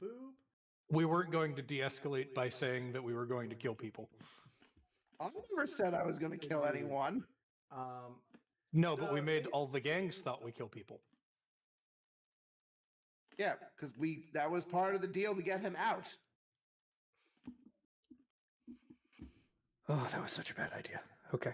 boop. We weren't going to de-escalate by saying that we were going to kill people. I never said I was going to kill anyone. No, but we made all the gangs thought we kill people. Yeah, because that was part of the deal to get him out. Oh, that was such a bad idea. Okay.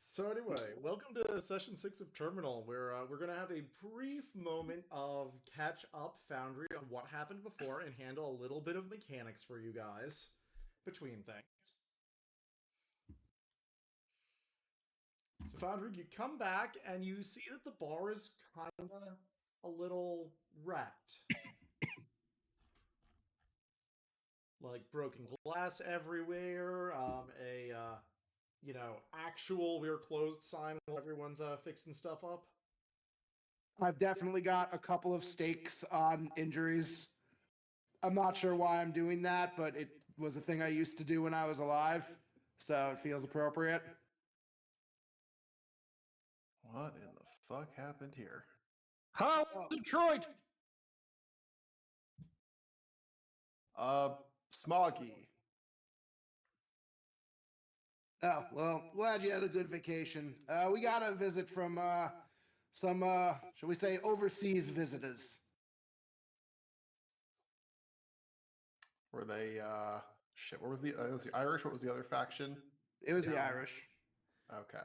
So anyway, welcome to session 6 of Terminal, where we're going to have a brief moment of catch up Foundry on what happened before and handle a little bit of mechanics for you guys between things. So Foundry, you come back and you see that the bar is kind of a little wrecked. Like broken glass everywhere, actual we're closed sign while everyone's fixing stuff up. I've definitely got a couple of stakes on injuries. I'm not sure why I'm doing that, but it was a thing I used to do when I was alive, so it feels appropriate. What in the fuck happened here? How Detroit? Smoggy. Oh, well, glad you had a good vacation. We got a visit from some, shall we say, overseas visitors. Were they, shit, what was it was the Irish? What was the other faction? It was the Irish. Okay.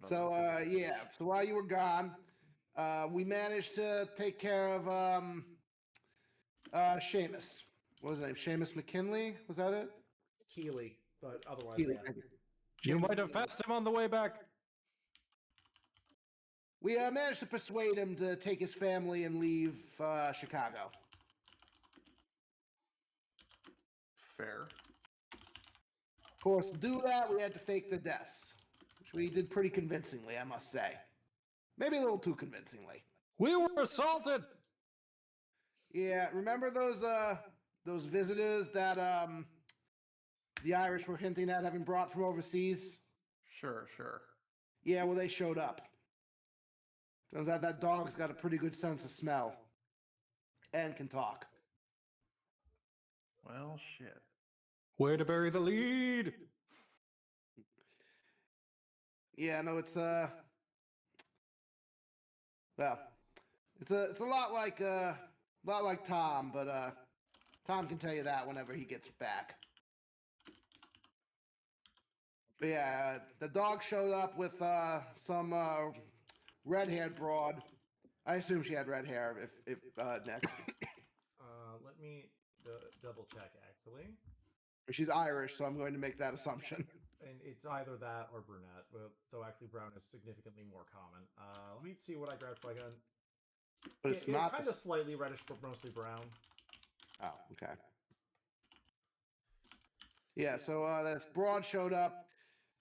So, so while you were gone, we managed to take care of Seamus. What was his name? Seamus McKinley? Was that it? Keeley, but otherwise, Keeley. yeah. You might have passed him on the way back. We managed to persuade him to take his family and leave Chicago. Fair. Of course, to do that, we had to fake the deaths, which we did pretty convincingly, I must say. Maybe a little too convincingly. We were assaulted. Yeah, remember those visitors that the Irish were hinting at having brought from overseas? Sure. Yeah, well, they showed up. Turns out that dog's got a pretty good sense of smell. And can talk. Well, shit. Way to bury the lead. Yeah, no, it's a lot like Tom, but Tom can tell you that whenever he gets back. But yeah, the dog showed up with some red-haired broad. I assume she had red hair. If next, Let me double check actually. she's Irish, so I'm going to make that assumption. And it's either that or brunette, though actually brown is significantly more common. Let me see what I grabbed for again. But it's not kind of slightly reddish, but mostly brown. Oh, okay. Yeah, so this broad showed up,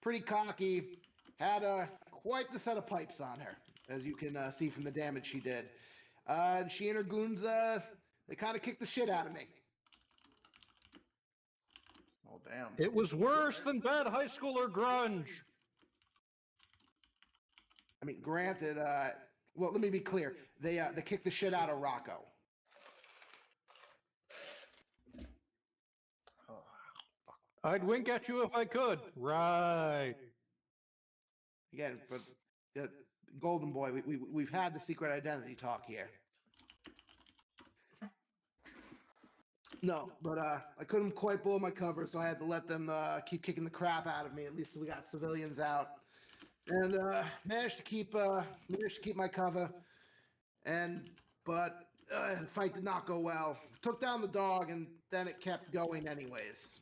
pretty cocky, had quite the set of pipes on her, as you can see from the damage she did. And she and her goons, they kind of kicked the shit out of me. Oh, damn. It was worse than bad high schooler grunge. I mean, granted, well, let me be clear. They kicked the shit out of Rocco. Oh, fuck. I'd wink at you if I could. Right. Again, but Golden Boy, we've had the secret identity talk here. No, but I couldn't quite blow my cover, so I had to let them keep kicking the crap out of me. At least we got civilians out, and managed to keep my cover. But the fight did not go well. Took down the dog, and then it kept going anyways.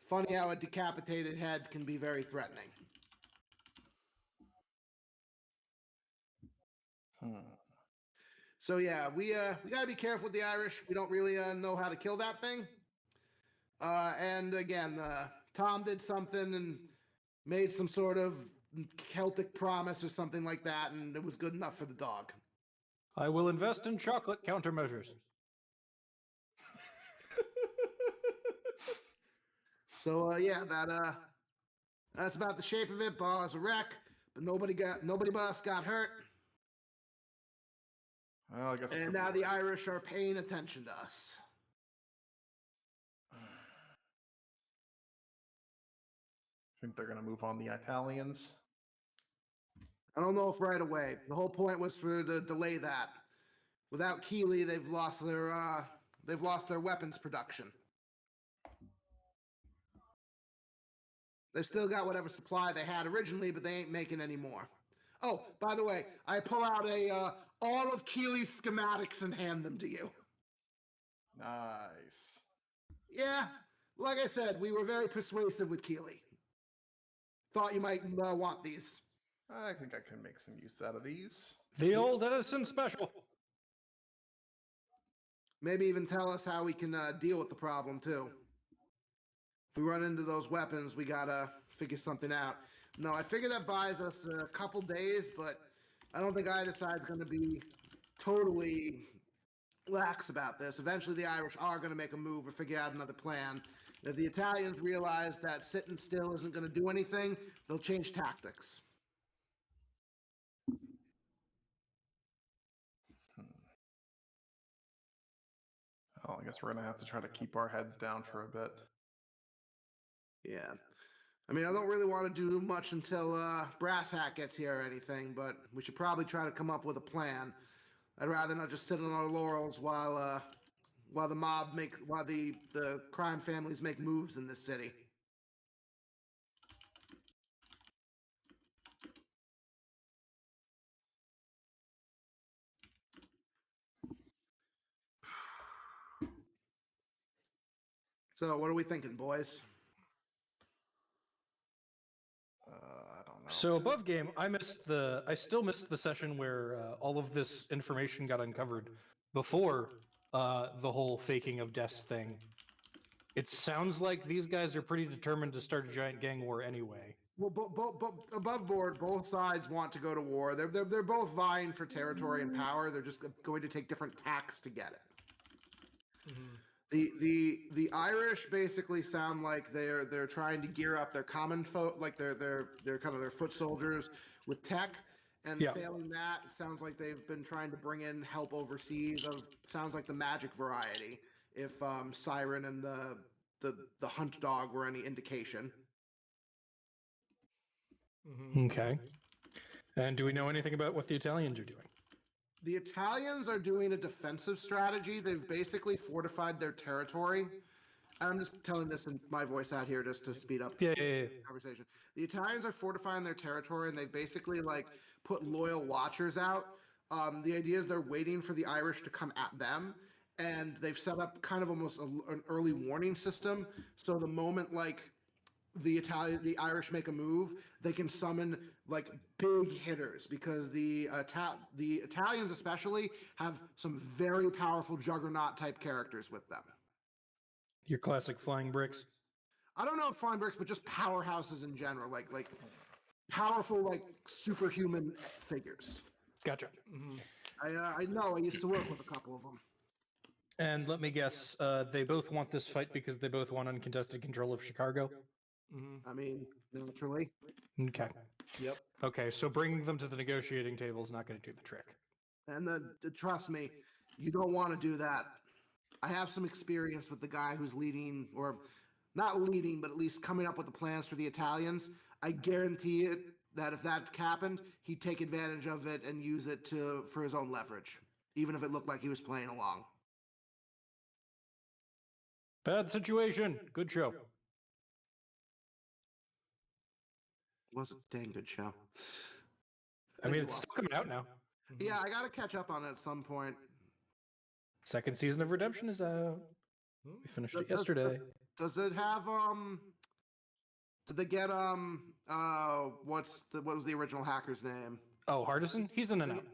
Funny how a decapitated head can be very threatening. So yeah, we gotta be careful with the Irish. We don't really know how to kill that thing. And again, Tom did something and made some sort of Celtic promise or something like that, and it was good enough for the dog. I will invest in chocolate countermeasures. So yeah, that's about the shape of it. Bar is a wreck, but nobody but us got hurt. Well, I guess. And now the Irish are paying attention to us. Think they're going to move on the Italians? I don't know if right away. The whole point was to delay that. Without Keeley, they've lost their weapons production. They've still got whatever supply they had originally, but they ain't making any more. Oh, by the way, I pull out all of Keeley's schematics and hand them to you. Nice. Yeah, like I said, we were very persuasive with Keeley. Thought you might want these. I think I can make some use out of these. The old Edison special. Maybe even tell us how we can deal with the problem, too. If we run into those weapons, we gotta figure something out. No, I figure that buys us a couple days, but I don't think either side's going to be totally lax about this. Eventually, the Irish are going to make a move or figure out another plan. If the Italians realize that sitting still isn't going to do anything, they'll change tactics. Oh, I guess we're going to have to try to keep our heads down for a bit. Yeah. I mean, I don't really want to do much until Brass Hat gets here or anything, but we should probably try to come up with a plan. I'd rather not just sit on our laurels while the crime families make moves in this city. So, what are we thinking, boys? I don't know. So above game, I still missed the session where all of this information got uncovered before the whole faking of deaths thing. It sounds like these guys are pretty determined to start a giant gang war anyway. Well, but above board, both sides want to go to war. They're both vying for territory and power. They're just going to take different tacks to get it. Mm-hmm. The Irish basically sound like they're trying to gear up their common folk, like they're kind of their foot soldiers with tech, and failing that, it sounds like they've been trying to bring in help overseas. Sounds like the magic variety. If Siren and the hunt dog were any indication. Mm-hmm. Okay. And do we know anything about what the Italians are doing? The Italians are doing a defensive strategy. They've basically fortified their territory. I'm just telling this in my voice out here just to speed up Yeah. conversation. The Italians are fortifying their territory, and they've basically put loyal watchers out. The idea is they're waiting for the Irish to come at them, and they've set up kind of almost an early warning system. So the moment the Irish make a move, they can summon big hitters, because the Italians especially have some very powerful juggernaut type characters with them. Your classic flying bricks. I don't know if flying bricks, but just powerhouses in general, like powerful superhuman figures. Gotcha. Mm-hmm. I know. I used to work with a couple of them. And let me guess, they both want this fight because they both want uncontested control of Chicago? Mm-hmm. I mean, naturally. Okay. Yep. Okay, so bringing them to the negotiating table is not going to do the trick. And trust me, you don't want to do that. I have some experience with the guy who's leading, or not leading, but at least coming up with the plans for the Italians. I guarantee it that if that happened, he'd take advantage of it and use it for his own leverage, even if it looked like he was playing along. Bad situation. Good show. It was a dang good show. I mean, it's still coming out now. Yeah, I got to catch up on it at some point. Second season of Redemption is out. We finished it yesterday. Does it have did they get what was the original hacker's name? Oh, Hardison? He's in and out.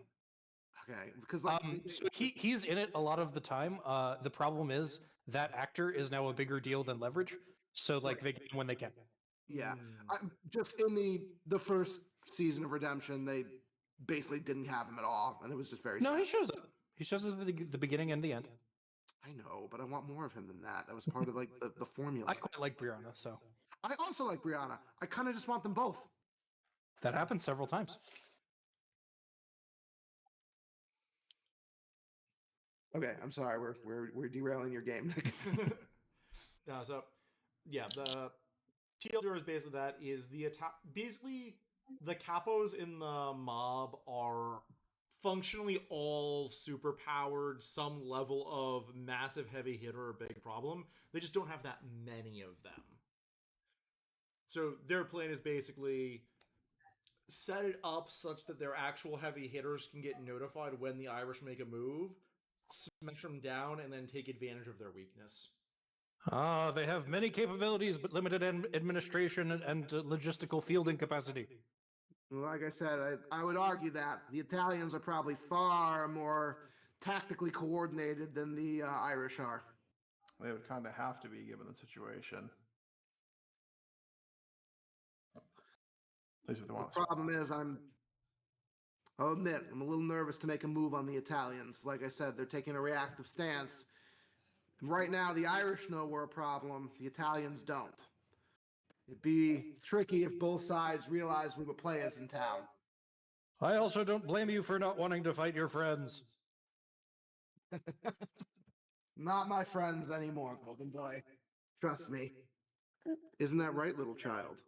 Okay, because So he's in it a lot of the time. The problem is that actor is now a bigger deal than Leverage, so they get him when they can. Yeah, just in the first season of Redemption, they basically didn't have him at all, and it was just very. No, sad. he shows up. He shows up at the beginning and the end. I know, but I want more of him than that. That was part of the formula. I quite like Brianna, so I also like Brianna. I kind of just want them both. that happens several times. Okay, I'm sorry. We're derailing your game, Nick. So, yeah, the TLDR is basically that is the attack. Basically, the capos in the mob are functionally all super powered, some level of massive heavy hitter or big problem. They just don't have that many of them. So their plan is basically set it up such that their actual heavy hitters can get notified when the Irish make a move, smash them down, and then take advantage of their weakness. Ah, they have many capabilities, but limited administration and logistical fielding capacity. Like I said, I would argue that the Italians are probably far more tactically coordinated than the Irish are. They would kind of have to be given the situation. At least if they want The problem is, I'll admit, I'm a little nervous to make a move on the Italians. Like I said, they're taking a reactive stance. And right now, the Irish know we're a problem. The Italians don't. It'd be tricky if both sides realized we were players in town. I also don't blame you for not wanting to fight your friends. Not my friends anymore, Golden Boy. Trust me. Isn't that right, little child?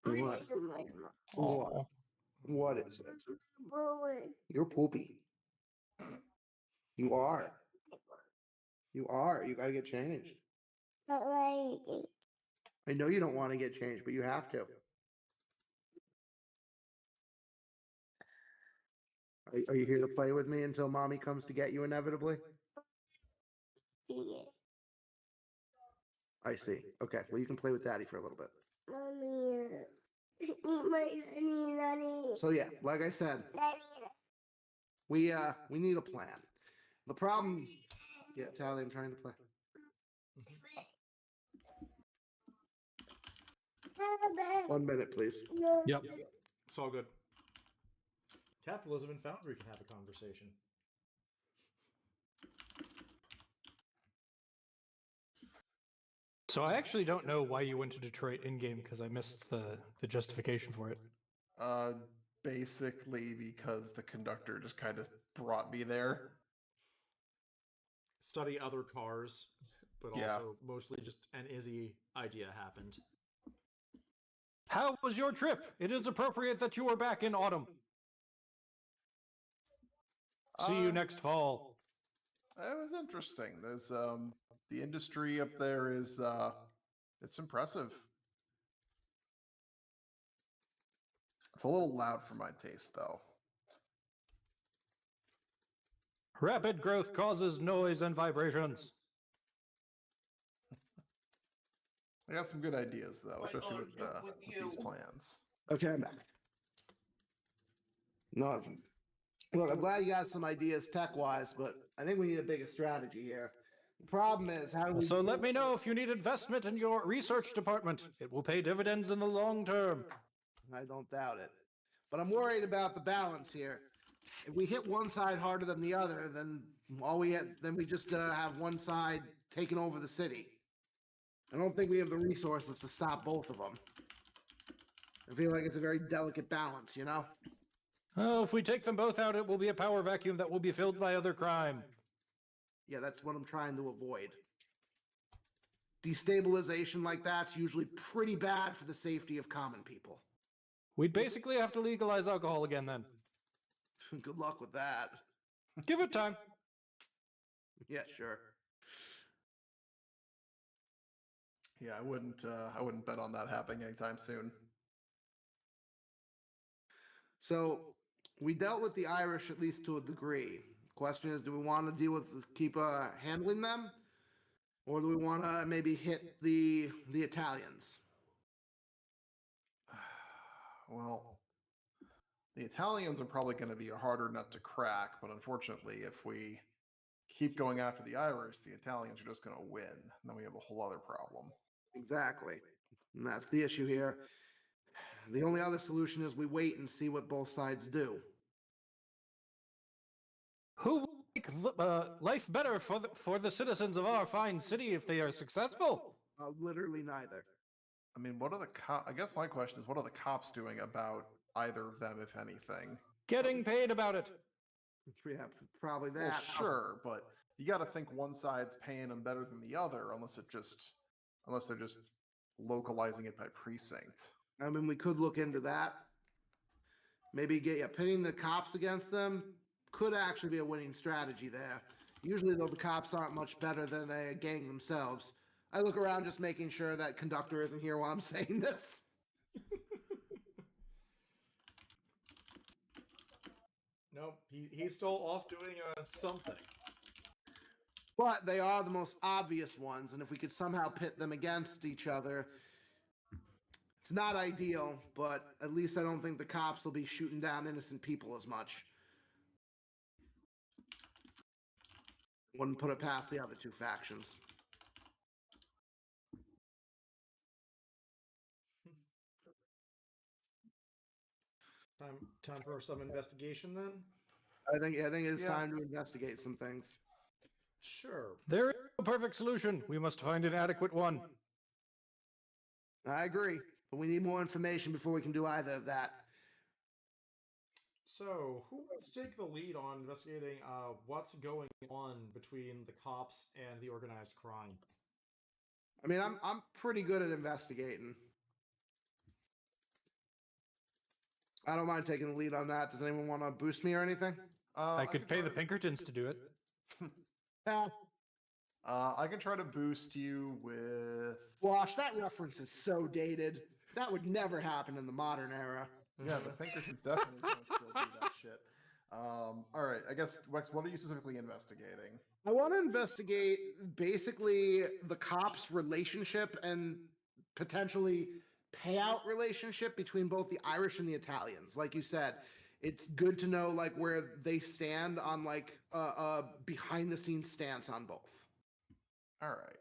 What? What is it? You're poopy. You are. You are. You gotta get changed. I know you don't want to get changed, but you have to. Are you here to play with me until mommy comes to get you inevitably? I see. Okay. Well, you can play with daddy for a little bit. So yeah, like I said, we need a plan. The problem, yeah, Tally, I'm trying to play. Mm-hmm. 1 minute, please. Yep. It's all good. Capitalism and Foundry can have a conversation. So I actually don't know why you went to Detroit in-game, because I missed the justification for it. Basically because the conductor just kind of brought me there. Study other cars, but Yeah. also mostly just an Izzy idea happened. How was your trip? It is appropriate that you are back in autumn. See you next fall. It was interesting. There's the industry up there is it's impressive. It's a little loud for my taste, though. Rapid growth causes noise and vibrations. I got some good ideas, though, especially with these plans. Okay, I'm back. No, look, I'm glad you got some ideas tech-wise, but I think we need a bigger strategy here. The problem is, how do we... So let me know if you need investment in your research department. It will pay dividends in the long term. I don't doubt it. But I'm worried about the balance here. If we hit one side harder than the other, then we just have one side taking over the city. I don't think we have the resources to stop both of them. I feel like it's a very delicate balance, you know? Oh, if we take them both out, it will be a power vacuum that will be filled by other crime. Yeah, that's what I'm trying to avoid. Destabilization like that's usually pretty bad for the safety of common people. We'd basically have to legalize alcohol again then. Good luck with that. Give it time. Yeah, sure. Yeah, I wouldn't bet on that happening anytime soon. So we dealt with the Irish at least to a degree. Question is, do we want to keep handling them, or do we want to maybe hit the Italians? Well, the Italians are probably going to be a harder nut to crack, but unfortunately, if we keep going after the Irish, the Italians are just going to win. And then we have a whole other problem. Exactly. And that's the issue here. The only other solution is we wait and see what both sides do. Who will make life better for the citizens of our fine city if they are successful? Literally neither. I mean, what are the I guess my question is, what are the cops doing about either of them, if anything? Getting paid about it. Yeah, probably that. Well, sure, but you got to think one side's paying them better than the other, unless they're just localizing it by precinct. I mean, we could look into that. Maybe pitting the cops against them could actually be a winning strategy there. Usually, though, the cops aren't much better than a gang themselves. I look around just making sure that conductor isn't here while I'm saying this. Nope, he's still off doing something. But they are the most obvious ones, and if we could somehow pit them against each other, it's not ideal, but at least I don't think the cops will be shooting down innocent people as much. Wouldn't put it past the other two factions. Time for some investigation then? I think it's time to investigate some things. Sure. There is no perfect solution. We must find an adequate one. I agree, but we need more information before we can do either of that. So, who wants to take the lead on investigating what's going on between the cops and the organized crime? I mean, I'm pretty good at investigating. I don't mind taking the lead on that. Does anyone want to boost me or anything? I could pay the Pinkertons to do it. Yeah. I can try to boost you with. Wash, that reference is so dated. That would never happen in the modern era. Yeah, the Pinkertons definitely can still do that shit. All right, I guess, Wex, what are you specifically investigating? I want to investigate basically the cops' relationship and potentially payout relationship between both the Irish and the Italians. Like you said, it's good to know like where they stand on like a behind the scenes stance on both. All right.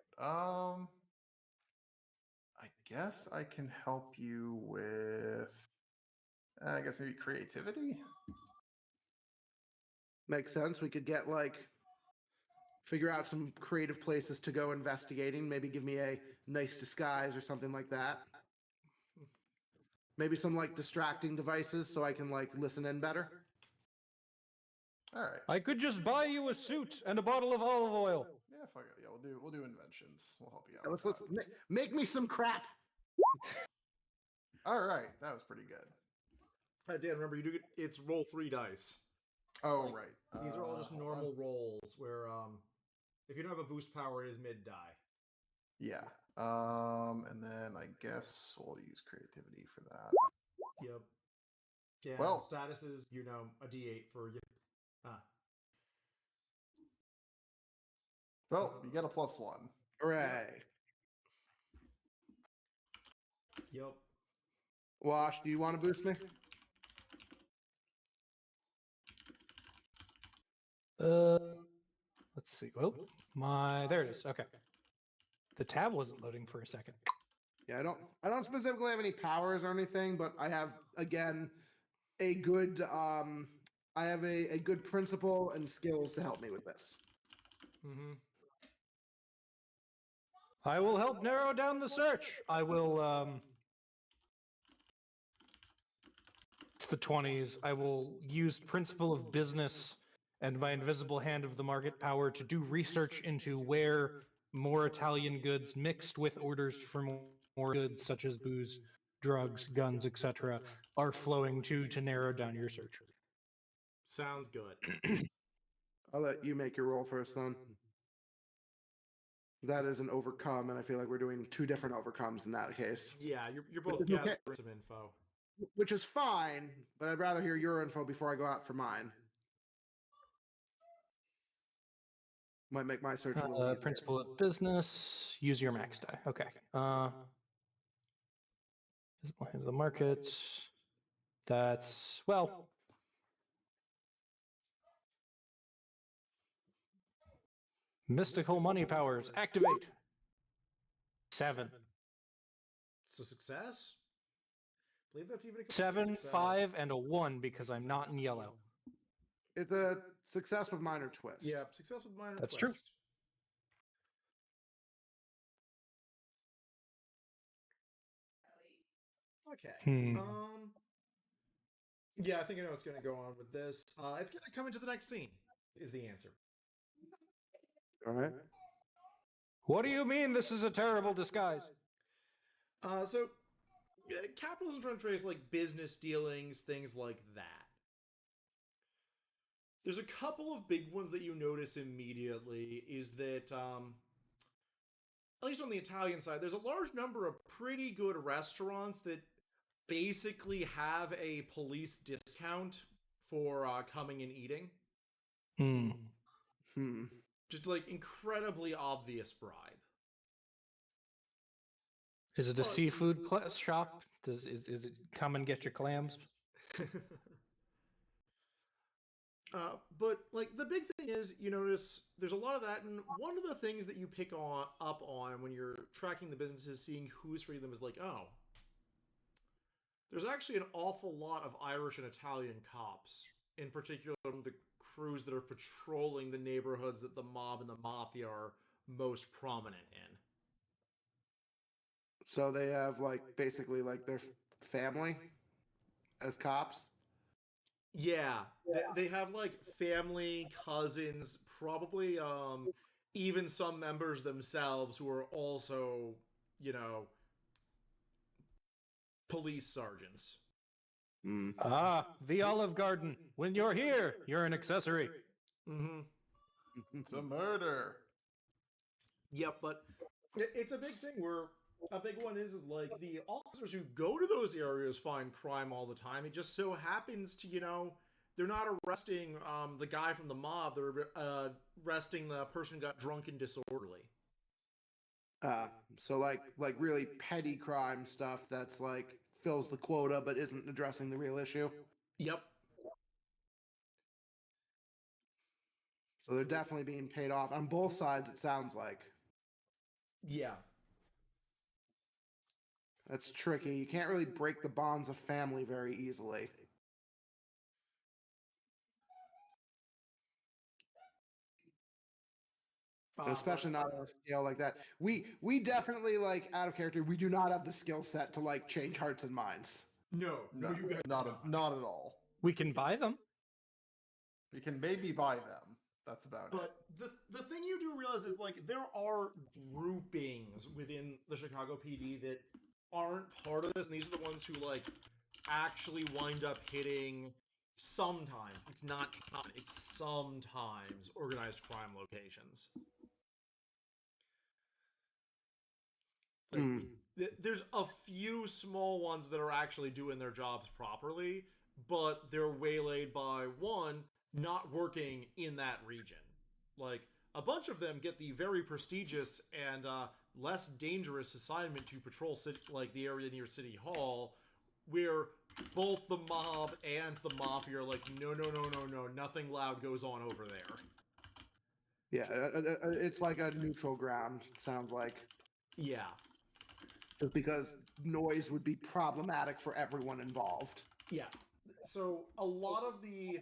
I guess I can help you with. I guess maybe creativity. Makes sense. We could get figure out some creative places to go investigating. Maybe give me a nice disguise or something like that. Maybe some distracting devices so I can listen in better. All right. I could just buy you a suit and a bottle of olive oil. Yeah, fuck it. Yeah, we'll do inventions. We'll help you out. Let's make me some crap. All right, that was pretty good. Dan, remember it's roll 3 dice. Oh right. These are all just normal rolls where if you don't have a boost power, it is mid die. Yeah. And then I guess we'll use creativity for that. Yep. Yeah. Well, status is a D8 for you. Well, you get a +1. Hooray. Yep. Wash, do you want to boost me? Let's see. Oh, there it is. Okay. The tab wasn't loading for a second. Yeah, I don't specifically have any powers or anything, but I have again a good I have a good principle and skills to help me with this. Mm-hmm. I will help narrow down the search. I will it's the 20s. I will use principle of business and my invisible hand of the market power to do research into where more Italian goods mixed with orders for more goods such as booze, drugs, guns, etc. are flowing to narrow down your search. Sounds good. I'll let you make your roll first then. That is an overcome, and I feel like we're doing two different overcomes in that case. Yeah, you're both Okay. gathering some info. Which is fine, but I'd rather hear your info before I go out for mine. Might make my search a little easier. Principle of business, use your max die. Okay. Visible hand of the market. That's, well, mystical money powers, activate. 7. It's a success? I believe that's even a 7, success. 5, and a 1 because I'm not in yellow. It's a success with minor twist. Yeah, success with minor That's twist. true. Okay. Yeah, I think I know what's going to go on with this. It's going to come into the next scene, is the answer. All right. What do you mean this is a terrible disguise? Capitalism trying to trace like business dealings, things like that. There's a couple of big ones that you notice immediately. Is that at least on the Italian side, there's a large number of pretty good restaurants that basically have a police discount for coming and eating. Just like incredibly obvious bribe. Is it a seafood shop? Is it come and get your clams? But like the big thing is, you notice there's a lot of that, and one of the things that you pick up on when you're tracking the businesses, seeing who's for them, is like, oh, there's actually an awful lot of Irish and Italian cops, in particular the crews that are patrolling the neighborhoods that the mob and the mafia are most prominent in. So they have like basically like their family as cops. Yeah, they have like family, cousins, probably even some members themselves who are also, you know, police sergeants. Ah, the Olive Garden. When you're here, you're an accessory. It's a murder. Yep, but it's a big thing where a big one is like the officers who go to those areas find crime all the time. It just so happens to, you know, they're not arresting the guy from the mob. They're arresting the person who got drunk and disorderly. So like really petty crime stuff that's like fills the quota but isn't addressing the real issue. Yep. So they're definitely being paid off on both sides, it sounds like. Yeah. That's tricky. You can't really break the bonds of family very easily. Especially not on a scale like that. We definitely, like, out of character, we do not have the skill set to like change hearts and minds. No, you guys not at all. We can buy them. We can maybe buy them. That's about it. But the thing you do realize is like there are groupings within the Chicago PD that aren't part of this, and these are the ones who like actually wind up hitting sometimes. It's not common. It's sometimes organized crime locations. Like, there's a few small ones that are actually doing their jobs properly, but they're waylaid by one not working in that region. Like a bunch of them get the very prestigious and less dangerous assignment to patrol like the area near City Hall, where both the mob and the mafia are like, no, nothing loud goes on over there. Yeah, it's like a neutral ground, it sounds like. Yeah. Just because noise would be problematic for everyone involved. Yeah. So a lot of the...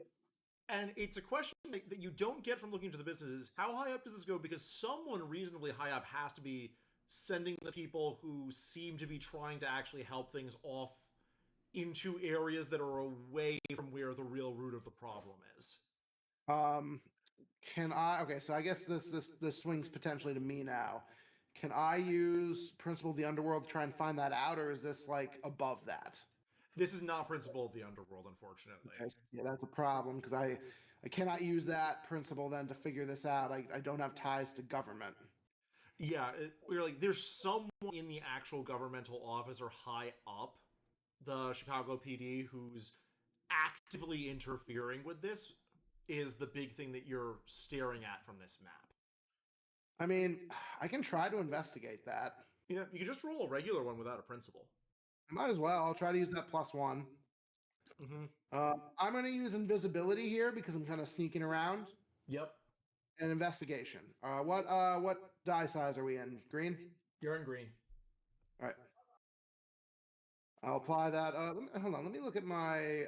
And it's a question that you don't get from looking into the businesses. How high up does this go? Because someone reasonably high up has to be sending the people who seem to be trying to actually help things off into areas that are away from where the real root of the problem is. Okay, so I guess this swings potentially to me now. Can I use Principle of the Underworld to try and find that out, or is this like above that? This is not Principle of the Underworld, unfortunately. Okay, yeah, that's a problem because I cannot use that principle then to figure this out. I don't have ties to government. Yeah, we're like there's someone in the actual governmental office or high up the Chicago PD who's actively interfering with this is the big thing that you're staring at from this map. I mean, I can try to investigate that. Yeah, you can just roll a regular one without a principle. I might as well. I'll try to use that +1. I'm going to use invisibility here because I'm kind of sneaking around. Yep. And investigation. What die size are we in? Green? You're in green. All right. I'll apply that. Hold on. Let me look at my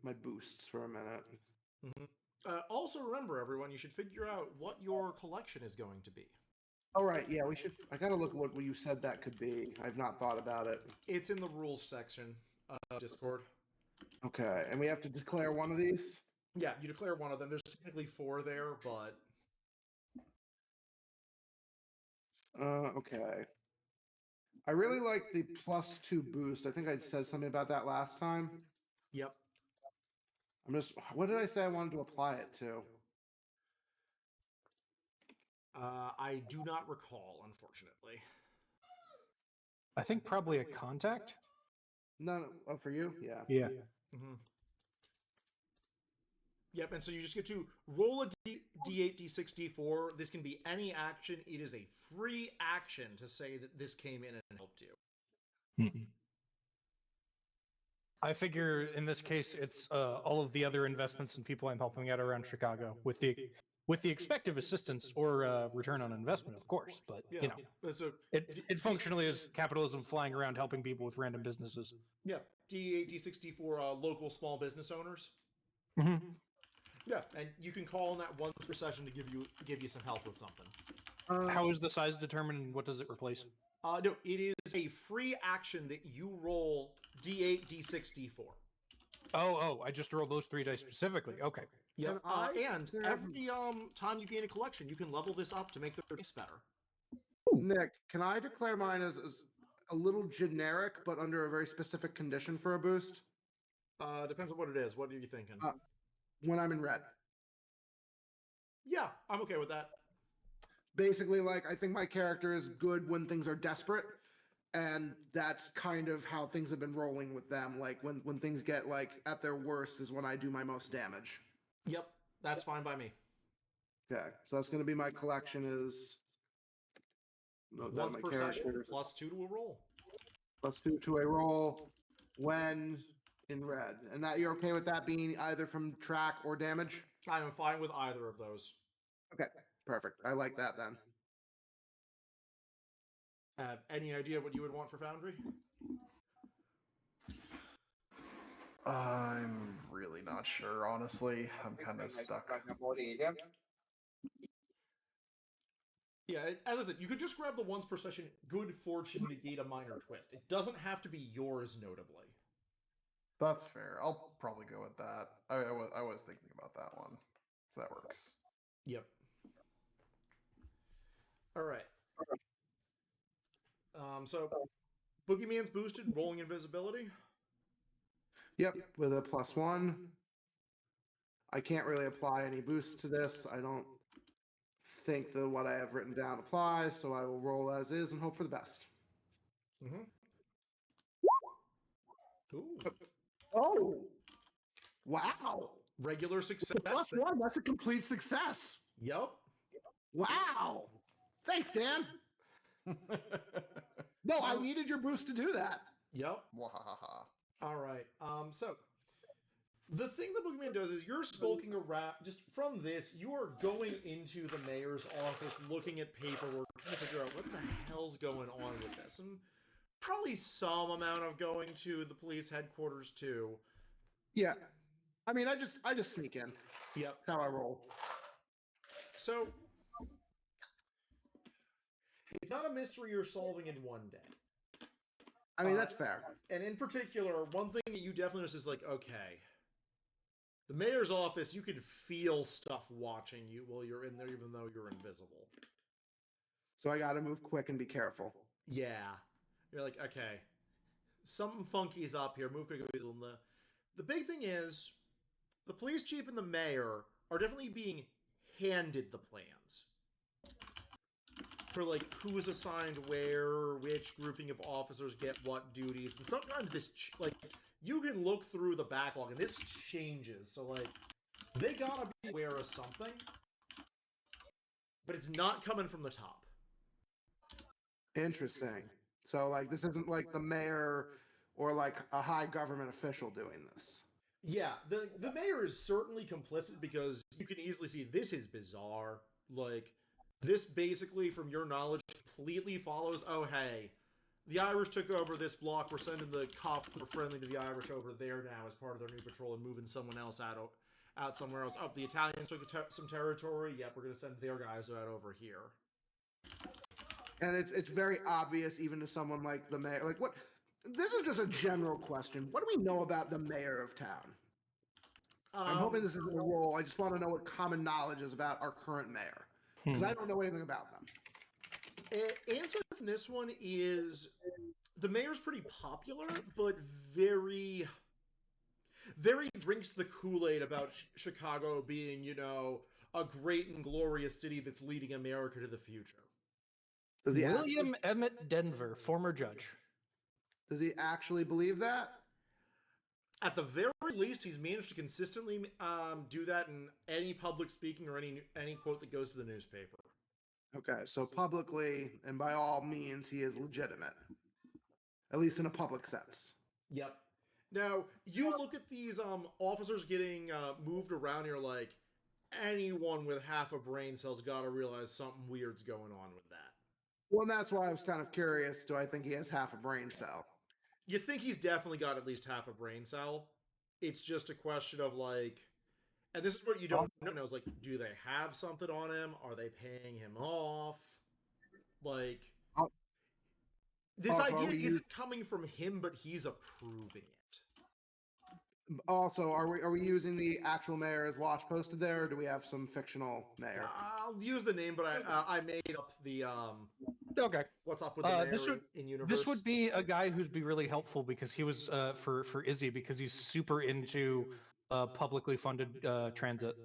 my boosts for a minute. Also remember, everyone, you should figure out what your collection is going to be. All right, yeah, we should. I gotta look at what you said that could be. I've not thought about it. It's in the rules section of Discord. Okay, and we have to declare one of these? Yeah, you declare one of them. There's technically 4 there, but... Okay. I really like the +2 boost. I think I said something about that last time. Yep. What did I say I wanted to apply it to? I do not recall, unfortunately. I think probably a contact. No, oh, for you? Yeah. Yeah. Mm-hmm. Yep, and so you just get to roll a D8, D6, D4. This can be any action. It is a free action to say that this came in and helped you. I figure in this case, it's all of the other investments and people I'm helping out around Chicago with the expected assistance or return on investment, of course. But Yeah. So it functionally is capitalism flying around helping people with random businesses. yeah, D8, D6, D4 local small business owners. Mm-hmm. Yeah, and you can call on that once per session to give you some help with something. How is the size determined and what does it replace? No, it is a free action that you roll D8, D6, D4. Oh, I just rolled those 3 dice specifically. Okay. Yeah, and every time you gain a collection, you can level this up to make the dice better. Nick, can I declare mine as a little generic, but under a very specific condition for a boost? Depends on what it is. What are you thinking? When I'm in red. Yeah, I'm okay with that. Basically, like, I think my character is good when things are desperate, and that's kind of how things have been rolling with them. Like, when things get, like, at their worst is when I do my most damage. Yep, that's fine by me. Okay, so that's going to be my collection is... Once per session, +2 to a roll. +2 to a roll when in red. And that you're okay with that being either from track or damage? I'm fine with either of those. Okay, perfect. I like that then. Any idea what you would want for Foundry? I'm really not sure, honestly. I'm kind of stuck. Yeah, as I said, you could just grab the once per session good fortune negate a minor twist. It doesn't have to be yours, notably. That's fair. I'll probably go with that. I was thinking about that one. So that works. Yep. All right. So Boogeyman's boosted, rolling invisibility. Yep, with a +1. I can't really apply any boosts to this. I don't think that what I have written down applies, so I will roll as is and hope for the best. Mm-hmm. Ooh. Oh! Wow! Regular success. +1, that's a complete success. Yep. Wow! Thanks, Dan. No, I needed your boost to do that. Yep. Wahaha. All right. So the thing the Boogeyman does is you're skulking around. Just from this, you are going into the mayor's office, looking at paperwork, trying to figure out what the hell's going on with this, and probably some amount of going to the police headquarters too. Yeah. I mean, I just sneak in. Yep. That's how I roll. So it's not a mystery you're solving in one day. I mean, that's fair. And in particular, one thing that you definitely notice is like, okay, the mayor's office, you can feel stuff watching you while you're in there, even though you're invisible. So I got to move quick and be careful. Yeah. You're like, okay, something funky is up here. Move quickly. The big thing is, the police chief and the mayor are definitely being handed the plans. For, like, who is assigned where, which grouping of officers get what duties. And sometimes this, like, you can look through the backlog, and this changes. So, like, they gotta be aware of something. But it's not coming from the top. Interesting. So, like, this isn't like the mayor or, like, a high government official doing this. Yeah, the mayor is certainly complicit because you can easily see this is bizarre. Like, this basically, from your knowledge, completely follows, oh, hey, the Irish took over this block. We're sending the cops who are friendly to the Irish over there now as part of their new patrol and moving someone else out somewhere else. Oh, the Italians took some territory. Yep, we're going to send their guys out over here. And it's very obvious even to someone like the mayor. Like, what? This is just a general question. What do we know about the mayor of town? I'm hoping this isn't a role. I just want to know what common knowledge is about our current mayor, because I don't know anything about them. Answer from this one is the mayor's pretty popular, but very drinks the Kool-Aid about Chicago being, a great and glorious city that's leading America to the future. Does he William Emmett Denver, former judge. Does he actually believe that? At the very least, he's managed to consistently do that in any public speaking or any quote that goes to the newspaper. Okay, so publicly and by all means, he is legitimate, at least in a public sense. Yep. Now, you look at these officers getting moved around, and you're like, anyone with half a brain cell's got to realize something weird's going on with that. Well, and that's why I was kind of curious. Do I think he has half a brain cell? You think he's definitely got at least half a brain cell. It's just a question of and this is what you don't know, is do they have something on him? Are they paying him off? This idea isn't coming from him, but he's approving it. Also, are we using the actual mayor as watch posted there, or do we have some fictional mayor? I'll use the name, but I made up the Okay. What's up with the mayor in universe? This would be a guy who'd be really helpful because he was for Izzy, because he's super into publicly funded transit.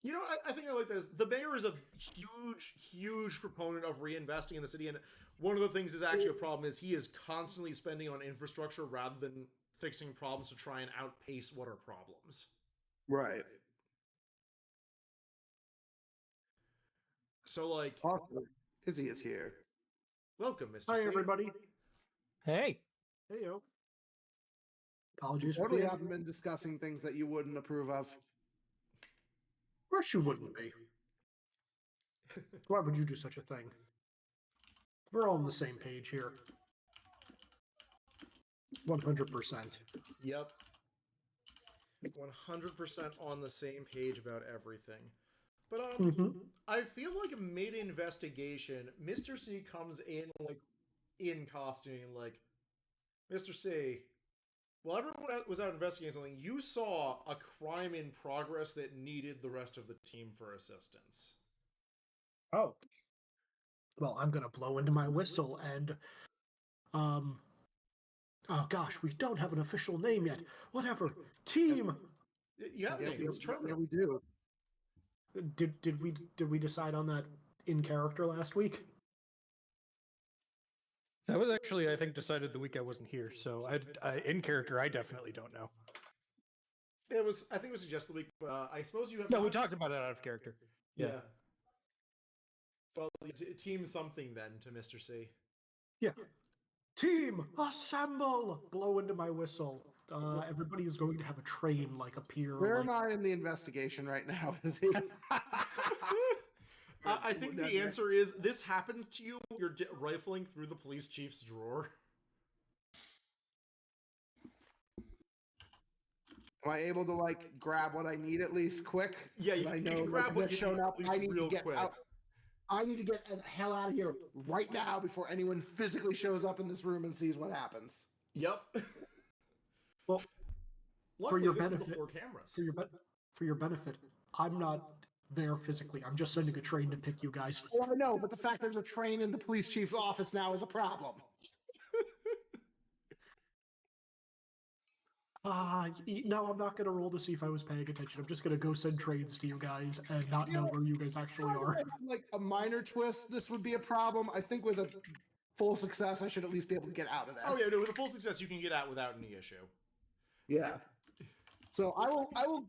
I think I like this. The mayor is a huge proponent of reinvesting in the city, and one of the things is actually a problem is he is constantly spending on infrastructure rather than fixing problems to try and outpace what are problems. Right. So, awesome. Izzy is here. Welcome, Mr. Hi, C. everybody. Hey. Hey, yo. Apologies What for we the... haven't been discussing things that you wouldn't approve of. Of course you wouldn't be. Why would you do such a thing? We're all on the same page here. 100%. Yep. 100% on the same page about everything. But I feel like mid-investigation, Mr. C comes in in costume, Mr. C, while everyone was out investigating something, you saw a crime in progress that needed the rest of the team for assistance. Oh. Well, I'm gonna blow into my whistle and oh gosh, we don't have an official name yet. Whatever. Team. You have a name. It's Terminal. Yeah, we do. Did we decide on that in character last week? That was actually, I think, decided the week I wasn't here. So I in character, I definitely don't know. I think it was suggested the week, but I suppose you have. No, we talked about it out of character. Yeah. Well, team something then to Mr. C. Yeah. Team, assemble! Blow into my whistle. Everybody is going to have a train appear. Where am I in the investigation right now? Is he? I think the answer is this happens to you when you're rifling through the police chief's drawer. Am I able to grab what I need at least quick? Yeah, you can grab what you shown need up. at least real quick. I need to get the hell out of here right now before anyone physically shows up in this room and sees what happens. Yep. Well, luckily, for your this benefit, is before cameras. For your benefit, I'm not there physically. I'm just sending a train to pick you guys. Oh, I know, but the fact there's a train in the police chief's office now is a problem. No, I'm not going to roll to see if I was paying attention. I'm just going to go send trains to you guys and not know where you guys actually are. A minor twist, this would be a problem. I think with a full success, I should at least be able to get out of there. Oh yeah, no, with a full success, you can get out without any issue. Yeah. So I will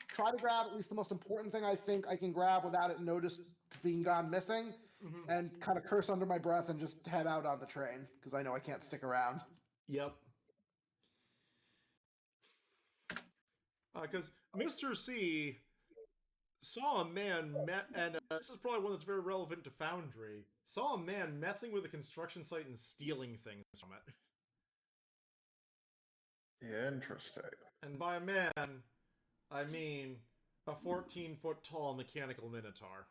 try to grab at least the most important thing I think I can grab without it noticed being gone missing, and kind of curse under my breath and just head out on the train because I know I can't stick around. Yep. Because Mr. C saw a man and this is probably one that's very relevant to Foundry. Saw a man messing with a construction site and stealing things from it. Interesting. And by a man, I mean a 14-foot tall mechanical minotaur.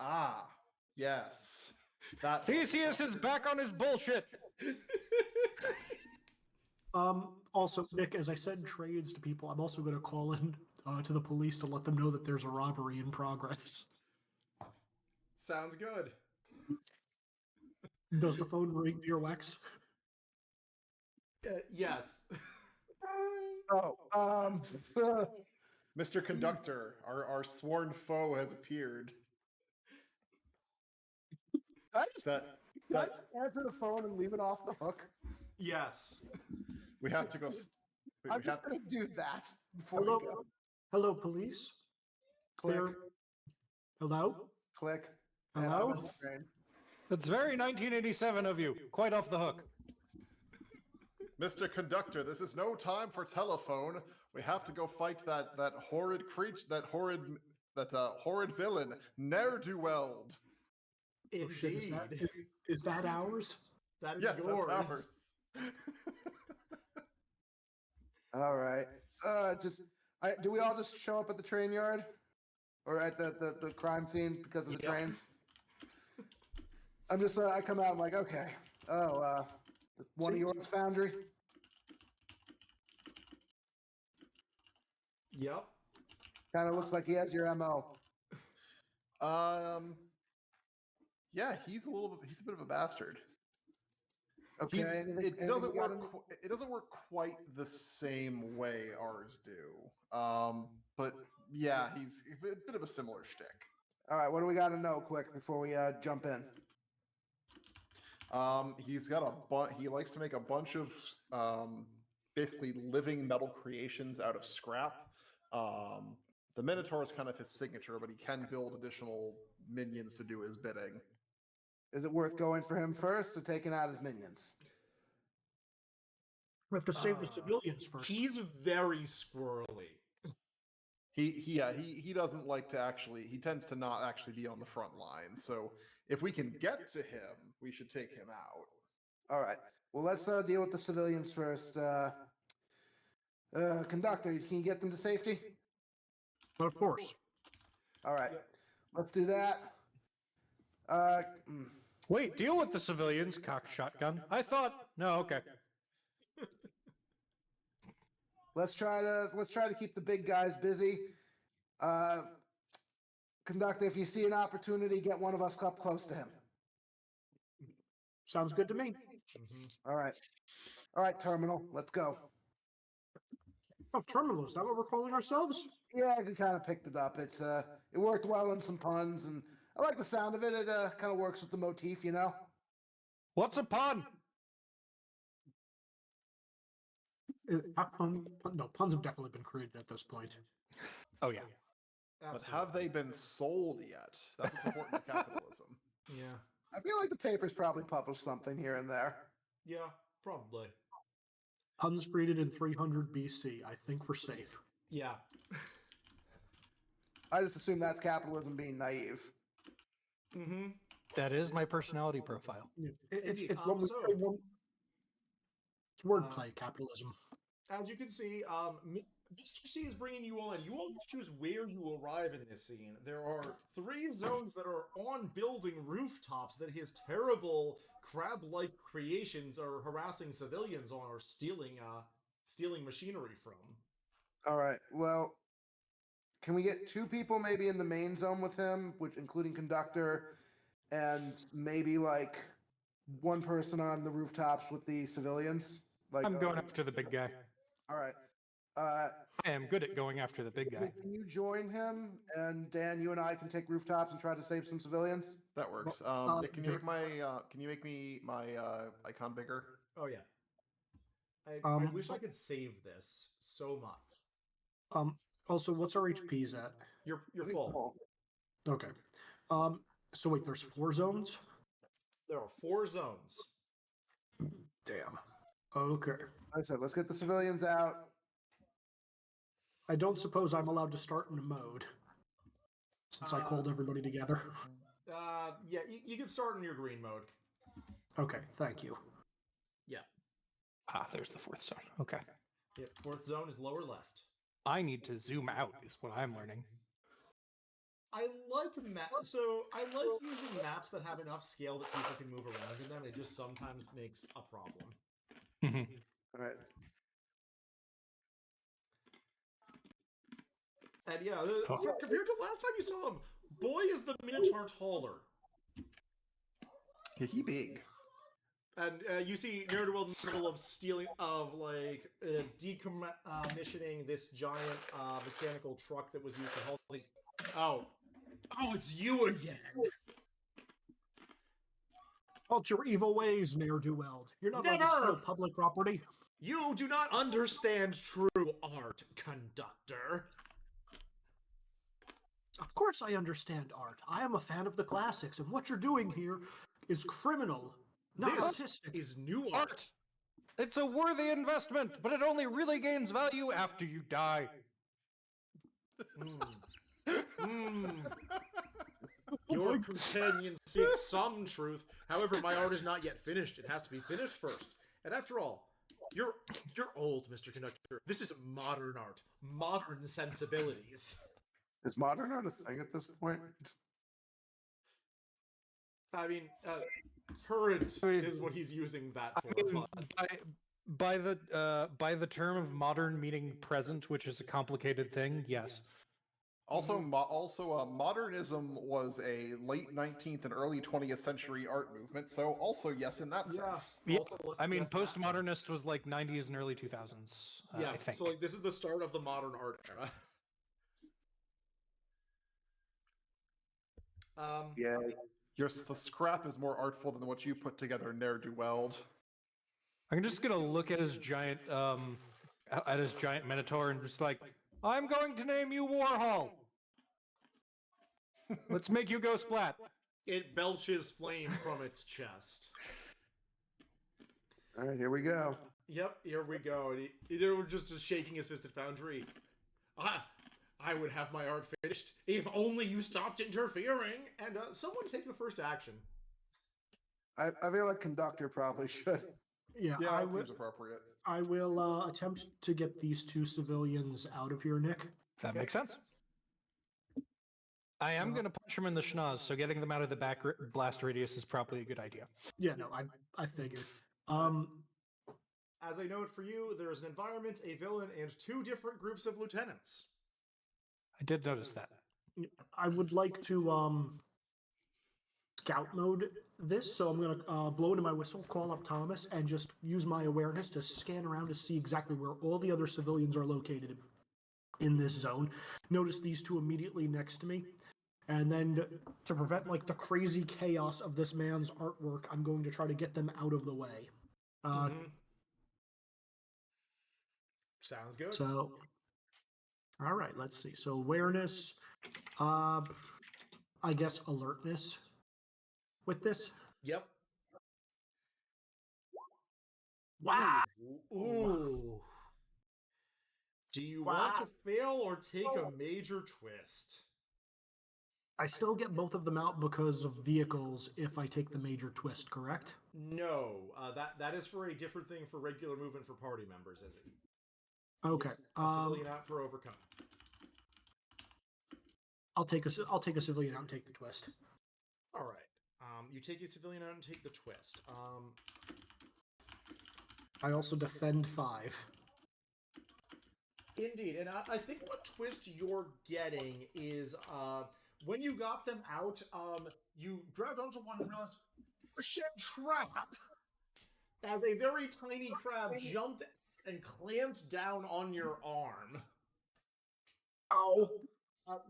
Ah, yes. That Theseus is back on his bullshit. Also, Nick, as I said trades to people, I'm also going to call in to the police to let them know that there's a robbery in progress. Sounds good. Does the phone ring, dear Wex? Yes. Mr. Conductor, our sworn foe has appeared. I just That answer the phone and leave it off the hook. Yes. we have to go. I'm just going to do that before we go. Hello, police. Click, Hello? click. Hello? And I'm on the train. That's very 1987 of you. Quite off the hook. Mr. Conductor, this is no time for telephone. We have to go fight that horrid creature, that horrid villain, ne'er-do-weld. Oh, shit, Indeed. is that ours? That is Yes, yours. that's ours. All right. Do we all just show up at the train yard? Or at the crime scene because of the Yep. trains? I'm just, I come out, I'm like, okay. Oh, one of yours, Foundry? Yep. Kind of looks like he has your MO. Yeah, he's a bit of a bastard. Okay. It doesn't work quite the same way ours do. But yeah, he's a bit of a similar shtick. All right, what do we got to know quick before we jump in? He's got he likes to make a bunch of basically living metal creations out of scrap. The Minotaur is kind of his signature, but he can build additional minions to do his bidding. Is it worth going for him first or taking out his minions? We have to save the civilians first. He's very squirrely. He doesn't like to actually. He tends to not actually be on the front line. So if we can get to him, we should take him out. All right. Well, let's deal with the civilians first. Conductor, can you get them to safety? Of course. All right. Let's do that. Wait, deal with the civilians, cock shotgun. I thought. No, okay. Let's try to keep the big guys busy. Conductor, if you see an opportunity, get one of us up close to him. Sounds good to me. All right, Terminal, let's go. Oh, Terminal, is that what we're calling ourselves? Yeah, I kind of picked it up. It worked well in some puns, and I like the sound of it. It kind of works with the motif, you know. What's a pun? No, puns have definitely been created at this point. Oh yeah. But have they been sold yet? That's what's important to capitalism. Yeah. I feel like the papers probably published something here and there. Yeah, probably. Puns created in 300 BC. I think we're safe. Yeah. I just assume that's capitalism being naive. Mm-hmm. That is my personality profile. It's Indeed. what we So- say. It's wordplay, capitalism. As you can see, Mr. C is bringing you on. You all choose where you arrive in this scene. There are 3 zones that are on building rooftops that his terrible crab-like creations are harassing civilians on or stealing machinery from. All right. Well, can we get 2 people maybe in the main zone with him, which including Conductor, and maybe like 1 person on the rooftops with the civilians? Like I'm going after the big guy. All right. I am good at going after the big guy. Can you join him? And Dan, you and I can take rooftops and try to save some civilians. That works. Nick, can you make my icon bigger? Oh yeah. I wish I could save this so much. Also, what's our HPs at? You're I think full. Okay. So wait, there's 4 zones? There are 4 zones. Damn. Okay. Like I said, let's get the civilians out. I don't suppose I'm allowed to start in a mode, since I called everybody together. Yeah, you can start in your green mode. Okay, thank you. Yeah. Ah, there's the 4th zone. Okay. Yeah, 4th zone is lower left. I need to zoom out, is what I'm learning. I like using maps that have enough scale that people can move around in them. It just sometimes makes a problem. All right. And yeah, compared to last time you saw him, boy is the Minotaur taller. Yeah, he big. And you see Ne'er-do-well in the middle of decommissioning this giant mechanical truck that was used to haul. Oh, it's you again. Halt your evil ways, ne'er-do-well. You're not allowed to Never! steal public property. You do not understand true art, conductor. Of course I understand art. I am a fan of the classics, and what you're doing here is criminal, not This artistic. is new art. It's a worthy investment, but it only really gains value after you die. Your companion speaks some truth. However, my art is not yet finished. It has to be finished first. And after all, you're old, Mr. Conductor. This is modern art. Modern sensibilities. Is modern art a thing at this point? I mean, current is what he's using that for. By the term of modern meaning present, which is a complicated thing, yes. Also, modernism was a late 19th and early 20th century art movement, so also yes in that sense. Yeah, I mean, postmodernist was like 90s and early 2000s, yeah, I think. So like this is the start of the modern art era. Yeah. The scrap is more artful than what you put together, ne'er-do-well. I'm just gonna look at his giant Minotaur and just like, I'm going to name you Warhol. Let's make you go splat. It belches flame from its chest. All right, here we go. Yep, here we go. And he was just shaking his fist at Foundry. I would have my art finished if only you stopped interfering. And someone take the first action. I feel like conductor probably should. Yeah, That seems appropriate. I will attempt to get these two civilians out of here, Nick. That makes sense. I am going to punch him in the schnoz, so getting them out of the back blast radius is probably a good idea. Yeah, no, I figured. As I note for you, there is an environment, a villain, and two different groups of lieutenants. I did notice that. I would like to scout mode this, so I'm going to blow into my whistle, call up Thomas, and just use my awareness to scan around to see exactly where all the other civilians are located in this zone. Notice these two immediately next to me. And then to prevent like the crazy chaos of this man's artwork, I'm going to try to get them out of the way. Sounds good. So, all right, let's see. So awareness, I guess alertness with this. Yep. Wow. Ooh. Do you want to fail or take a major twist? I still get both of them out because of vehicles if I take the major twist, correct? No, that is for a different thing for regular movement for party members, is it? Okay. A civilian out for overcome. I'll take a civilian out and take the twist. All right. You take a civilian out and take the twist. I also defend 5. Indeed, and I think what twist you're getting is when you got them out, you grabbed onto one and realized, shit, trap! As a very tiny crab jumped and clamped down on your arm. Ow!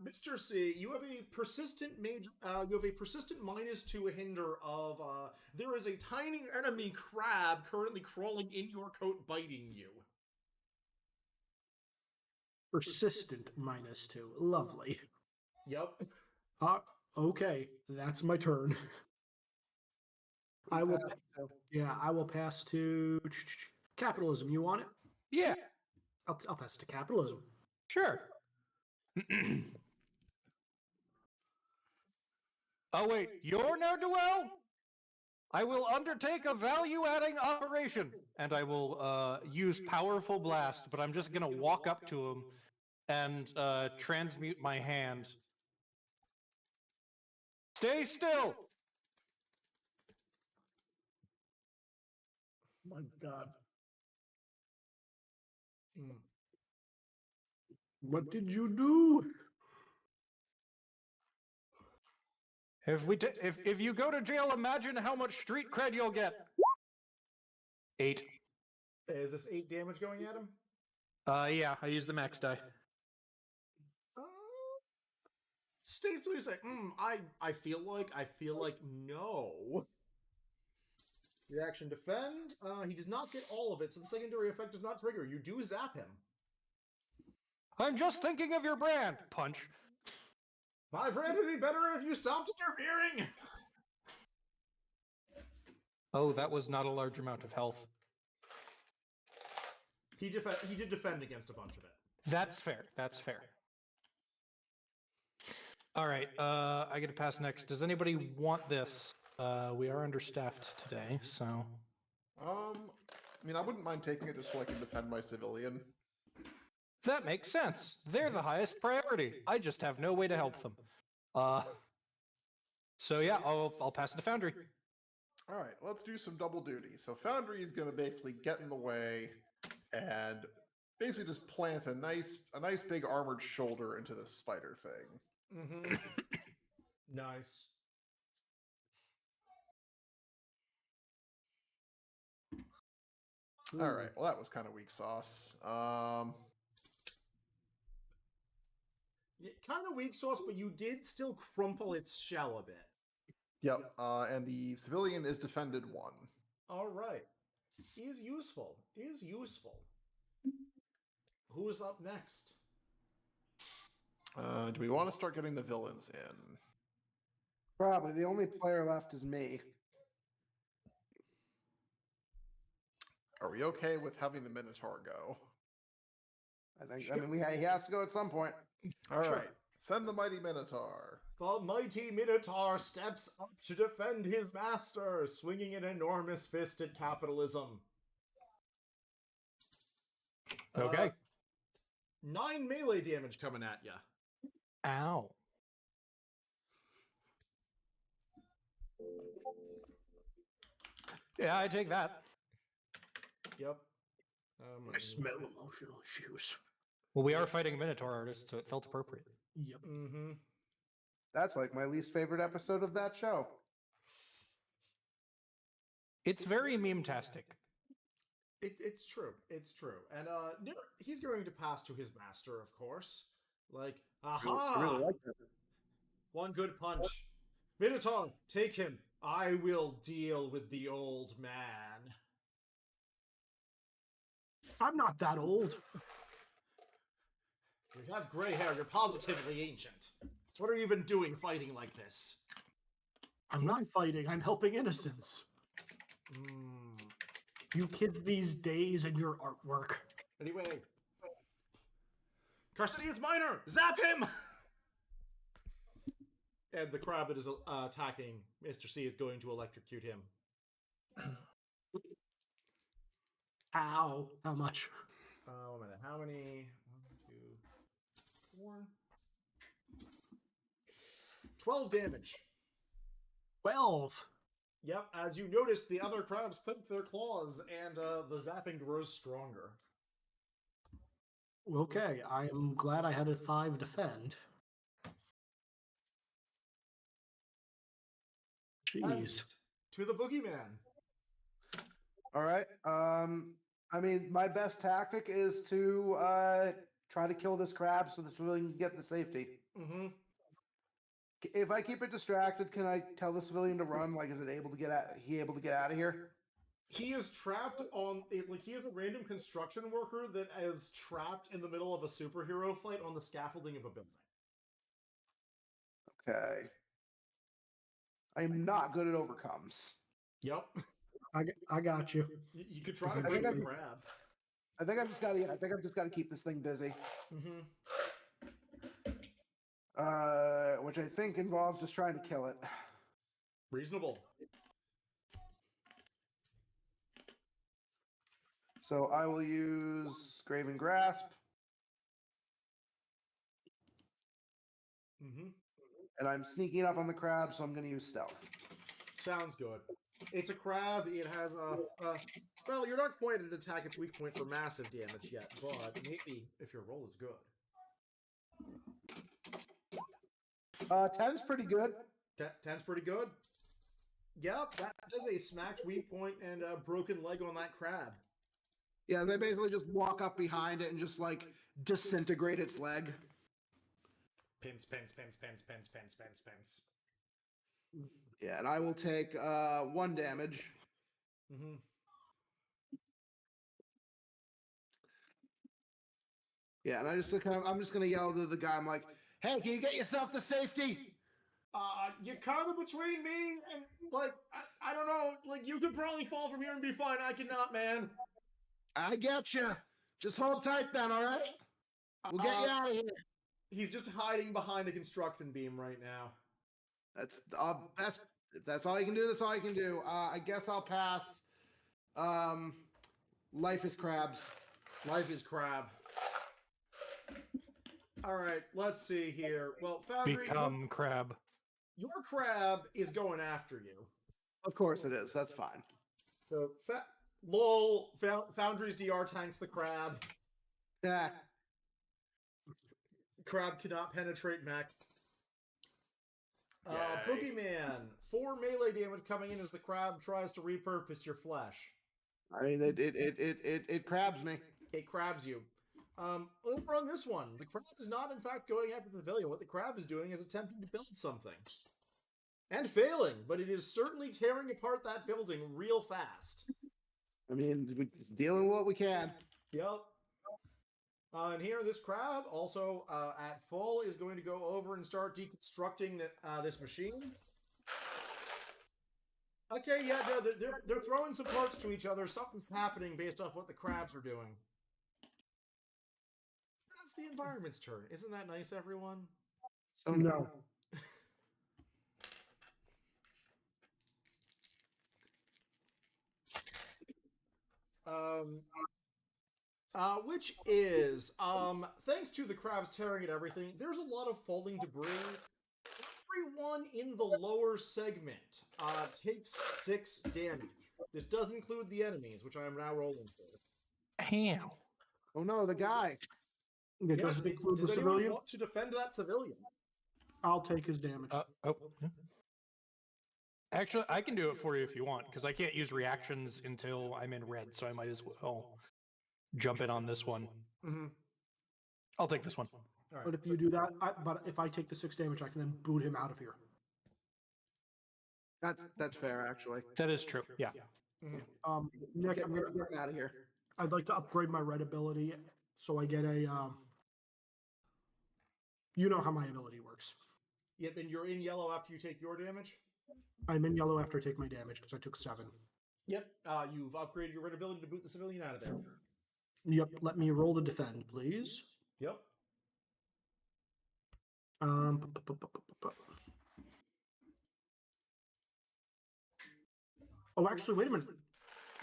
Mr. C, you have a persistent -2 hinder of there is a tiny enemy crab currently crawling in your coat, biting you. Persistent -2. Lovely. Yep. Okay, that's my turn. I will. Yeah, I will pass to capitalism. You want it? Yeah, I'll pass it to capitalism. sure. Oh wait, you're ne'er-do-well? I will undertake a value-adding operation, and I will use powerful blast, but I'm just gonna walk up to him and transmute my hand Stay still! My God. Mm. What did you do? If you go to jail, imagine how much street cred you'll get. 8. Is this 8 damage going at him? Yeah, I used the max die. Stays to say, I feel like no. Reaction defend. He does not get all of it, so the secondary effect does not trigger. You do zap him. I'm just thinking of your brand. Punch. My brand would be better if you stopped interfering. Oh, that was not a large amount of health. He did defend against a bunch of it. That's fair. That's fair. All right, I get to pass next. Does anybody want this? We are understaffed today, so. I mean, I wouldn't mind taking it just so I can defend my civilian. That makes sense. They're the highest priority. I just have no way to help them. So yeah, I'll pass it to Foundry. All right, let's do some double duty. So Foundry is going to basically get in the way and basically just plant a nice big armored shoulder into this spider thing. Mm-hmm. Nice. All right, well that was kind of weak sauce. Yeah, kind of weak sauce, but you did still crumple its shell a bit. Yep, and the civilian is defended 1. All right. Is useful. Is useful. Who is up next? Do we want to start getting the villains in? Probably. The only player left is me. Are we okay with having the Minotaur go? I mean, he has to go at some point. All Sure. right, send the mighty Minotaur. The mighty Minotaur steps up to defend his master, swinging an enormous fist at capitalism. Okay. 9 melee damage coming at ya. Ow. Yeah, I take that. Yep. I smell emotional issues. Well, we are fighting Minotaur artists, so it felt appropriate. Yep. Mm-hmm. That's like my least favorite episode of that show. It's very meme-tastic. It's true. It's true. And he's going to pass to his master, of course. Like, aha! I really like that. One good punch. Minotaur, take him. I will deal with the old man. I'm not that old. You have gray hair. You're positively ancient. What are you even doing fighting like this? I'm not fighting. I'm helping innocents. You kids these days and your artwork. Anyway. Carcinius Minor! Zap him! And the crab that is attacking Mr. C is going to electrocute him. Ow. How much? 1 minute. How many? 1, 2, 4. 12 damage. 12. Yep, as you notice, the other crabs clip their claws, and the zapping grows stronger. Okay, I am glad I had a 5 defend. Jeez. To the boogeyman. All right. I mean, my best tactic is to try to kill this crab so the civilian can get the safety. Mm-hmm. If I keep it distracted, can I tell the civilian to run? Like, is it able to get out? He able to get out of here? He is trapped on like he is a random construction worker that is trapped in the middle of a superhero fight on the scaffolding of a building. Okay. I am not good at overcomes. Yep. I got you. You could try to I think kill the I'm- crab. I think I've just got to. I think I've just got to keep this thing busy. Mm-hmm. Which I think involves just trying to kill it. Reasonable. So I will use Graven Grasp, Mm-hmm. And I'm sneaking up on the crab, so I'm going to use stealth. Sounds good. It's a crab. It has well, you're not quite at attack its weak point for massive damage yet, but maybe if your roll is good. 10's pretty good. 10's pretty good. Yep, that is a smacked weak point and a broken leg on that crab. Yeah, they basically just walk up behind it and just like disintegrate its leg. Pins. Yeah, and I will take 1 damage. Mm-hmm. Yeah, and I'm just gonna yell to the guy. I'm like, "Hey, can you get yourself to safety?" You're kind of between me and, like, I don't know, like, you could probably fall from here and be fine. I cannot, man. I get you. Just hold tight then, all right? We'll get you out of here. He's just hiding behind a construction beam right now. If that's all you can do, that's all you can do. I guess I'll pass. Life is crabs. Life is crab. All right, let's see here. Well, Foundry, Become crab. your crab is going after you. Of course it is. That's fine. So, lol, Foundry's DR tanks the crab. Yeah. Crab cannot penetrate mech. Yay. Boogeyman, 4 melee damage coming in as the crab tries to repurpose your flesh. I mean, it crabs me. It crabs you. Over on this one, the crab is not in fact going after the pavilion. What the crab is doing is attempting to build something. And failing, but it is certainly tearing apart that building real fast. I mean, we're dealing with what we can. Yep. And here, this crab, also at full, is going to go over and start deconstructing this machine. Okay, yeah, they're throwing some parts to each other. Something's happening based off what the crabs are doing. That's the environment's turn. Isn't that nice, everyone? So No. Which is, thanks to the crabs tearing at everything, there's a lot of falling debris. Everyone in the lower segment takes 6 damage. This does include the enemies, which I am now rolling for. How? Oh no, the guy. It doesn't include the Does anyone civilian. want to defend that civilian? I'll take his damage. Oh. Actually, I can do it for you if you want, because I can't use reactions until I'm in red, so I might as well jump in on this one. Mm-hmm. I'll take this one. All right. But if you do that, but if I take the 6 damage, I can then boot him out of here. That's fair, actually. That is true. Yeah. Mm-hmm. Nick, Get out of here. I'd like to upgrade my red ability so I get a. You know how my ability works. Yep, and you're in yellow after you take your damage? I'm in yellow after I take my damage because I took 7. Yep, you've upgraded your red ability to boot the civilian out of there. Yep, let me roll to defend, please. Yep. Oh, actually, wait a minute.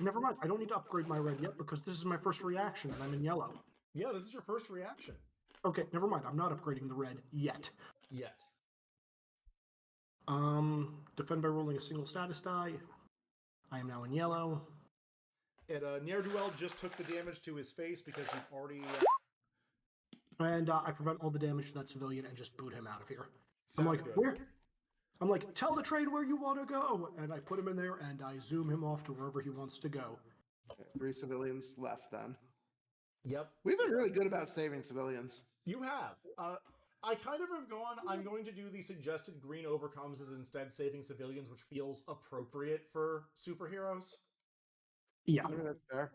Never mind. I don't need to upgrade my red yet because this is my first reaction and I'm in yellow. Yeah, this is your first reaction. Okay, never mind. I'm not upgrading the red yet. Yet. Defend by rolling a single status die. I am now in yellow. And Ne'er-do-well just took the damage to his face because he already... And I prevent all the damage to that civilian and just boot him out of here. Sounds I'm like, good. where? I'm like, tell the train where you want to go. And I put him in there and I zoom him off to wherever he wants to go. Okay, 3 civilians left then. Yep. We've been really good about saving civilians. You have. I kind of have gone, I'm going to do the suggested green overcomes as instead saving civilians, which feels appropriate for superheroes. Yeah. I mean, that's fair.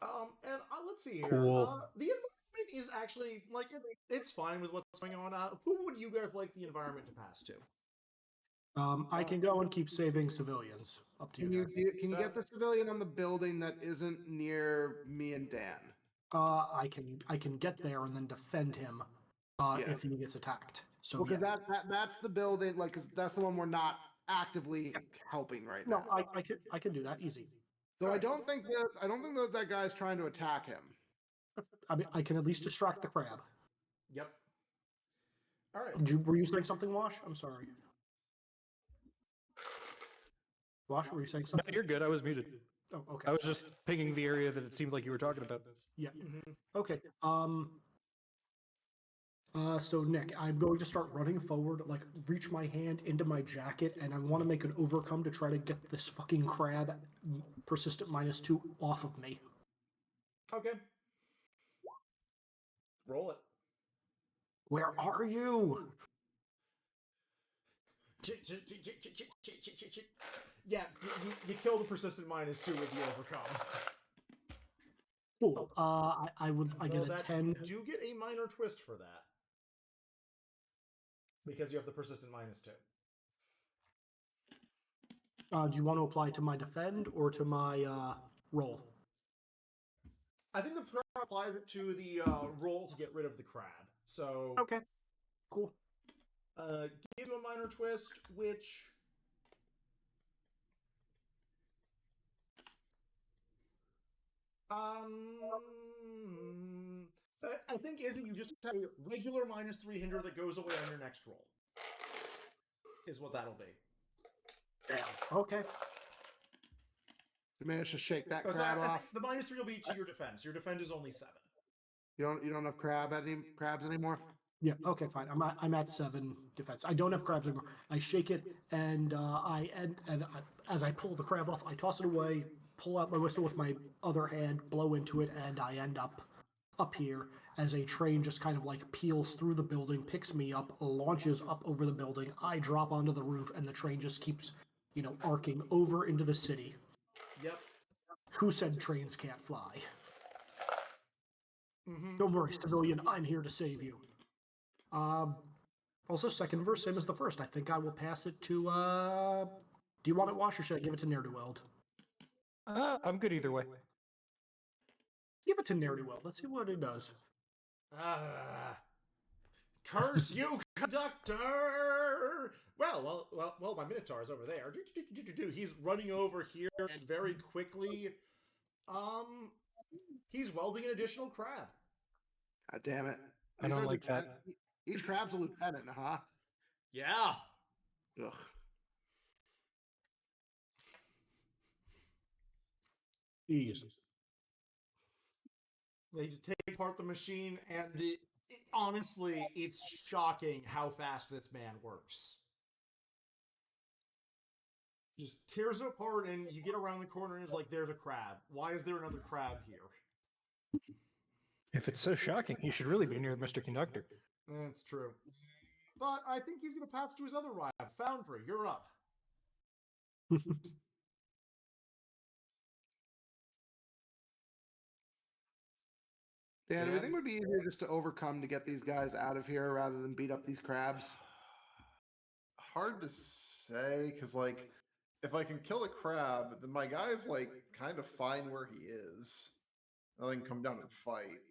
And let's see here. Cool. The environment is actually, like, it's fine with what's going on. Who would you guys like the environment to pass to? I can go and keep saving civilians. Up to Can you. you guys. can you get the civilian on the building that isn't near me and Dan? I can get there and then defend him Yeah. if he gets attacked. So Because yeah. that's the building, like, 'cause that's the one we're not actively helping right No, now. I can do that easy. So I don't think that guy's trying to attack him. I mean, I can at least distract the crab. Yep. All right. Were you saying something, Wash? I'm sorry. Wash, were you saying No, something? you're good. I was muted. Oh, okay. I was just pinging the area that it seemed like you were talking about. Yeah. Mhm. Okay. So Nick, I'm going to start running forward, like reach my hand into my jacket, and I want to make an overcome to try to get this fucking crab, persistent -2, off of me. Okay. Roll it. Where are you? Yeah, you kill the persistent -2 with the overcome. Cool. I get a 10. You do get a minor twist for that. Because you have the persistent -2. Do you want to apply to my defend or to my roll? I think the crab applies it to the roll to get rid of the crab. So Okay. Cool. give you a minor twist, which I think isn't you just have a regular -3 hinder that goes away on your next roll. Is what that'll be. Damn. Okay. You managed to shake that Because crab I off. think the -3 will be to your defense. Your defense is only 7. You don't have crabs anymore? Yeah. Okay. Fine. I'm at 7 defense. I don't have crabs anymore. I shake it, and as I pull the crab off, I toss it away, pull out my whistle with my other hand, blow into it, and I end up here as a train just kind of like peels through the building, picks me up, launches up over the building. I drop onto the roof, and the train just keeps, arcing over into the city. Yep. Who said trains can't fly? Mm-hmm. Don't worry, civilian. I'm here to save you. Also, second verse, same as the first. I think I will pass it to, do you want it, Wash, or should I give it to Ne'er-do-Weld? I'm good either way. Give it to Ne'er-do-Weld. Let's see what it does. Curse you, conductor! Well, my Minotaur is over there. He's running over here, and very quickly, he's welding an additional crab. God damn it. I don't like that. Each crab's a lieutenant, huh? Yeah. Ugh. Jeez. They take apart the machine, and honestly, it's shocking how fast this man works. Just tears it apart, and you get around the corner, and it's like, there's a crab. Why is there another crab here? If it's so shocking, he should really be near Mr. Conductor. That's true. But I think he's going to pass to his other rival. Foundry, you're up. Dan, do you think it would be easier just to overcome to get these guys out of here rather than beat up these crabs? Hard to say, because, like, if I can kill a crab, then my guy's, like, kind of fine where he is. And I can come down and fight.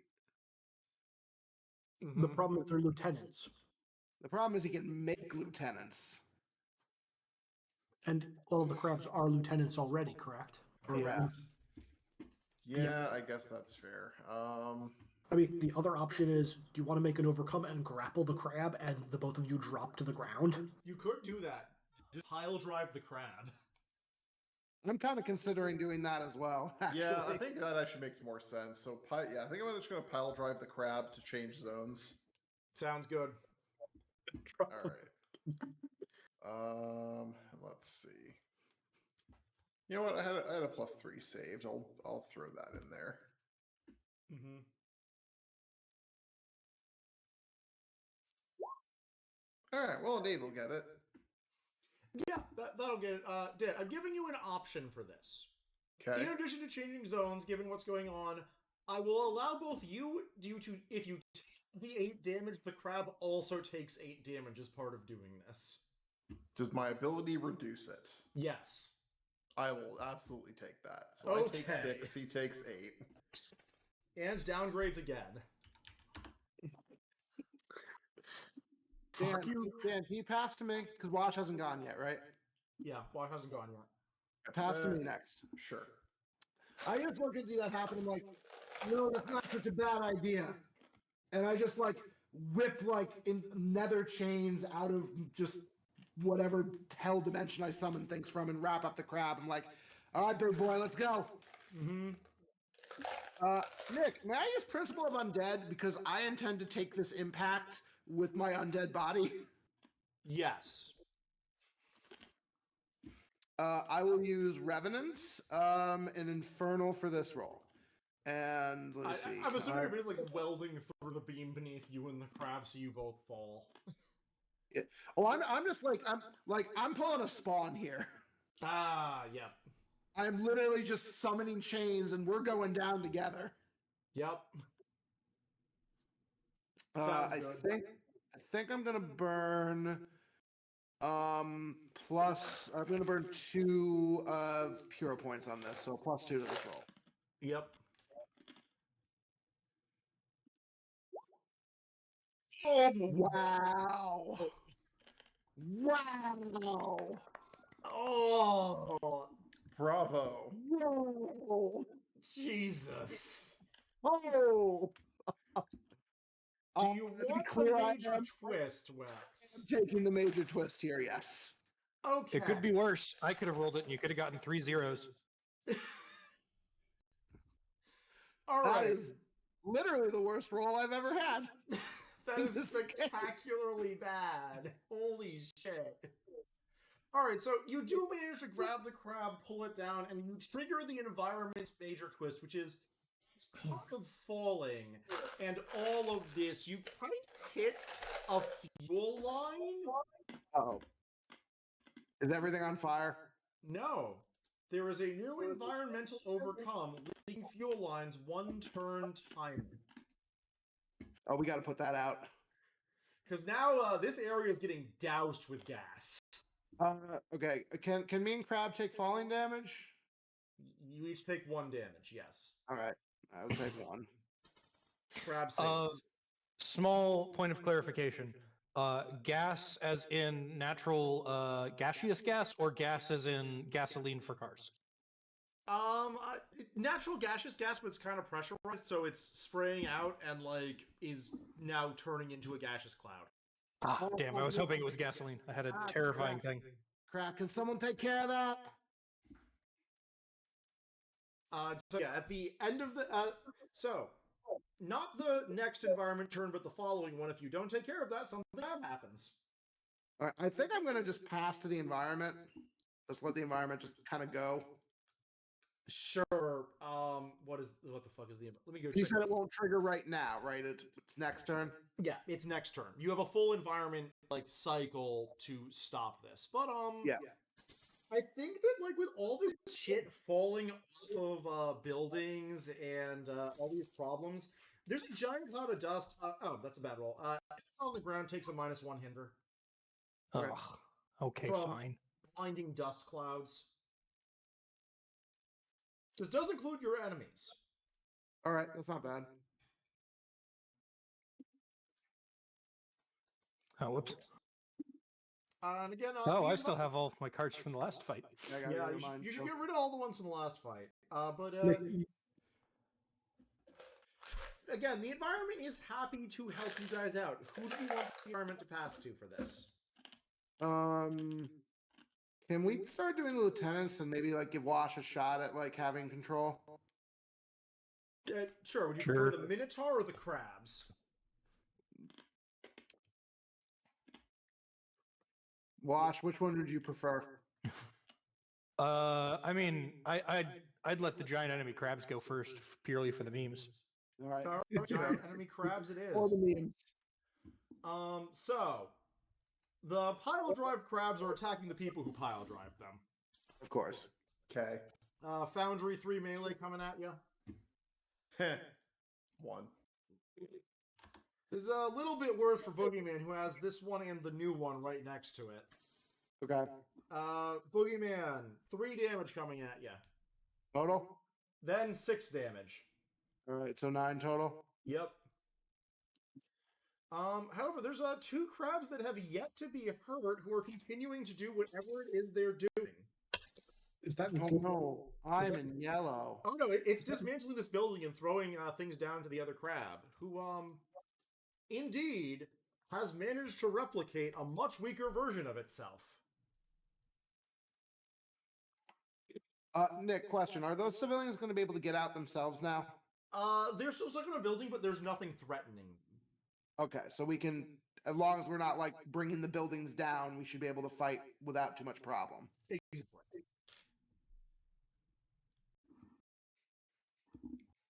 The problem is they're lieutenants. The problem is he can make lieutenants. And all of the crabs are lieutenants already, correct? Correct. Yeah, I guess that's fair. I mean, the other option is, do you want to make an overcome and grapple the crab and the both of you drop to the ground? You could do that. Just pile drive the crab. I'm kind of considering doing that as well. Actually. Yeah, I think that actually makes more sense. So, I think I'm just going to pile drive the crab to change zones. Sounds good. All right. Let's see. You know what? I had a +3 saved. I'll throw that in there. Mm-hmm. All right. Well, Nate will get it. Yeah, that'll get it. Dad, I'm giving you an option for this. Okay. In addition to changing zones, given what's going on, I will allow both you to, if you take the 8 damage, the crab also takes 8 damage as part of doing this. Does my ability reduce it? Yes. I will absolutely take that. So Okay. I take 6, he takes 8. And downgrades again. Fuck you. Dan, can you pass to me? Because Wash hasn't gone yet, right? Yeah, Wash hasn't gone yet. Pass to me next. Sure. I just look at that happen. I'm like, that's not such a bad idea. And I just like whip like in nether chains out of just whatever hell dimension I summon things from and wrap up the crab. I'm like, all right, big boy, let's go. Mm-hmm. Nick, may I use Principle of Undead because I intend to take this impact with my undead body? Yes. I will use Revenants and Infernal for this roll. And let's see. I'm assuming you're just like welding through the beam beneath you and the crab, so you both fall. Yeah. Oh, I'm just like I'm pulling a Spawn here. Ah, yep. I'm literally just summoning chains, and we're going down together. Yep. I think I'm gonna burn. Plus, I'm gonna burn 2 hero points on this, so +2 to this roll. Yep. Oh, Wow! Wow! oh, Bravo. Whoa! Jesus. Oh! Do you to be want clear, a I major am twist, Wex? taking the major twist here, yes. Okay. It could be worse. I could have rolled it and you could have gotten 3 zeros. All That right. is literally the worst roll I've ever had. That is spectacularly bad. Holy shit. Alright, so you do manage to grab the crab, pull it down, and you trigger the environment's major twist, which is it's part of falling. And all of this, you kind of hit a fuel line? Oh. Is everything on fire? No. There is a new environmental overcome, leaving fuel lines 1 turn timer. Oh, we got to put that out. Because now this area is getting doused with gas. Okay. Can me and Crab take falling damage? You each take 1 damage, yes. All right. I will take 1. Crab saves. Small point of clarification. Gas as in natural gaseous gas or gas as in gasoline for cars? Natural gaseous gas, but it's kind of pressurized, so it's spraying out and like is now turning into a gaseous cloud. Ah, damn, I was hoping it was gasoline. I had a terrifying thing. Crab, can someone take care of that? So yeah, at the end of the so not the next environment turn, but the following one. If you don't take care of that, something bad happens. All right, I think I'm gonna just pass to the environment. Just let the environment just kind of go. Sure. What the fuck is the? Let me go. You check said it won't trigger right now, right? It's next turn. Yeah, it's next turn. You have a full environment like cycle to stop this, but Yeah. I think that like with all this shit falling off of buildings and all these problems, there's a giant cloud of dust. Oh, that's a bad roll. On the ground takes a -1 hinder. Ugh. Okay, From fine. blinding dust clouds. This does include your enemies. All right, that's not bad. Oh, whoops. And again, Oh, I still have all of my cards from the last fight. I got Yeah, rid of you mine, should so- get rid of all the ones from the last fight. But again, the environment is happy to help you guys out. Who do you want the environment to pass to for this? Can we start doing the lieutenants and maybe like give Wash a shot at like having control? Sure. Would you Sure. prefer the Minotaur or the crabs? Wash, which one would you prefer? I mean, I'd let the giant enemy crabs go first, purely for the memes. All right. All right, giant enemy crabs it Or is. the memes. So the pile drive crabs are attacking the people who pile drive them. Of course. Okay. Foundry 3 melee coming at you. 1. This is a little bit worse for Boogeyman, who has this one and the new one right next to it. Okay. Boogeyman, 3 damage coming at you. Total? Then 6 damage. All right, so 9 total. Yep. However, there's 2 crabs that have yet to be hurt who are continuing to do whatever it is they're doing. Is that Oh no, I'm in yellow. Oh no, it's dismantling this building and throwing things down to the other crab. Who indeed has managed to replicate a much weaker version of itself. Nick, question: are those civilians going to be able to get out themselves now? They're still stuck in a building, but there's nothing threatening. Okay, so we can, as long as we're not like bringing the buildings down, we should be able to fight without too much problem. Exactly.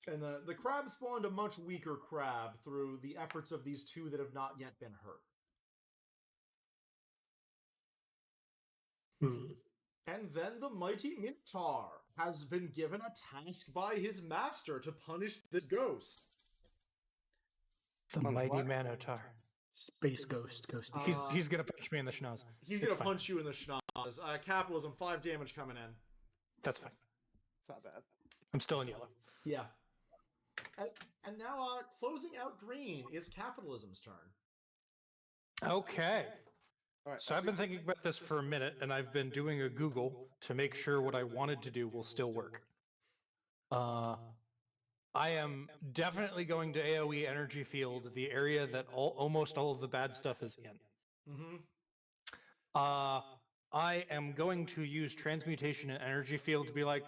And the crab spawned a much weaker crab through the efforts of these two that have not yet been hurt. And then the mighty Minotaur has been given a task by his master to punish this ghost. The mighty Minotaur. Space ghost, ghost. He's gonna punch me in the schnoz. He's gonna punch you in the schnoz. Capitalism, 5 damage coming in. That's fine. It's not bad. I'm still in yellow. Yeah. And now, closing out green is capitalism's turn. Okay. All right. So I've been thinking about this for a minute, and I've been doing a Google to make sure what I wanted to do will still work. I am definitely going to AoE energy field, the area that almost all of the bad stuff is in. Mm-hmm. I am going to use transmutation and energy field to be like,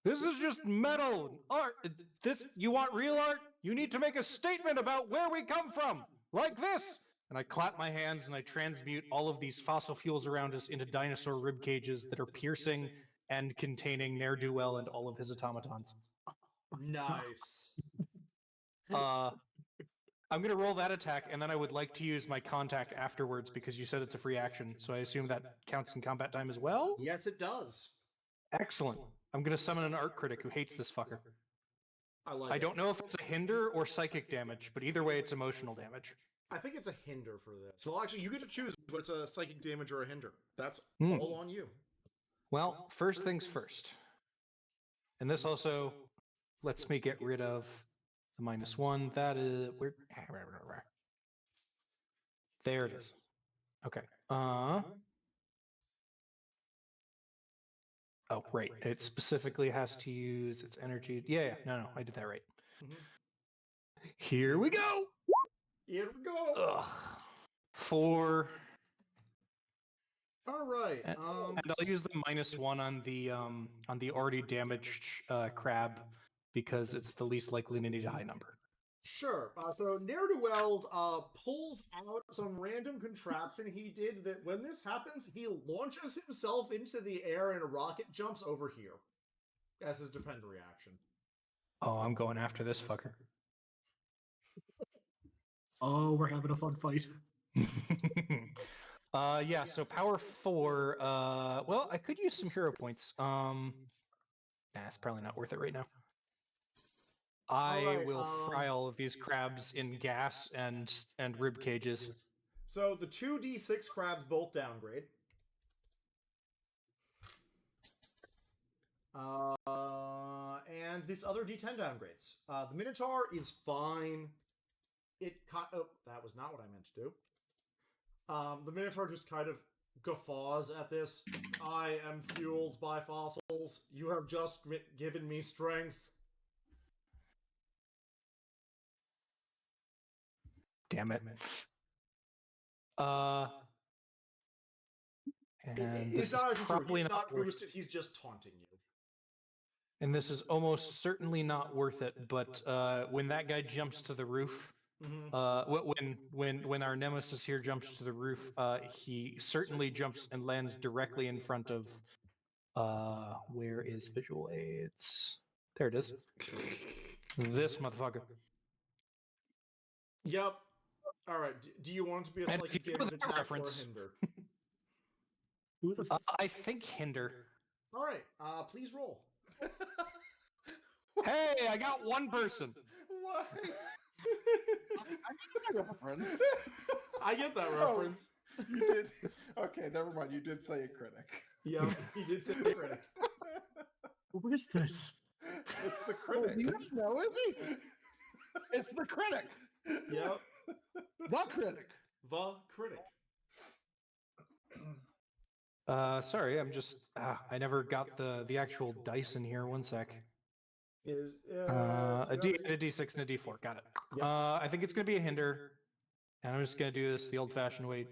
this is just metal art. This, you want real art? You need to make a statement about where we come from, like this. And I clap my hands and I transmute all of these fossil fuels around us into dinosaur rib cages that are piercing and containing ne'er-do-well and all of his automatons. Nice. I'm going to roll that attack, and then I would like to use my contact afterwards because you said it's a free action, so I assume that counts in combat time as well? Yes, it does. Excellent. I'm going to summon an art critic who hates this fucker. I don't know if it's a hinder or psychic damage, but either way, it's emotional damage. I think it's a hinder for this. So actually, you get to choose whether it's a psychic damage or a hinder. That's all on you. Well, first things first. And this also lets me get rid of the -1. That is... There it is. Okay. Oh, right. It specifically has to use its energy. Yeah. No, I did that right. Mm-hmm. Here we go! Here we go! Ugh. 4. All right. And I'll use the -1 on the already damaged crab because it's the least likely to need a high number. Sure. So Ne'er-do-Weld pulls out some random contraption he did that when this happens, he launches himself into the air and rocket jumps over here as his defend reaction. Oh, I'm going after this fucker. Oh, we're having a fun fight. Yeah, so power 4. Well, I could use some hero points. It's probably not worth it right now. I will fry all of these crabs in gas and rib cages. So the 2d6 crabs both downgrade. And this other d10 downgrades. The Minotaur is fine. Oh, that was not what I meant to do. The Minotaur just kind of guffaws at this. I am fueled by fossils. You have just given me strength. Damn it. And this is probably not boosted. He's just taunting you. And this is almost certainly not worth it. But when that guy jumps to the roof, when our nemesis here jumps to the roof, he certainly jumps and lands directly in front of. Where is visual aids? There it is. This motherfucker. Yep. All right. Do you want it to be a psychic damage attack reference. or a hinder? Who the I think hinder. All right. Please roll. Hey, I got one person. Why? I get that reference. I get that reference. You did. Okay, never mind. You did say a critic. Yeah, he did say a critic. What is this? It's the critic. You don't know, is he? It's the critic. Yep. The critic. The critic. Sorry, I'm just I never got the actual dice in here. One sec. A D6 and a D4. Got it. Yep. I think it's going to be a hinder. And I'm just going to do this the old-fashioned way.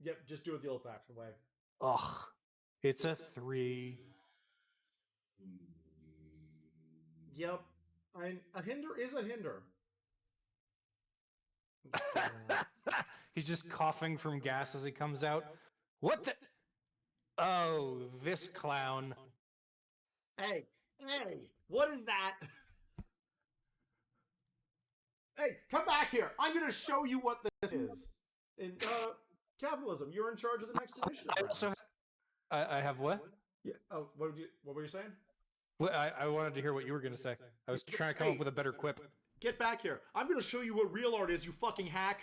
Yep, just do it the old-fashioned way. Ugh. It's a 3. Yep. A hinder is a hinder. He's just coughing from gas as he comes out. What the? Oh, this clown. Hey, what is that? Hey, come back here. I'm going to show you what this is. In capitalism, you're in charge of the next initiative. I also I have what? Yeah. Oh, what were you saying? Well, I wanted to hear what you were going to say. I was trying to come up with a better quip. Get back here. I'm going to show you what real art is, you fucking hack.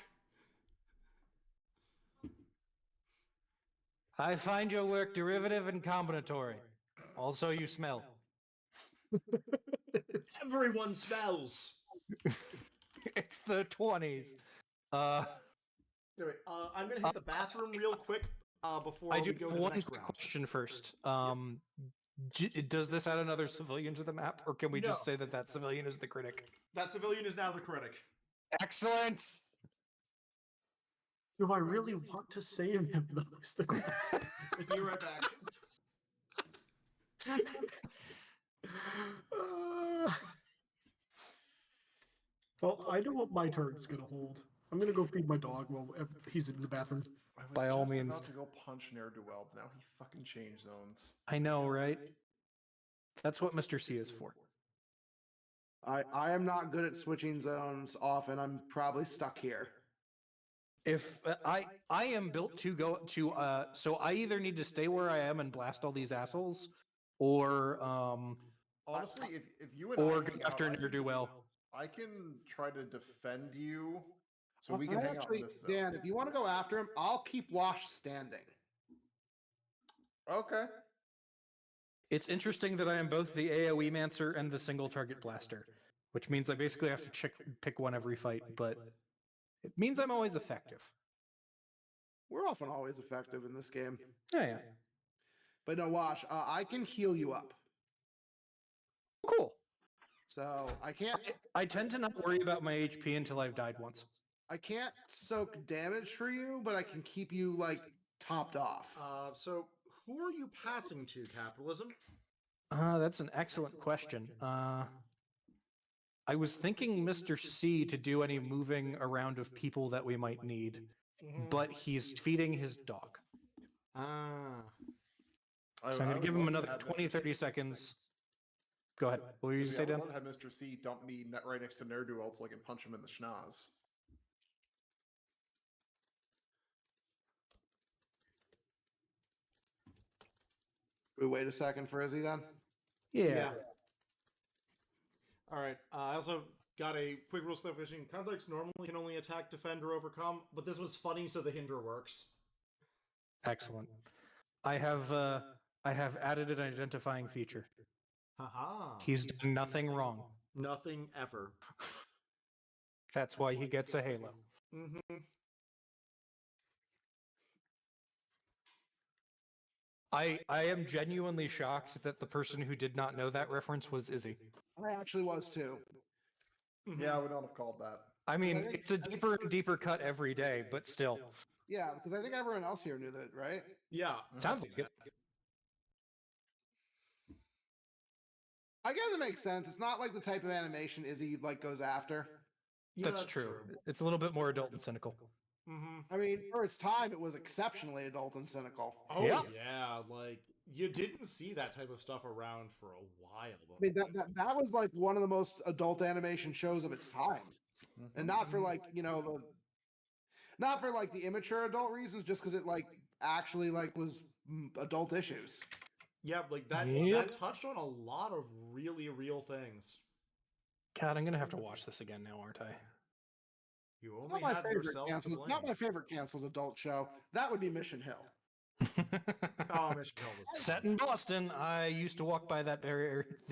I find your work derivative and combinatory. Also, you smell. Everyone smells. It's the 20s. Anyway, I'm going to hit the bathroom real quick before I we do go have to the one next quick round. question first. Does this add another civilian to the map, or can we just say that that civilian is the critic? That civilian is now the critic. Excellent! Do I really want to save him? That was the question. Be right back. Well, I know what my turn's gonna hold. I'm gonna go feed my dog while he's in the bathroom. I was By all just means. about to go punch ne'er-do-well. Now he fucking changed zones. I know, right? That's what Mr. C is for. I am not good at switching zones often. I'm probably stuck here. If I am built to go to so I either need to stay where I am and blast all these assholes, or Honestly, if you and or I go hang after out, ne'er do well. I can try to defend you, so we I can hang out in actually, this zone. Dan, if you want to go after him, I'll keep Wash standing. Okay. It's interesting that I am both the AoE Mancer and the single target blaster, which means I basically have to pick one every fight, but it means I'm always effective. We're often always effective in this game. Yeah. But no, Wash, I can heal you up. Cool. So I can't I tend to not worry about my HP until I've died once. I can't soak damage for you, but I can keep you like topped off. So who are you passing to, capitalism? That's an excellent question. I was thinking Mr. C to do any moving around of people that we might need, but he's feeding his dog. Ah. So I'm going to give him another 20, 30 seconds. Go ahead. What were you Yeah, say, I Dan? would love to have Mr. C dump me right next to ne'er-do-well so I can punch him in the schnoz. We wait a second for Izzy then. Yeah. All right. I also got a quick rule clarification. Context normally can only attack, defend, or overcome, but this was funny, so the hinder works. Excellent. I have added an identifying feature. Haha. He's done nothing wrong. Nothing ever. That's why he gets a halo. Mm-hmm. I am genuinely shocked that the person who did not know that reference was Izzy. I actually was too. Yeah, we don't have called that. I mean, it's a deeper and deeper cut every day, but still. Yeah, because I think everyone else here knew that, right? Yeah. Sounds like it. I guess it makes sense. It's not like the type of animation Izzy like goes after. Yeah, That's true. It's a little bit more adult and cynical. Mm-hmm. I mean, for its time, it was exceptionally adult and cynical. Oh Yeah. yeah, like you didn't see that type of stuff around for a while. I mean, that was like one of the most adult animation shows of its time, and not for like not for like the immature adult reasons, just because it like actually like was adult issues. Yeah, like that. Yep. That touched on a lot of really real things. God, I'm gonna have to watch this again now, aren't I? You Not only my have favorite yourself to canceled. blame. Not my favorite canceled adult show. That would be Mission Hill. Oh, Mission Hill was Set in Boston, I used to walk by that the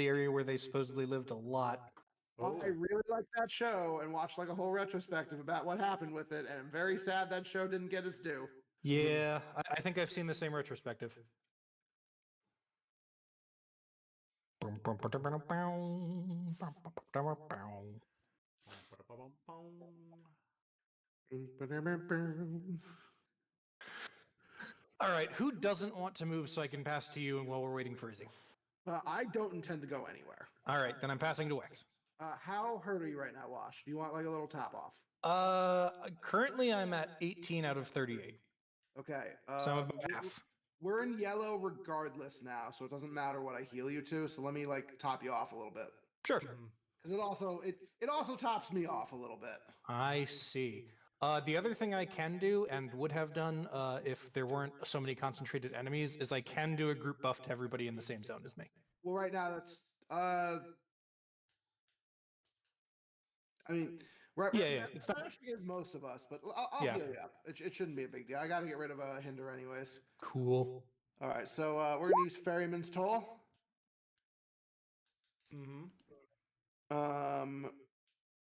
area where they supposedly lived a lot. Oh. I really like that show and watched like a whole retrospective about what happened with it, and I'm very sad that show didn't get its due. Yeah, I think I've seen the same retrospective. All right, who doesn't want to move so I can pass to you and while we're waiting for Izzy? I don't intend to go anywhere. All right, then I'm passing to Wax. How hurt are you right now, Wash? Do you want like a little tap off? Currently I'm at 18 out of 38. Okay. So I'm about half. We're in yellow regardless now, so it doesn't matter what I heal you to. So let me like top you off a little bit. Sure. Because it also tops me off a little bit. I see. The other thing I can do and would have done if there weren't so many concentrated enemies is I can do a group buff to everybody in the same zone as me. Well, right now that's I mean, right. Yeah, it's not actually is most of us, but I'll Yeah. heal you up. It shouldn't be a big deal. I got to get rid of a hinder anyways. cool. All right, so we're gonna use Ferryman's Toll.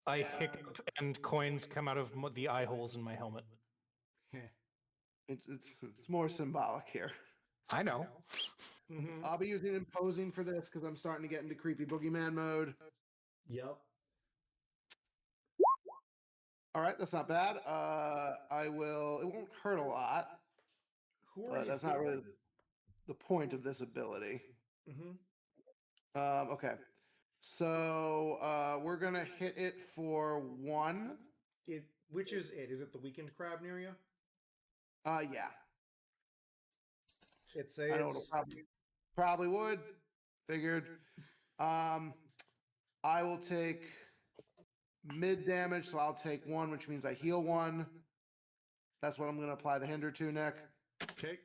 I hiccup and coins come out of the eye holes in my helmet. It's more symbolic here. I know. I'll be using imposing for this because I'm starting to get into creepy boogeyman mode. Yep. All right, that's not bad. I will. It won't hurt a lot, Who are but you? that's not really the point of this ability. Okay, so we're gonna hit it for 1. Which is it? Is it the weakened crab near you? Yeah. It I know it'll saves. probably would. Figured. I will take mid damage, so I'll take 1, which means I heal 1. That's what I'm going to apply the hinder to, Nick. Okay.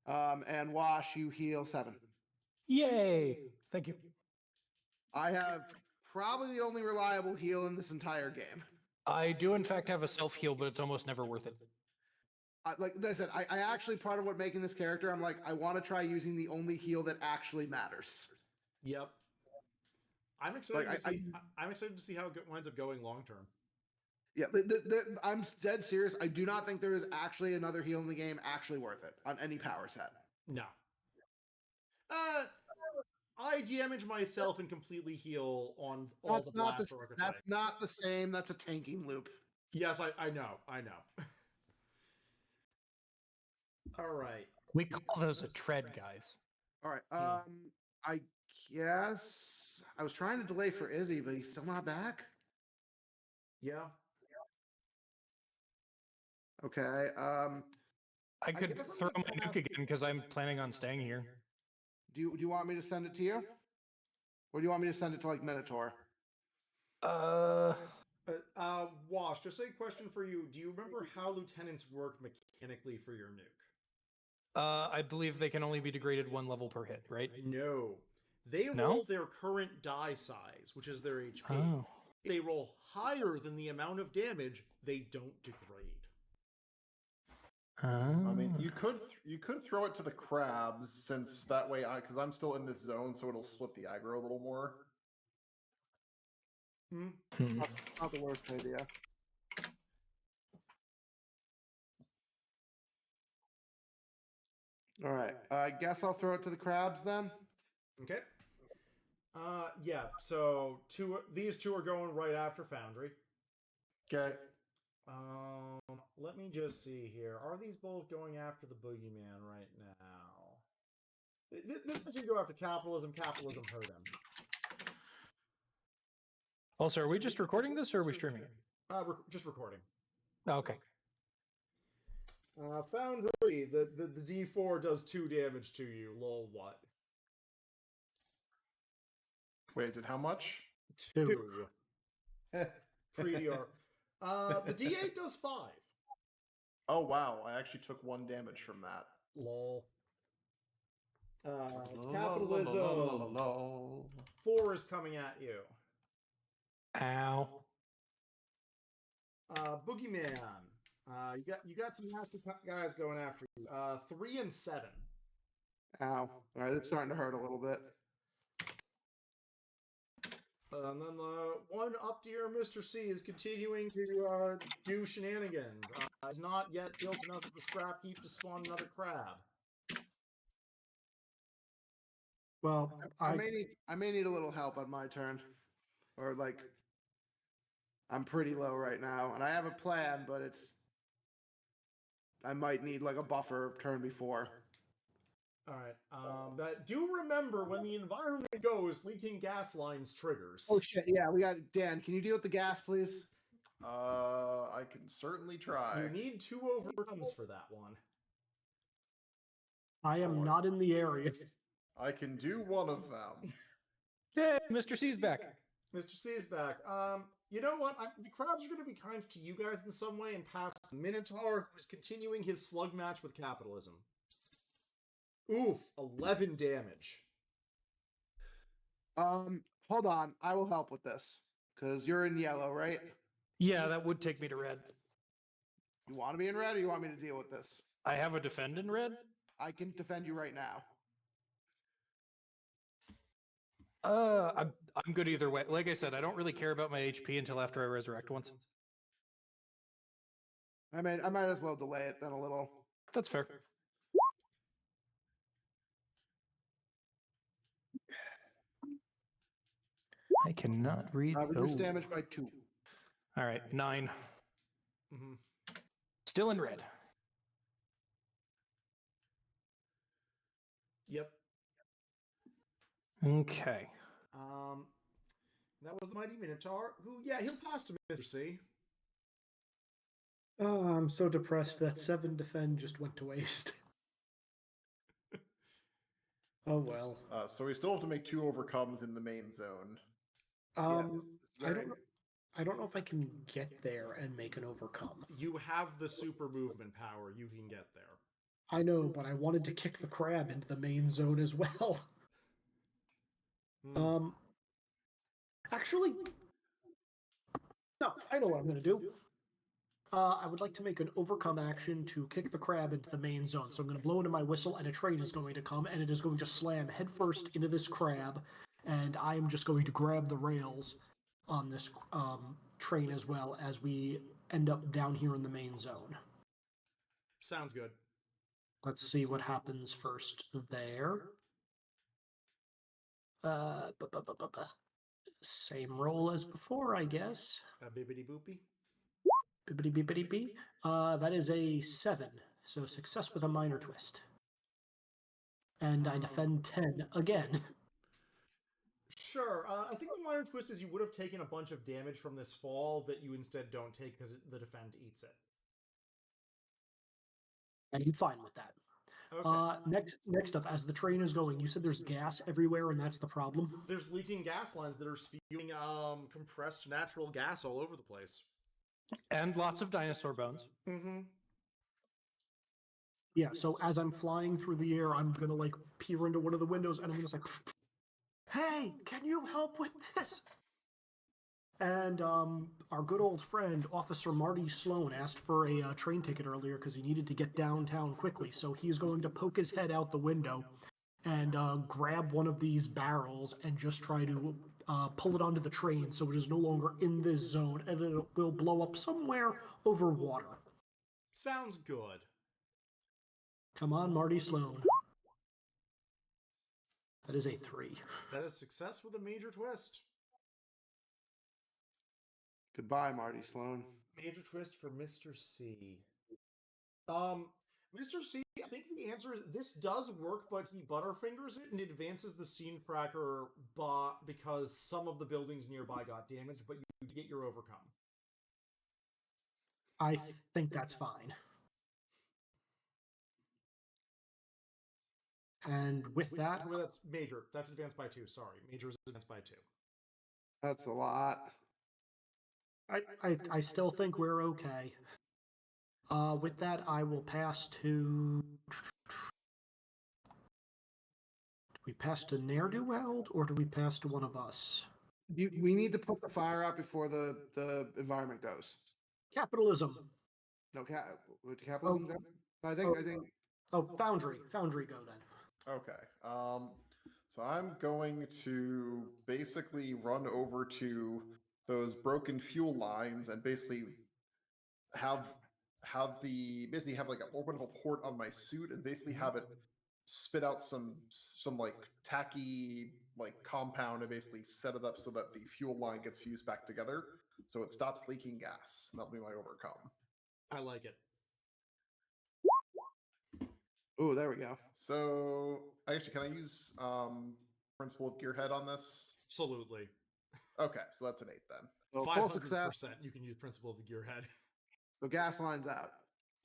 And Wash, you heal 7. Yay! Thank you. I have probably the only reliable heal in this entire game. I do in fact have a self heal, but it's almost never worth it. Like I said, I actually, part of what making this character, I'm like, I want to try using the only heal that actually matters. Yep. I'm excited Like, to see. I'm excited to see how it winds up going long term. Yeah, I'm dead serious. I do not think there is actually another heal in the game actually worth it on any power set. No. I damage myself and completely heal on all the blast archetypes. That's not the same. That's a tanking loop. Yes, I know. All right. We call those a tread, guys. All right. I guess I was trying to delay for Izzy, but he's still not back. Yeah. Okay. I could guess I'm throw gonna my have nuke again because I'm planning on staying here. Do you want me to send it to you, or do you want me to send it to like Minotaur? Wash, just a question for you. Do you remember how lieutenants work mechanically for your nuke? I believe they can only be degraded 1 level per hit, right? No. They roll their current die size, which is their HP. Oh. If they roll higher than the amount of damage, they don't degrade. I mean, you could throw it to the crabs, since that way, because I'm still in this zone, so it'll split the aggro a little more. Not the worst idea. All right. I guess I'll throw it to the crabs then. Okay. Yeah. So these two are going right after Foundry. Okay. Let me just see here. Are these both going after the boogeyman right now? This should go after capitalism. Capitalism hurt him. Also, are we just recording this or are we streaming it? Just recording. Oh, okay. Foundry, the D4 does 2 damage to you. Lol, what? Wait, did how much? 2. Pretty or the D8 does 5. Oh wow, I actually took 1 damage from that. Lol. Capitalism. 4 is coming at you. Ow. Boogeyman. You got some nasty guys going after you. 3 and 7. Ow. All right, it's starting to hurt a little bit. And then the one up tier, Mr. C, is continuing to do shenanigans. He's not yet built enough of the scrap heap to spawn another crab. Well, I may need a little help on my turn, or like I'm pretty low right now, and I have a plan, but I might need like a buffer turn before. All right. But do remember when the environment goes, leaking gas lines triggers. Oh shit! Yeah, we got Dan. Can you deal with the gas, please? I can certainly try. You need 2 overcomes for that one. I am not in the area. I can do one of them. Hey, Mr. C's back. Mr. C is back. You know what? The crabs are going to be kind to you guys in some way and pass the Minotaur, who's continuing his slug match with capitalism. Oof, 11 damage. Hold on. I will help with this because you're in yellow, right? Yeah, that would take me to red. You want to be in red, or you want me to deal with this? I have a defend in red. I can defend you right now. I'm good either way. Like I said, I don't really care about my HP until after I resurrect once. I might as well delay it then a little. That's fair. I cannot read. Reduce damage by 2. All right, 9. Mm-hmm. Still in red. Yep. Okay. That was the Mighty Minotaur, who, yeah, he'll pass to Mr. C. Oh, I'm so depressed that 7 defend just went to waste. Oh well. So we still have to make 2 overcomes in the main zone. I don't know if I can get there and make an overcome. You have the super movement power. You can get there. I know, but I wanted to kick the crab into the main zone as well. Actually, no, I know what I'm going to do. I would like to make an overcome action to kick the crab into the main zone. So I'm going to blow into my whistle, and a train is going to come, and it is going to slam headfirst into this crab, and I am just going to grab the rails on this train as well as we end up down here in the main zone. Sounds good. Let's see what happens first there. Same roll as before, I guess. Bibbidi boopy. Bibbidi bibbidi bee. That is a 7, so success with a minor twist. And I defend 10 again. Sure. I think the minor twist is you would have taken a bunch of damage from this fall that you instead don't take because the defend eats it. And I'm fine with that. Okay. Next up, as the train is going, you said there's gas everywhere, and that's the problem? There's leaking gas lines that are spewing compressed natural gas all over the place. And lots of dinosaur bones. Mm-hmm. Yeah, so as I'm flying through the air, I'm going to, like, peer into one of the windows, and I'm going to say, hey, can you help with this? And our good old friend, Officer Marty Sloan, asked for a train ticket earlier because he needed to get downtown quickly. So he's going to poke his head out the window and grab one of these barrels and just try to pull it onto the train so it is no longer in this zone and it will blow up somewhere over water. Sounds good. Come on, Marty Sloan. That is a 3. That is success with a major twist. Goodbye, Marty Sloan. Major twist for Mr. C. Mr. C, I think the answer is this does work, but he butterfingers it and advances the scene tracker because some of the buildings nearby got damaged, but you get your overcome. I think that's fine. And with that... Well, that's major. That's advanced by 2. Sorry. Major is advanced by 2. That's a lot. I still think we're okay. With that, I will pass to... Do we pass to Ne'er-do-Weld, or do we pass to one of us? We need to put the fire out before the environment goes. Capitalism. No, would capitalism go? I think. Oh, Foundry. Foundry go then. Okay. So I'm going to basically run over to those broken fuel lines and basically have like open up a port on my suit and basically have it spit out some like tacky like compound and basically set it up so that the fuel line gets fused back together, so it stops leaking gas. And that'll be my overcome. I like it. Oh, there we go. So actually, can I use Principle of Gearhead on this? Absolutely. Okay, so that's an 8 then. So full success. 500% you can use Principle of the Gearhead. So gas lines out.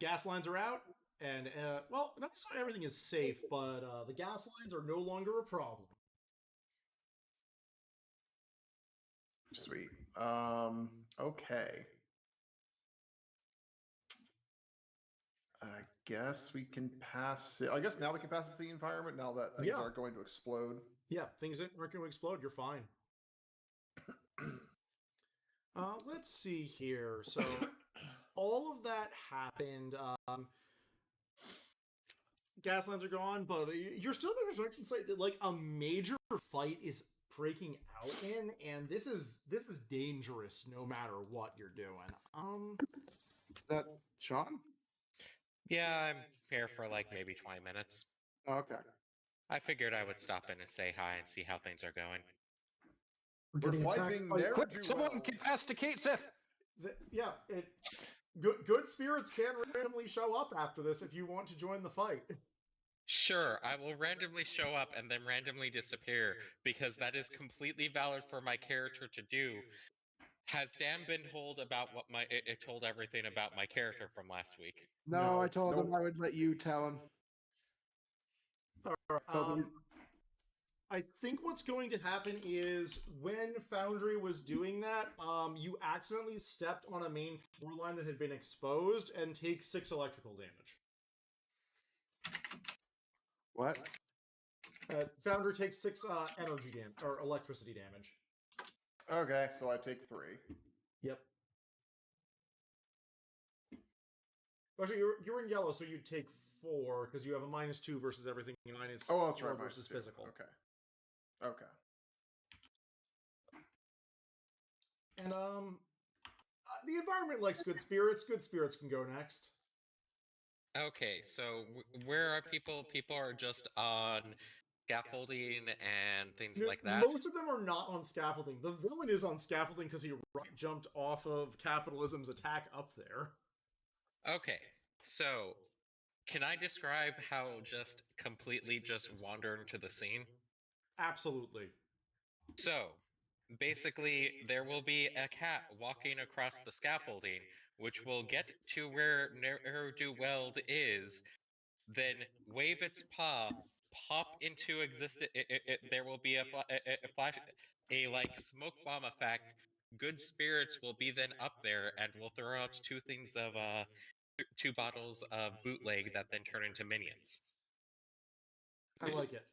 Gas lines are out, and, well, not necessarily everything is safe, but the gas lines are no longer a problem. Sweet. Okay. I guess we can pass it. I guess now we can pass it to the environment now that things aren't going to explode. Yeah, things aren't going to explode. You're fine. Let's see here. So, all of that happened. Gas lines are gone, but you're still in a construction site that, like, a major fight is breaking out in, and this is dangerous no matter what you're doing. Is that Sean? Yeah, I'm here for like maybe 20 minutes. Okay. I figured I would stop in and say hi and see how things are going. We're getting attacked fighting by... Quick, someone incapacitate Sith! Yeah, good spirits can randomly show up after this if you want to join the fight. Sure, I will randomly show up and then randomly disappear, because that is completely valid for my character to do. Has Dan been told about what it told everything about my character from last week? No, I told him I would let you tell him. I think what's going to happen is when Foundry was doing that, you accidentally stepped on a main power line that had been exposed and take 6 electrical damage. What? Foundry takes 6 energy damage or electricity damage. Okay, so I take 3. Yep. Actually, you're in yellow, so you'd take 4 because you have a -2 versus everything. Minus Oh, that's 4 right. versus -2. physical. Okay. Okay. And the environment likes good spirits. Good spirits can go next. Okay, so where are people? People are just on scaffolding and things like that? Most of them are not on scaffolding. The villain is on scaffolding because he jumped off of capitalism's attack up there. Okay, so can I describe how just completely just wandering to the scene? Absolutely. So, basically, there will be a cat walking across the scaffolding, which will get to where ne'er-do-weld is, then wave its paw, pop into existence. There will be a flash, a like smoke bomb effect. Good spirits will be then up there, and will throw out 2 things of 2 bottles of bootleg that then turn into minions. I like it.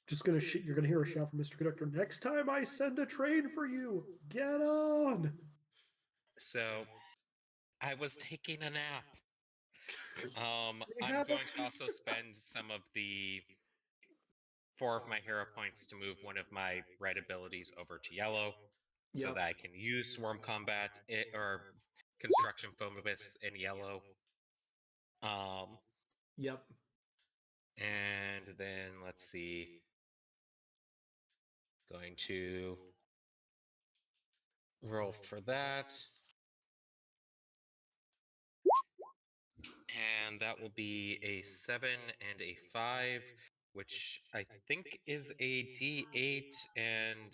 Just gonna you're gonna hear a shout from Mr. Conductor. Next time I send a train for you, get on. So, I was taking a nap. I'm going to also spend some of the 4 of my hero points to move one of my red abilities over to yellow, so that I can use Swarm Combat or Construction Phobos in yellow. Yep. And then let's see. Going to roll for that. And that will be a 7 and a 5, which I think is a D8. And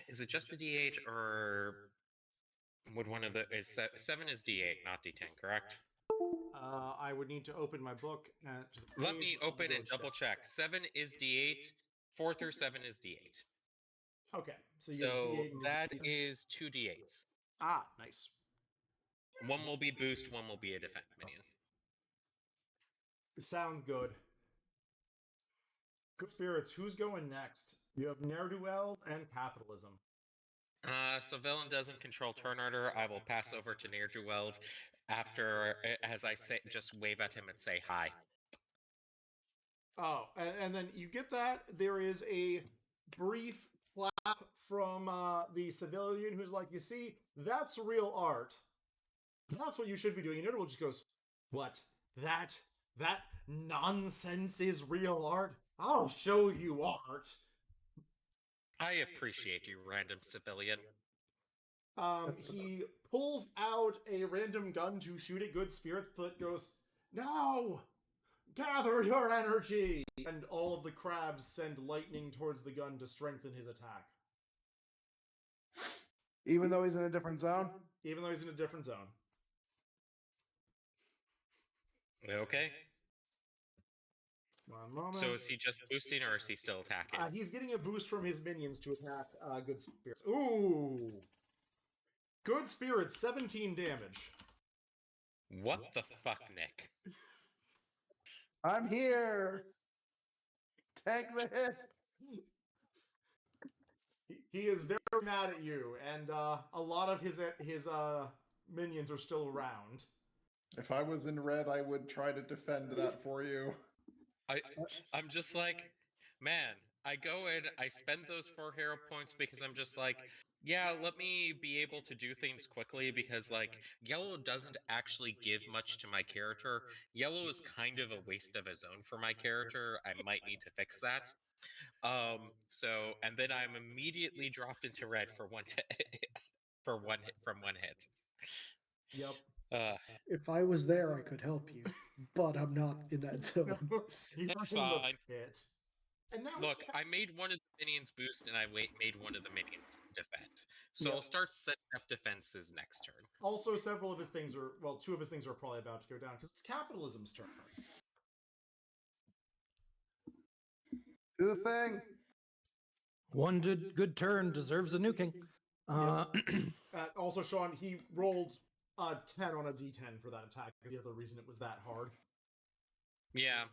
is it just a D8, or would one of the 7 is D8, not D10, correct? I would need to open my book. Let me open and double check. 7 is D8. 4 through 7 is D8. Okay, so So that is 2 D8s. Ah, nice. One will be boost, one will be a defense minion. Sounds good. Good spirits. Who's going next? You have ne'er-do-well and capitalism. So villain doesn't control turn order. I will pass over to ne'er-do-weld after, as I say, just wave at him and say hi. Oh, and then you get that. There is a brief flap from the civilian who's like, you see, that's real art. That's what you should be doing. And everyone just goes, what? That That nonsense is real art. I'll show you art. I appreciate you, random civilian. He pulls out a random gun to shoot at Good Spirit, but goes, "No! Gather your energy!" And all of the crabs send lightning towards the gun to strengthen his attack. Even though he's in a different zone? Even though he's in a different zone. Okay. One moment. So is he just boosting or is he still attacking? He's getting a boost from his minions to attack Good Spirits. Ooh! Good Spirits, 17 damage. What the fuck, Nick? I'm here! Tank the hit! He is very mad at you, and a lot of his minions are still around. If I was in red, I would try to defend that for you. I'm just like, man, I go and I spend those 4 hero points because I'm just like, yeah, let me be able to do things quickly because, like, yellow doesn't actually give much to my character. Yellow is kind of a waste of his own for my character. I might need to fix that. And then I'm immediately dropped into red for one from one hit. Yep. If I was there, I could help you, but I'm not in that zone. He That's was in the fine. pit. And now Look, I made one of the minions boost, and I made one of the minions defend. So Yep. I'll start setting up defenses next turn. Also, several of his things are, well, 2 of his things are probably about to go down because it's capitalism's turn. Do the thing! One good turn deserves a nuking. Also, Sean, he rolled a 10 on a d10 for that attack. The other reason it was that hard. Yeah.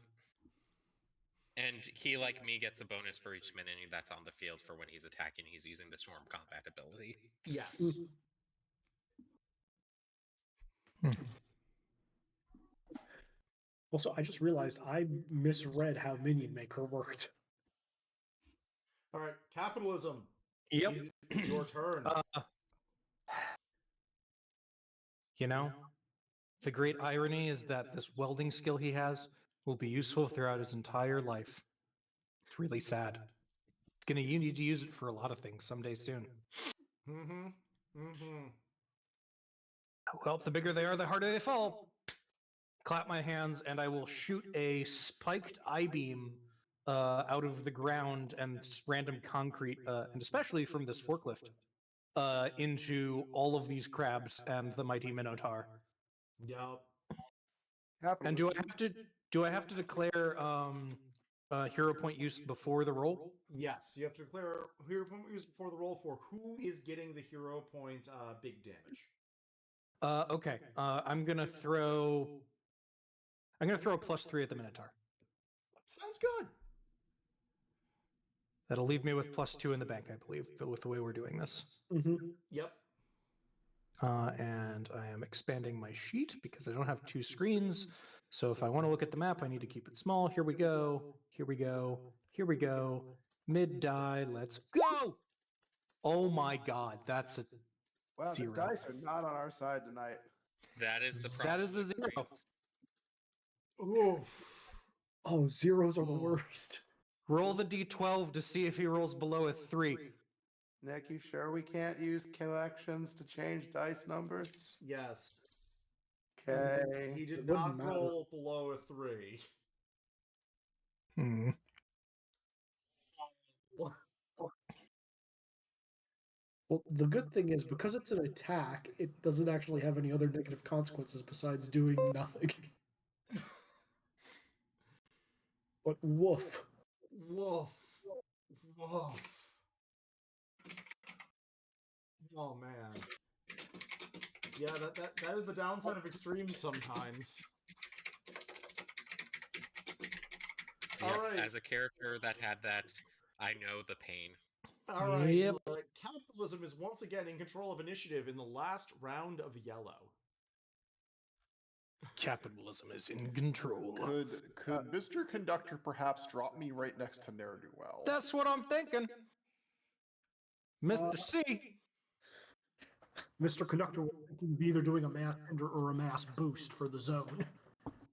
And he, like me, gets a bonus for each minion that's on the field for when he's attacking. He's using the Storm Combat ability. Yes. Also, I just realized I misread how Minion Maker worked. All right, capitalism. Yep. It's your turn. You know, the great irony is that this welding skill he has will be useful throughout his entire life. It's really sad. You need to use it for a lot of things someday soon. Well, the bigger they are, the harder they fall. Clap my hands, and I will shoot a spiked I-beam out of the ground and random concrete, and especially from this forklift, into all of these crabs and the mighty Minotaur. Yup. And do I have to declare hero point use before the roll? Yes, you have to declare hero point use before the roll for who is getting the hero point big damage. Okay. I'm gonna throw a +3 at the Minotaur. Sounds good. That'll leave me with +2 in the bank, I believe, with the way we're doing this. Yep. And I am expanding my sheet because I don't have 2 screens. So if I want to look at the map, I need to keep it small. Here we go. Here we go. Here we go. Mid die. Let's go. Oh my God, that's a Wow, 0. the dice are not on our side tonight. That is the problem. That is a 0. Oof. Oh, zeros are the worst. Roll the d12 to see if he rolls below a 3. Nick, you sure we can't use kill actions to change dice numbers? Yes. Okay. He did It wouldn't not matter. roll below a 3. Well, the good thing is, because it's an attack, it doesn't actually have any other negative consequences besides doing nothing. But woof. Woof. Woof. Oh man. Yeah, that is the downside of extremes sometimes. Yep, All right. as a character that had that, I know the pain. All right. Yep. Capitalism is once again in control of initiative in the last round of yellow. Capitalism is in control. Could Mr. Conductor perhaps drop me right next to Ne'er-do-well? That's what I'm thinking. Mr. C. Mr. Conductor will be either doing a mass ender or a mass boost for the zone.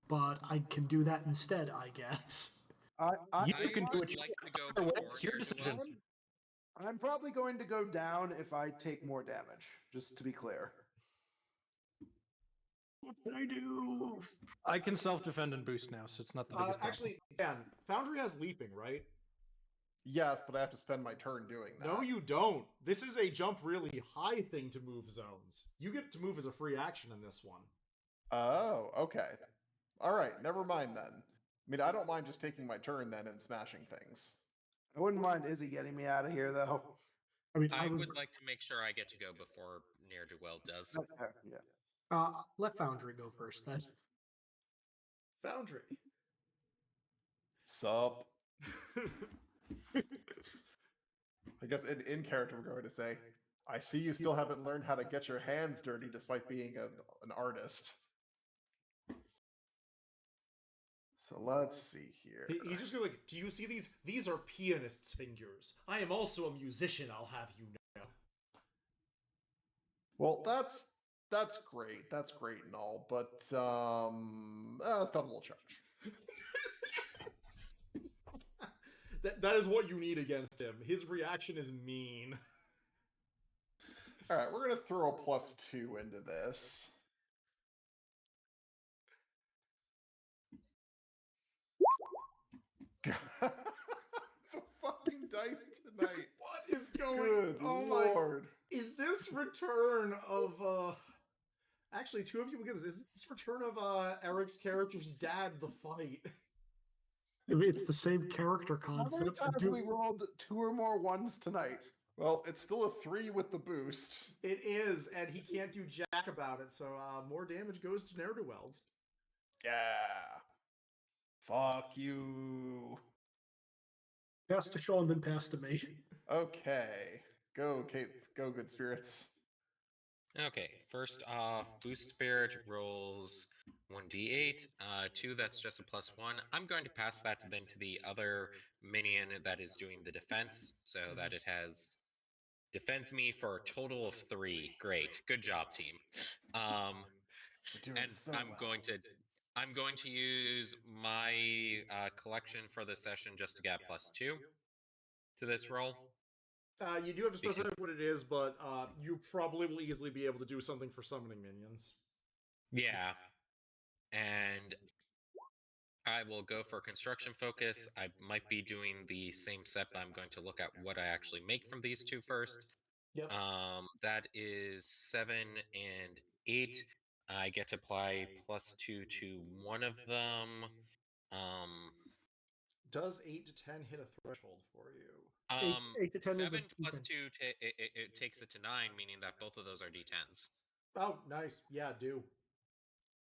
but I can do that instead, I guess. You I can do would it. like to go Either way, before it's your ne'er-do-well. decision. I'm probably going to go down if I take more damage, just to be clear. What can I do? I can self-defend and boost now, so it's not the biggest problem. Actually, Dan, Foundry has leaping, right? Yes, but I have to spend my turn doing that. No, you don't. This is a jump really high thing to move zones. You get to move as a free action in this one. Oh, okay. All right, never mind then. I mean, I don't mind just taking my turn then and smashing things. I wouldn't mind Izzy getting me out of here, though. I mean, I would like to make sure I get to go before ne'er-do-well does. That's fair, yeah. let Foundry go first then. Foundry. Sup? I guess in character we're going to say, I see you still haven't learned how to get your hands dirty despite being an artist. So let's see here. He's just gonna like, do you see these? These are pianist's fingers. I am also a musician, I'll have you know. Well, that's great. That's great and all, but that's not a little charge. That is what you need against him. His reaction is mean. All right, we're gonna throw a +2 into this. The fucking dice tonight. What is going? Good oh lord! My! Is this return of? Actually, two of you will give us. Is this return of Eric's character's dad? The fight. It's the same character How many concept. times have we rolled 2 or more ones tonight? Well, it's still a 3 with the boost. It is, and he can't do jack about it. So more damage goes to ne'er-do-wells. Yeah. Fuck you. Pass to Sean, then pass to me. Okay. Go, Kate. Go, good spirits. Okay, first off, Boost Spirit rolls 1d8. 2, that's just a +1. I'm going to pass that then to the other minion that is doing the defense, so that it defends me for a total of 3. Great, good job, team. You're doing And so I'm well. going to use my collection for this session just to get +2 to this roll. You do have to specify what it is, but you probably will easily be able to do something for summoning minions. Yeah. And I will go for construction focus. I might be doing the same set, but I'm going to look at what I actually make from these two first. Yep. That is 7 and 8. I get to apply +2 to one of them. Does 8 to 10 hit a threshold for you? 8 to 10 is 7 a plus D10. 2 it takes it to 9, meaning that both of those are d10s. Oh, nice. Yeah, do.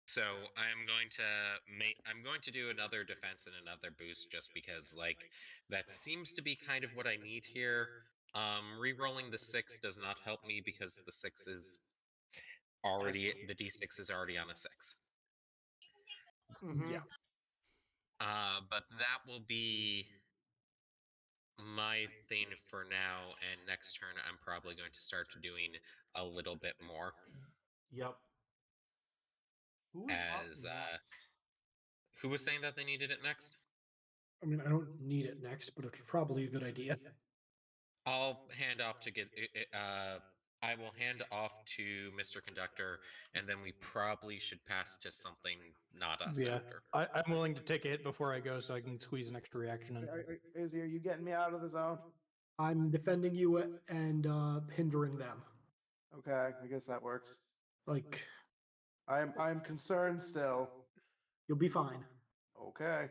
So I'm going to do another defense and another boost just because like that seems to be kind of what I need here. Rerolling the 6 does not help me because the 6 is already the d6 is already on a 6. Mm-hmm. Yeah. But that will be my thing for now, and next turn I'm probably going to start doing a little bit more. Yep. Who is up As next? who was saying that they needed it next? I mean, I don't need it next, but it's probably a good idea. I'll hand off to get. I will hand off to Mr. Conductor, and then we probably should pass to something not us Yeah, after. I'm willing to take a hit before I go, so I can squeeze an extra reaction in. Izzy, are you getting me out of the zone? I'm defending you and hindering them. Okay, I guess that works. Like, I'm concerned still. you'll be fine. Okay.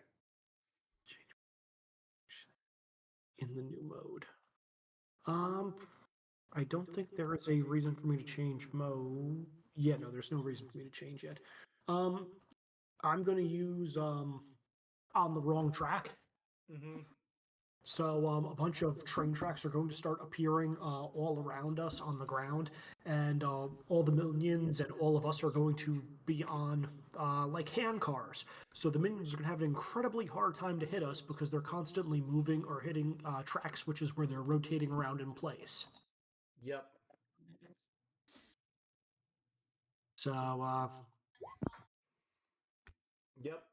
In the new mode. I don't think there is a reason for me to change mode. Yeah, no, there's no reason for me to change yet. I'm going to use on the wrong track. Mm-hmm. So a bunch of train tracks are going to start appearing all around us on the ground, and all the minions and all of us are going to be on like hand cars. So the minions are going to have an incredibly hard time to hit us because they're constantly moving or hitting track switches where they're rotating around in place. Yep. So Yep.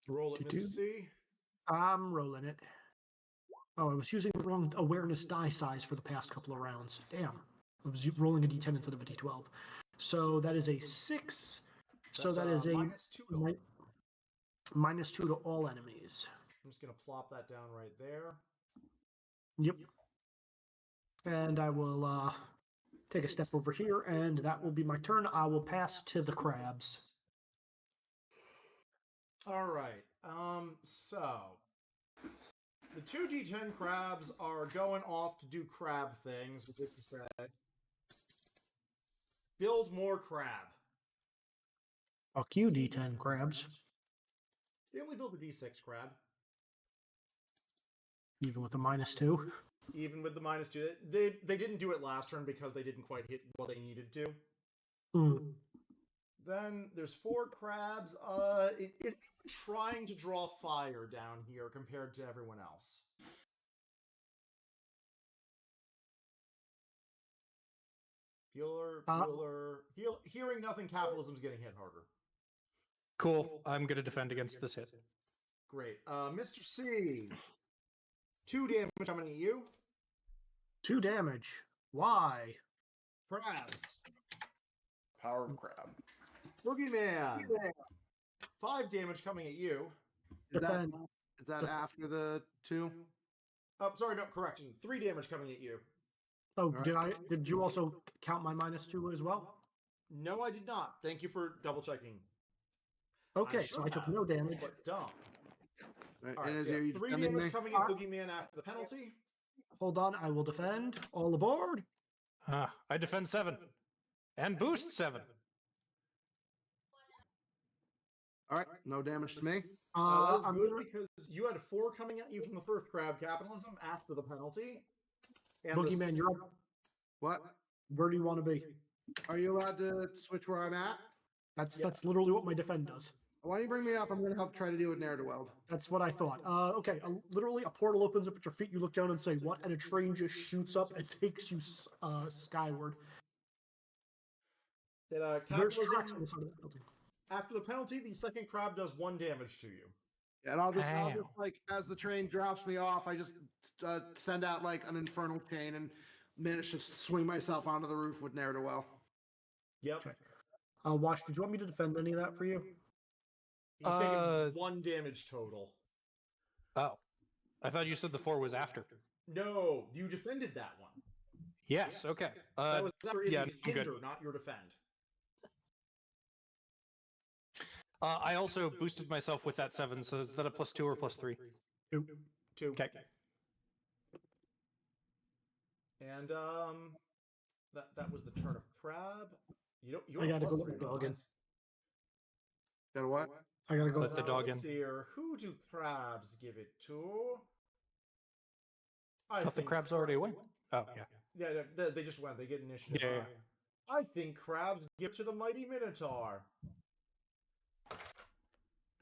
Roll it, Mr. C. I'm rolling it. Oh, I was using the wrong awareness die size for the past couple of rounds. Damn. I was rolling a d10 instead of a d12. So that is a 6. So that is a -2 to all. -2 to all enemies. I'm just going to plop that down right there. Yep. And I will take a step over here, and that will be my turn. I will pass to the crabs. All right. So the 2d10 crabs are going off to do crab things, which is to say, build more crab. Fuck you, d10 crabs. They only build a d6 crab, Even with a -2. even with the -2. They didn't do it last turn because they didn't quite hit what they needed to. Hmm. Then there's 4 crabs. It is trying to draw fire down here compared to everyone else. Hearing nothing, capitalism's getting hit harder. Cool. I'm going to defend against this hit. Great. Mr. C. 2 damage coming at you. 2 damage. Why? Crabs. Power of crab. Boogeyman. 5 damage coming at you. Defend. Is that after the 2? Oh, sorry, no, correction. 3 damage coming at you. Oh, Alright. did you also count my -2 as well? No, I did not. Thank you for double checking. Okay, so I should took have, no damage. But dumb. Right, All right, and is so you 3 defending damage me? coming at Boogeyman after the penalty. Hold on, I will defend. All aboard. I defend 7. And boost 7. All right, no damage to me. That was I'm good gonna- because you had 4 coming at you from the first crab capitalism after the penalty. And Boogeyman, you're up. What? Where do you want to be? Are you allowed to switch where I'm at? That's literally what my defend does. Why don't you bring me up? I'm going to help try to deal with Ne'er-do-Weld. That's what I thought. Okay, literally a portal opens up at your feet. You look down and say, "What?" And a train just shoots up and takes you skyward. There's tracks on capitalism, the side of the building. after the penalty, the second crab does 1 damage to you. Yeah, and I'll just Ow. like, as the train drops me off, I just send out like an infernal chain and manage to swing myself onto the roof with Ne'er-do-Well. Yep. Okay. Wash, did you want me to defend any of that for you? He's taken 1 damage total. Oh. I thought you said the 4 was after. No, you defended that one. Yes, okay. That was after yeah, Izzy's I'm good. hinder, not your defend. I also boosted myself with that 7, so is that a +2 or +3? 2. 2. Okay. And that was the turn of crab. You I gotta go +3, let the dog in. Got a what? I gotta go. Let the dog let's in. see here. Who do crabs give it to? I thought the crab's already away. Oh, yeah. Yeah, they just went. They get initiative. Yeah. I think crabs give to the mighty Minotaur,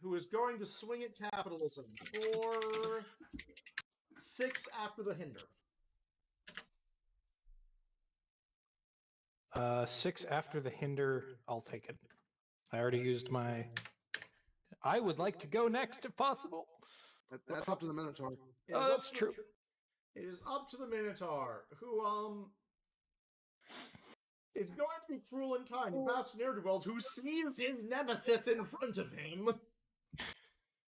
who is going to swing at capitalism for 6 after the hinder. 6 after the hinder, I'll take it. I already used my... I would like to go next if possible. That's up to the Minotaur. It is Oh, up that's to true. It is up to the Minotaur, who is going to be cruel and kind. He passed Ne'er-do-Weld, who sees his nemesis in front of him.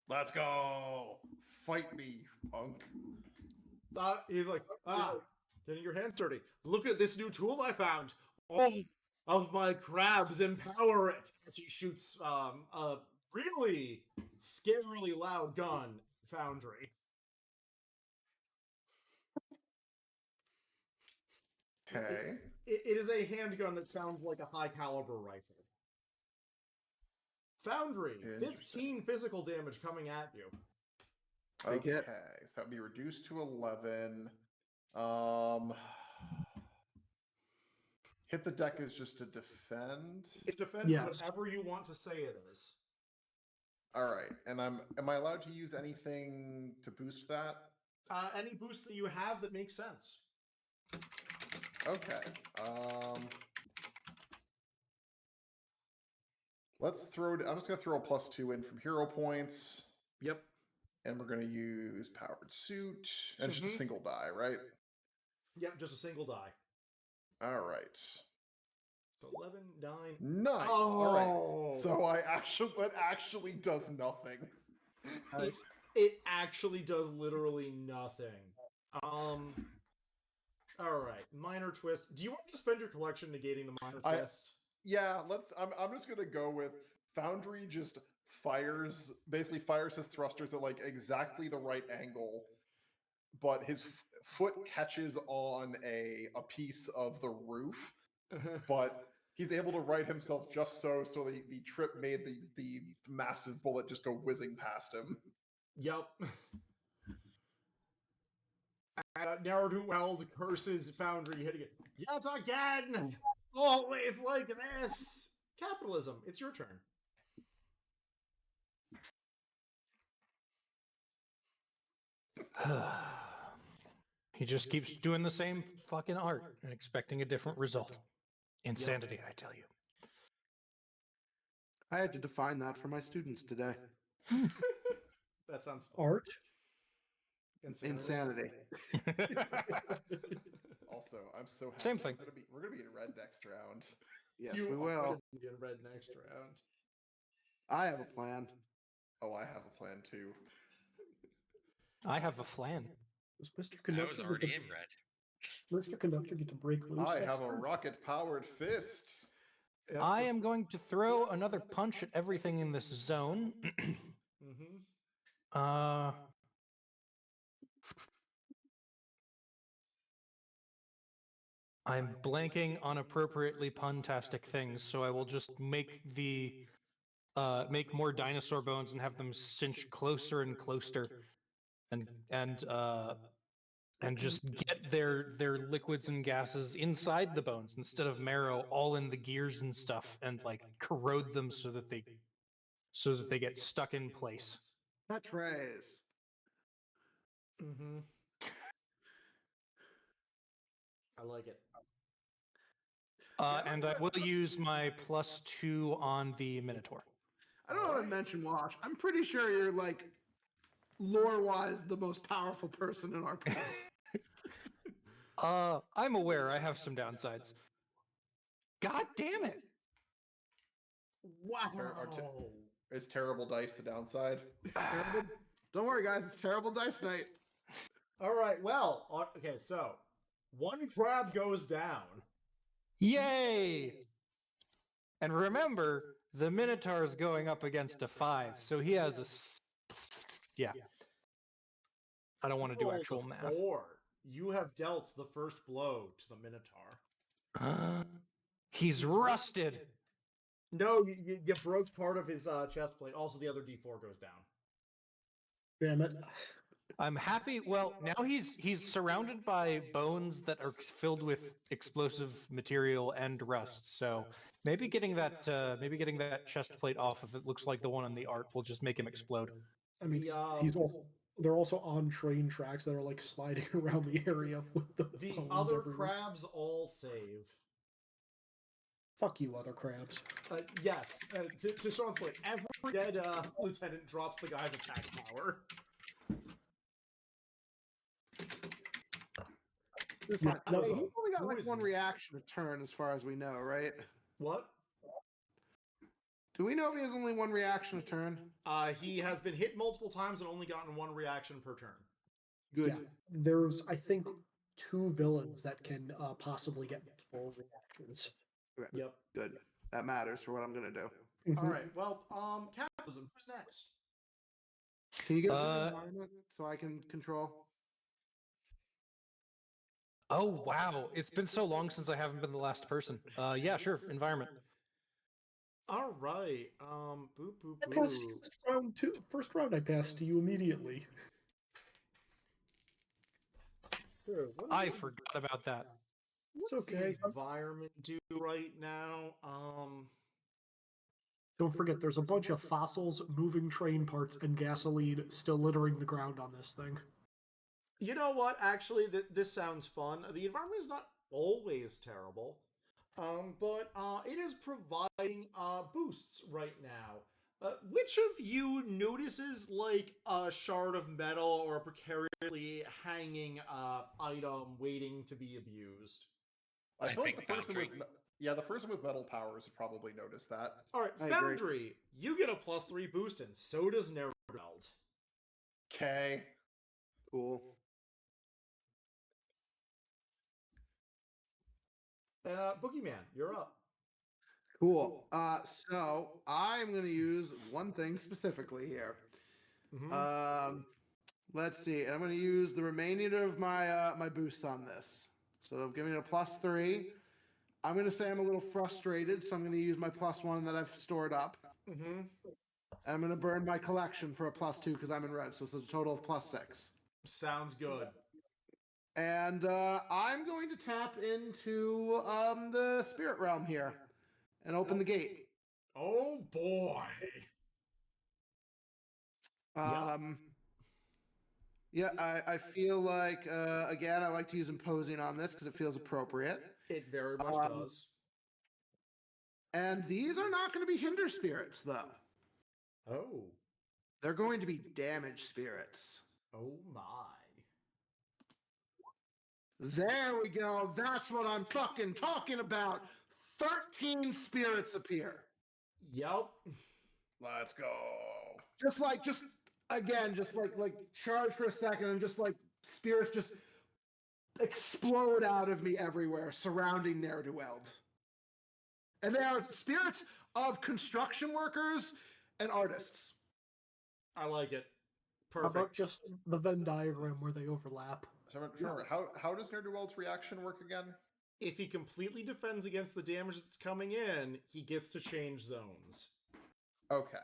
Let's go. Fight me, punk. He's like, getting your hands dirty. Look at this new tool I found. All of my crabs empower it. As he shoots a really scarily loud gun, Foundry. Okay. It is a handgun that sounds like a high caliber rifle. Foundry, 15 physical damage coming at you. Big hit. Okay, so that would be reduced to 11. Hit the deck is just to defend. It's defend Yes. whatever you want to say it is. All right, and am I allowed to use anything to boost that? Any boost that you have that makes sense. Okay. Let's throw. I'm just gonna throw a +2 in from hero points, Yep. and we're gonna use powered suit and just a Mhm. single die, right? Yep, just a single die. All right. So 11, 9. Nice. All right. So that actually does nothing. It actually does literally nothing. All right, minor twist. Do you want to spend your collection negating the minor twist? Yeah, let's. I'm just gonna go with Foundry. Just basically fires his thrusters at like exactly the right angle, but his foot catches on a piece of the roof, but he's able to right himself just so the trip made the massive bullet just go whizzing past him. Yep. Ne'er-do-well curses Foundry hitting it. Yet again! Always like this! Capitalism, it's your turn. He just keeps doing the same fucking art and expecting a different result. Insanity, I tell you. I had to define that for my students today. That sounds fun. Art? Insanity. Also, I'm so happy. Same thing. We're gonna be in red next round. Yes, You we are will. gonna be in red next round. I have a plan. Oh, I have a plan too. I have a flan. Does Mr. I Conductor was get already to- in red. Mr. Conductor get to break loose? I next have a turn? rocket-powered fist. Yep, I am going to throw another punch at everything in this zone. uh, I'm blanking on appropriately puntastic things, so I will just make make more dinosaur bones and have them cinch closer and closer, and just get their liquids and gases inside the bones instead of marrow, all in the gears and stuff, and like corrode them so that they get stuck in place. Catchphrase. I like it. And I will use my +2 on the Minotaur. I don't want to mention Wash. I'm pretty sure you're like lore-wise the most powerful person in our panel. I'm aware I have some downsides. God damn it! Wow. Is terrible dice the downside? Terrible. Don't worry, guys. It's terrible dice night. All right, well, okay, so one crab goes down. Yay! And remember, the Minotaur is going up against a 5, so he has a... Yeah. I don't want to do Rolled a actual math. 4. You have dealt the first blow to the Minotaur. He's rusted. No, you broke part of his chest plate. Also, the other D4 goes down. Damn it. I'm happy. Well, now he's surrounded by bones that are filled with explosive material and rust. So maybe getting that chest plate off, if it looks like the one on the art, will just make him explode. I mean, The, they're also on train tracks that are like sliding around the area with the bones other everywhere. crabs all save. Fuck you, other crabs. Yes, to Sean's point, every dead lieutenant drops the guy's attack power. Yeah, no, Hey, he's only got Who like is one he? reaction to turn, as far as we know, right? What? Do we know if he has only one reaction to turn? He has been hit multiple times and only gotten one reaction per turn. Good. Yeah, there's, I think, 2 villains that can possibly get multiple reactions. Okay, Yep. good. That matters for what I'm gonna do. All right. Well, capitalism. Who's next? Can you get the environment so I can control? Oh wow, it's been so long since I haven't been the last person. Yeah, sure. Environment. All right. Boop boop I passed boop. first round I passed to you immediately. Sure, what I does forgot about that. What's It's okay. the environment do right now? Don't forget, there's a bunch of fossils, moving train parts, and gasoline still littering the ground on this thing. You know what? Actually, this sounds fun. The environment is not always terrible. But it is providing boosts right now. Which of you notices like a shard of metal or a precariously hanging item waiting to be abused? I feel like think the person with Foundry. the person with metal powers would probably notice that. All right, I agree. Foundry, you get a +3 boost, and so does Neverweld. Okay. Cool. And Boogeyman, you're up. Cool. So I'm going to use one thing specifically here. Mhm. Let's see, and I'm going to use the remaining of my my boosts on this. So give me a +3. I'm going to say I'm a little frustrated, so I'm going to use my +1 that I've stored up. Mhm. And I'm going to burn my collection for a +2 because I'm in red, so it's a total of +6. Sounds good. And I'm going to tap into the spirit realm here and open the gate. Oh boy. Yeah, I feel like again I like to use imposing on this because it feels appropriate. It very much does. And these are not going to be hinder spirits though. Oh. They're going to be damage spirits. Oh my. There we go. That's what I'm fucking talking about. 13 spirits appear. Yep. Let's go. Just like charge for a second and just like spirits just explode out of me everywhere surrounding Ne'er-do-Weld. And they are spirits of construction workers and artists. I like it. How about Perfect. just the Venn diagram where they overlap? So I'm trying to remember, how does Ne'er-do-Weld's reaction work again? If he completely defends against the damage that's coming in, he gets to change zones. Okay.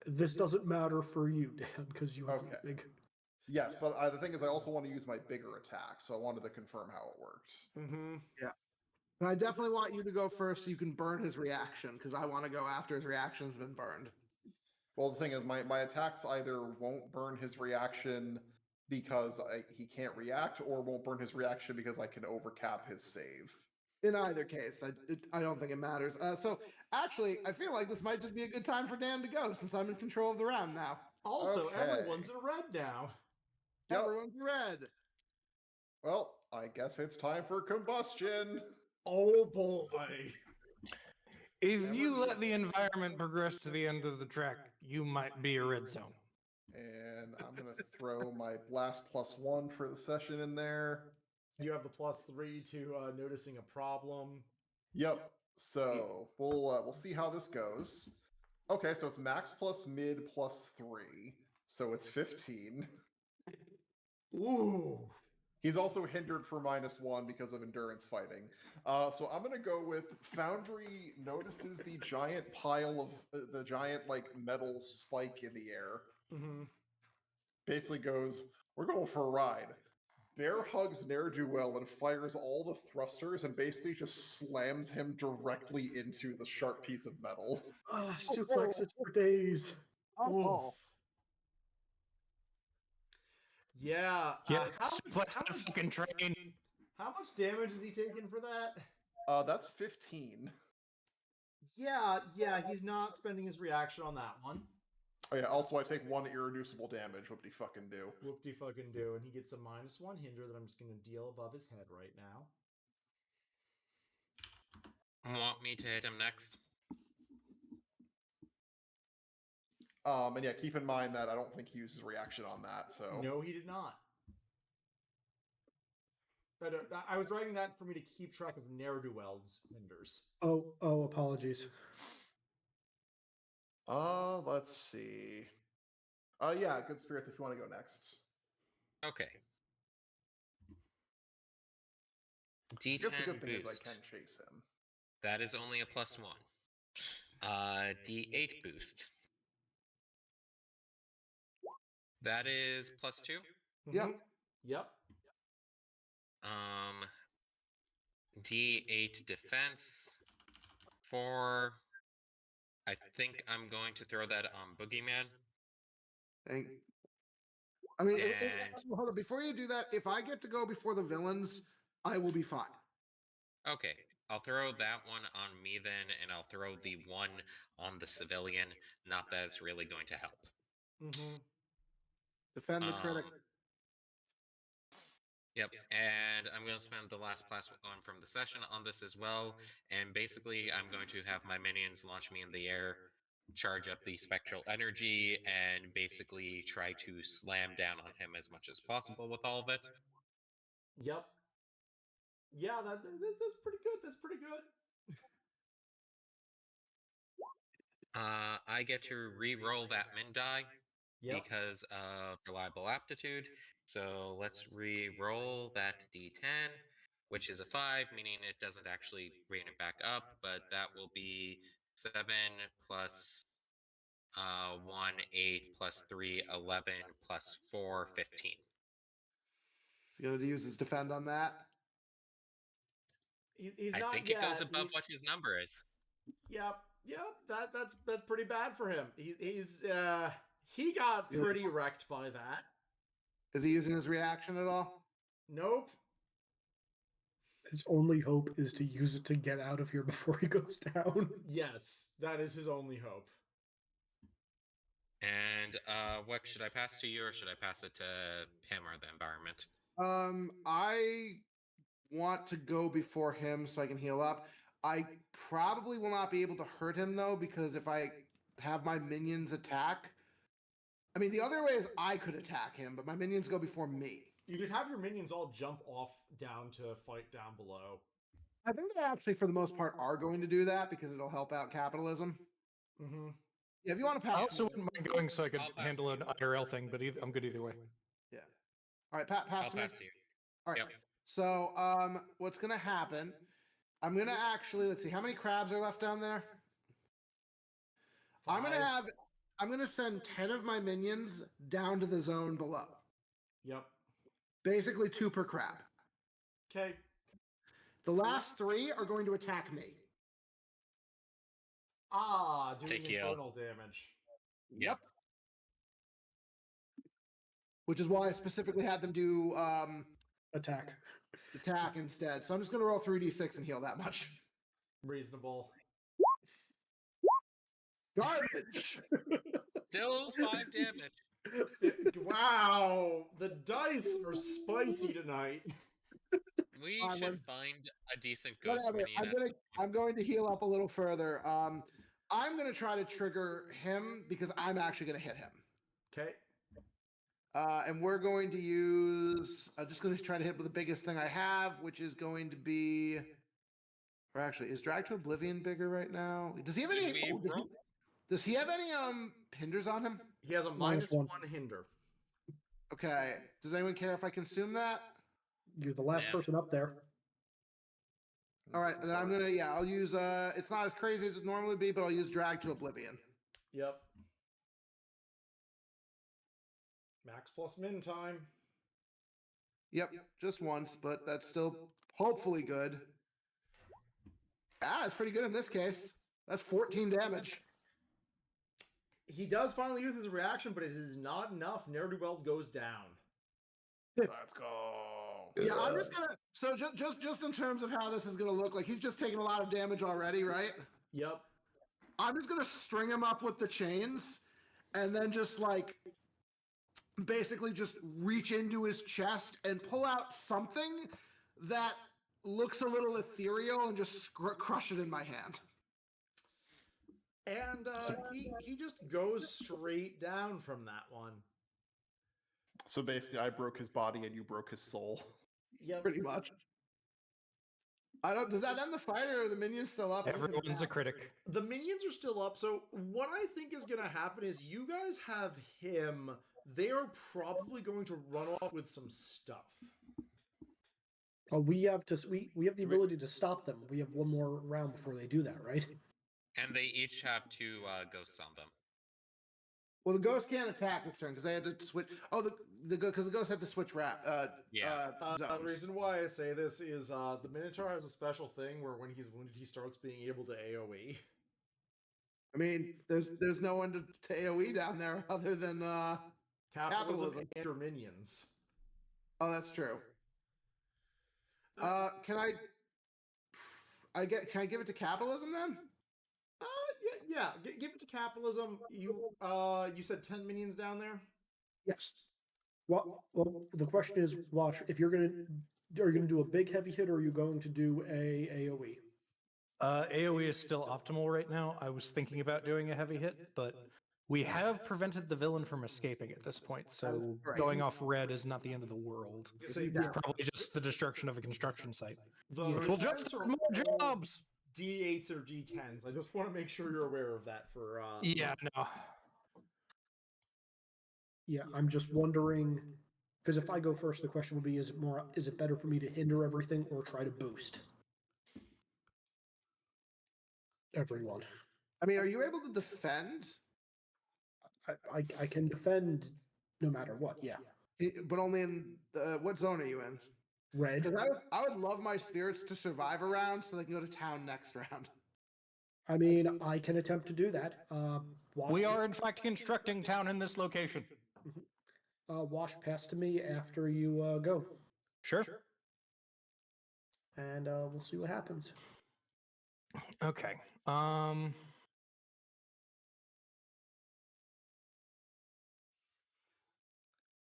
This doesn't matter for you, Dan, because you have Okay. big. Yes, but the thing is, I also want to use my bigger attack, so I wanted to confirm how it worked. Mm-hmm. And I definitely want you to go first so you can burn his reaction, because I want to go after his reaction's been burned. Well, the thing is, my attacks either won't burn his reaction because he can't react, or won't burn his reaction because I can overcap his save. In either case, I don't think it matters. So actually, I feel like this might just be a good time for Dan to go since I'm in control of the round now. Also, Okay. everyone's in red now. Yep. Everyone's red. Well, I guess it's time for combustion. Oh boy. If you let the environment progress to the end of the track, you might be a red zone. And I'm going to throw my blast +1 for the session in there. You have the +3 to noticing a problem. Yep. So we'll see how this goes. Okay, so it's max plus mid +3, so it's 15. Ooh. He's also hindered for -1 because of endurance fighting. So I'm gonna go with Foundry notices the giant pile of the giant like metal spike in the air. Mm-hmm. Basically goes, we're going for a ride. Bear hugs Ne'er-do-Well and fires all the thrusters and basically just slams him directly into the sharp piece of metal. Suplexes for days. Oof. Yeah. Yeah, How suplex the fucking train. How much damage is he taking for that? That's 15. Yeah, he's not spending his reaction on that one. Oh yeah, also I take 1 irreducible damage, whoop-de-fucking-do. Whoop-de-fucking-do, and he gets a -1 hinder that I'm just going to deal above his head right now. Want me to hit him next? And yeah, keep in mind that I don't think he uses reaction on that, so... No, he did not. But I was writing that for me to keep track of Ne'er-do-Weld's hinders. Oh, apologies. Let's see. Yeah, good spirits if you want to go next. Okay. I guess the D10 good thing is I boost. can chase him. That is only a +1. D8 boost. That is +2. Yep. Yep. D8 defense. 4. I think I'm going to throw that on Boogeyman. I mean, And- hold on. Before you do that, if I get to go before the villains, I will be fine. Okay. I'll throw that one on me then, and I'll throw the one on the civilian. Not that it's really going to help. Mm-hmm. Defend the critic. Yep, and I'm going to spend the last plus one from the session on this as well. And basically, I'm going to have my minions launch me in the air, charge up the spectral energy, and basically try to slam down on him as much as possible with all of it. Yep. Yeah, that's pretty good. That's pretty good. I get to re-roll that min die Yep. because of reliable aptitude. So let's re-roll that d10, which is a 5, meaning it doesn't actually bring it back up, but that will be 7 plus 1, 8 plus 3, 11 plus 4, 15. He's going to use his defend on that. He's I not think yet. it goes above what his number is. Yep. That's pretty bad for him. He got pretty wrecked by that. Is he using his reaction at all? Nope. His only hope is to use it to get out of here before he goes down. Yes, that is his only hope. And what should I pass to you, or should I pass it to him or the environment? I want to go before him so I can heal up. I probably will not be able to hurt him though, because if I have my minions attack, I mean the other way is I could attack him, but my minions go before me. You could have your minions all jump off down to fight down below. I think they actually, for the most part, are going to do that because it'll help out capitalism. Mm-hmm. Yeah, if you want to pass. I also wouldn't mind going so I could I'll pass handle an IRL thing, but I'm good either way. Yeah. All right, pass I'll me. pass to you. All right. Yep. So, what's gonna happen? I'm gonna actually let's see how many crabs are left down there. I'm gonna send 10 of my minions down to the zone below. Yep. Basically 2 per crab. Okay. The last 3 are going to attack me. Doing Take heal. infernal damage. Yep. Which is why I specifically had them do Attack. attack instead. So I'm just gonna roll 3d6 and heal that much. Reasonable. Garbage. Still 5 damage. Wow, the dice are spicy tonight. We Fine, should find a decent ghost Whatever. minion. I'm going to heal up a little further. I'm going to try to trigger him because I'm actually going to hit him. Okay. And we're going to use. I'm just going to try to hit with the biggest thing I have, which is going to be. Or actually, is Drag to Oblivion bigger right now? Does he have any? Should we roll? Does he have any hinders on him? He has a Minus -1 1. hinder. Okay. Does anyone care if I consume that? You're the last Yeah. person up there. All right. Then I'm gonna. Yeah, I'll use. It's not as crazy as it normally be, but I'll use Drag to Oblivion. Yep. Max plus min time. Yep, just once, but that's still hopefully good. It's pretty good in this case. That's 14 damage. He does finally use his reaction, but it is not enough. Ne'er-do-well goes down. Let's go. Yeah, I'm just gonna. So just in terms of how this is gonna look, like he's just taking a lot of damage already, right? Yep. I'm just gonna string him up with the chains, and then just like basically just reach into his chest and pull out something that looks a little ethereal and just crush it in my hand. And he just goes straight down from that one. So basically, I broke his body and you broke his soul. Yep. Pretty much. I don't. Does that end the fight, or are the minions still up? Everyone's a critic. The minions are still up. So what I think is going to happen is you guys have him. They are probably going to run off with some stuff. We have the ability to stop them. We have one more round before they do that, right? And they each have 2 ghosts on them. Well, the ghost can't attack this turn because they had to switch. Oh, because the ghost had to switch The zones. reason why I say this is the Minotaur has a special thing where when he's wounded, he starts being able to AoE. I mean, there's no one to AoE down there other than Capitalism and your minions. Oh, that's true. Can I Can I give it to capitalism then? Yeah. Give it to capitalism. You said 10 minions down there. Yes. Well, the question is, Wash, if are you gonna do a big heavy hit, or are you going to do a AOE? AOE is still optimal right now. I was thinking about doing a heavy hit, but we have prevented the villain from escaping at this point, so Right. going off red is not the end of the world. So It's probably just the destruction of a construction site. the Which will just attempts are more all jobs! D8s or D10s. I just want to make sure you're aware of that for Yeah, no. Yeah, I'm just wondering, because if I go first, the question would be: is it better for me to hinder everything or try to boost everyone? I mean, are you able to defend? I can defend no matter what. Yeah, But only in what zone are you in? red. Because I would love my spirits to survive a round so they can go to town next round. I mean, I can attempt to do that. We are, in fact, constructing town in this location. Wash pass to me after you go, Sure. and we'll see what happens. Okay.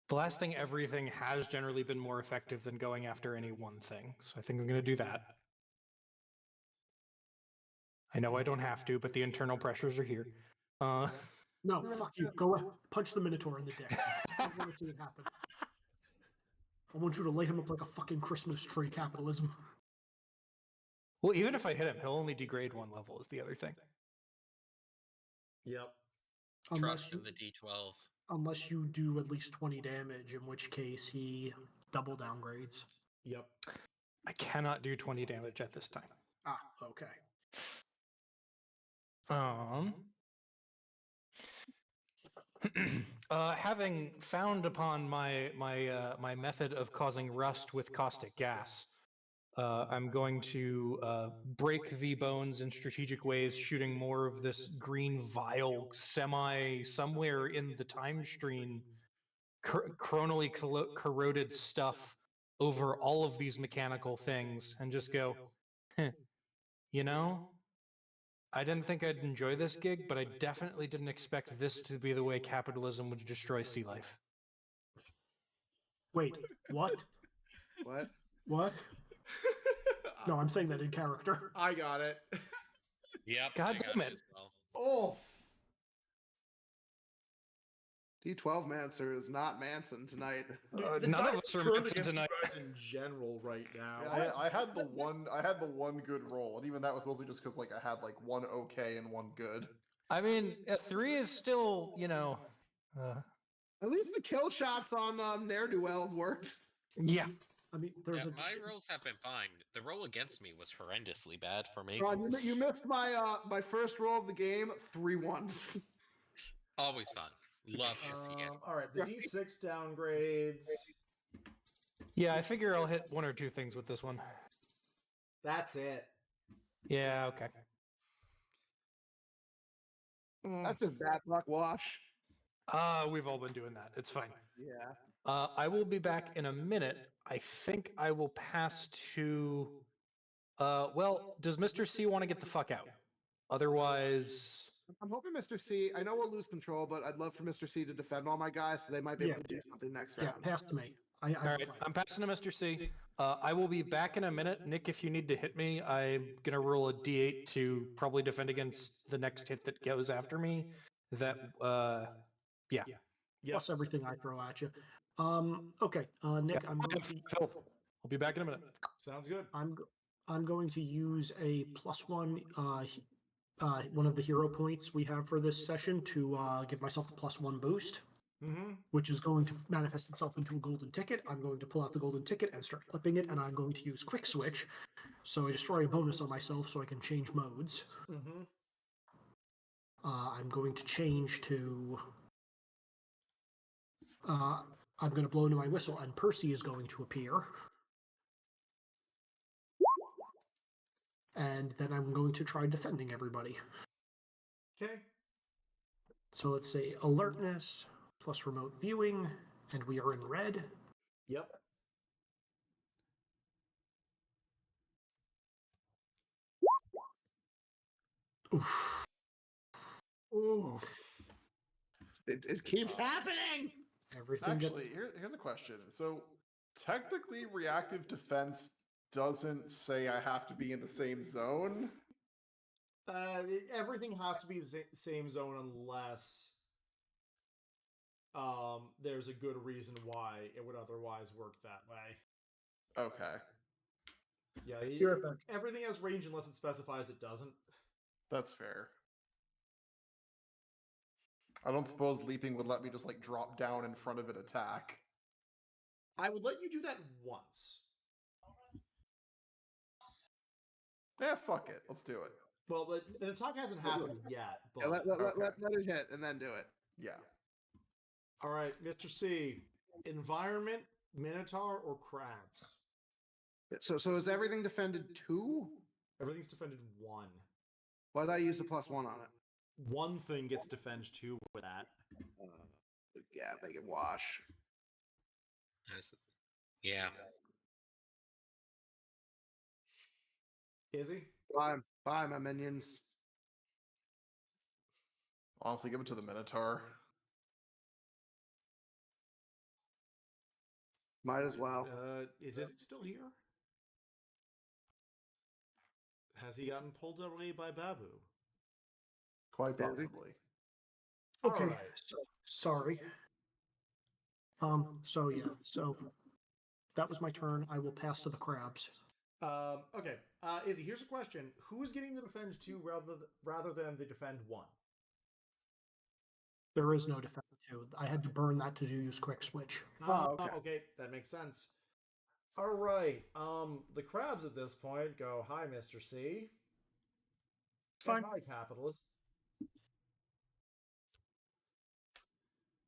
Blasting everything has generally been more effective than going after any one thing, so I think I'm going to do that. I know I don't have to, but the internal pressures are here. No, fuck you. Go punch the Minotaur in the dick. I want to see it happen. I want you to light him up like a fucking Christmas tree. Capitalism. Well, even if I hit him, he'll only degrade one level, is the other thing. Yep. Trust in the D12. Unless you do at least 20 damage, in which case he double downgrades. Yep. I cannot do 20 damage at this time. Ah, okay. Having found upon my method of causing rust with caustic gas, I'm going to break the bones in strategic ways, shooting more of this green vial somewhere in the time stream, chronally corroded stuff over all of these mechanical things, and just go, you know, I didn't think I'd enjoy this gig, but I definitely didn't expect this to be the way capitalism would destroy sea life. Wait, what? What? What? No, I'm saying that in character. I got it. Yep. God I got damn it. as well. Oh. D12 Mancer is not Manson tonight. The None of dice us are turned Manson against tonight. you guys in general right now. Yeah, I had the one good roll, and even that was mostly just because like I had like one okay and one good. I mean, a 3 is still, you know, At least the kill shots on Ne'er-do-well worked. yeah. I mean, there's Yeah, my rolls have been fine. The roll against me was horrendously bad for me. Ron, you missed my first roll of the game 3 ones. Always fun. Love to see it. All right, the D6 downgrades. Yeah, I figure I'll hit 1 or 2 things with this one. That's it. Yeah, okay. That's just bad luck, Wash. We've all been doing that. It's fine. Yeah. I will be back in a minute. I think I will pass to. Well, does Mr. C want to get the fuck out? Otherwise. I'm hoping Mr. C. I know we'll lose control, but I'd love for Mr. C to defend all my guys, so they might be able to do something next Yeah, round. pass to me. All right, I'm passing to Mr. C. I will be back in a minute. Nick, if you need to hit me, I'm going to roll a d8 to probably defend against the next hit that goes after me. Yeah. Yep. Plus everything I throw at you. Okay, Nick, Yeah, I'm going to, I'll be back in a minute. Sounds good. I'm going to use a +1, one of the hero points we have for this session to give myself a +1 boost, which is going to manifest itself into a golden ticket. I'm going to pull out the golden ticket and start clipping it, and I'm going to use quick switch, so I destroy a bonus on myself so I can change modes. I'm going to change to. I'm going to blow into my whistle, and Percy is going to appear. And then I'm going to try defending everybody. Okay. So let's say alertness plus remote viewing, and we are in red. Yep. Oof. Ooh. It keeps happening. Everything gets- Actually, here's a question. So technically, reactive defense doesn't say I have to be in the same zone. Everything has to be the same zone unless there's a good reason why it would otherwise work that way. Okay, Yeah, Be right back. everything has range unless it specifies it doesn't. that's fair. I don't suppose leaping would let me just like drop down in front of an attack. I would let you do that once. Yeah, fuck it. Let's do it. Well, but an attack hasn't happened yet. But Yeah, Okay. let it hit and then do it. Yeah. all right, Mr. C, environment, minotaur, or crabs? So is everything defended 2? Everything's defended 1. Well, I thought you used a +1 on it. One thing gets defended 2 with that. Yeah, make it wash. Yeah. Is he? Bye, my minions. Honestly, give it to the Minotaur. Might as well. Is Izzy still here? Has he gotten pulled away by Babu? Quite Is he? possibly. Okay. Alright. So, sorry. So yeah. So that was my turn. I will pass to the crabs. Okay. Izzy, here's a question: who's getting the defend 2 rather than the defend 1? There is no defense 2. I had to burn that to use quick switch. Oh, okay. Okay, that makes sense. All right. The crabs at this point go, "Hi, Mr. C." Fine. Hi, capitalist.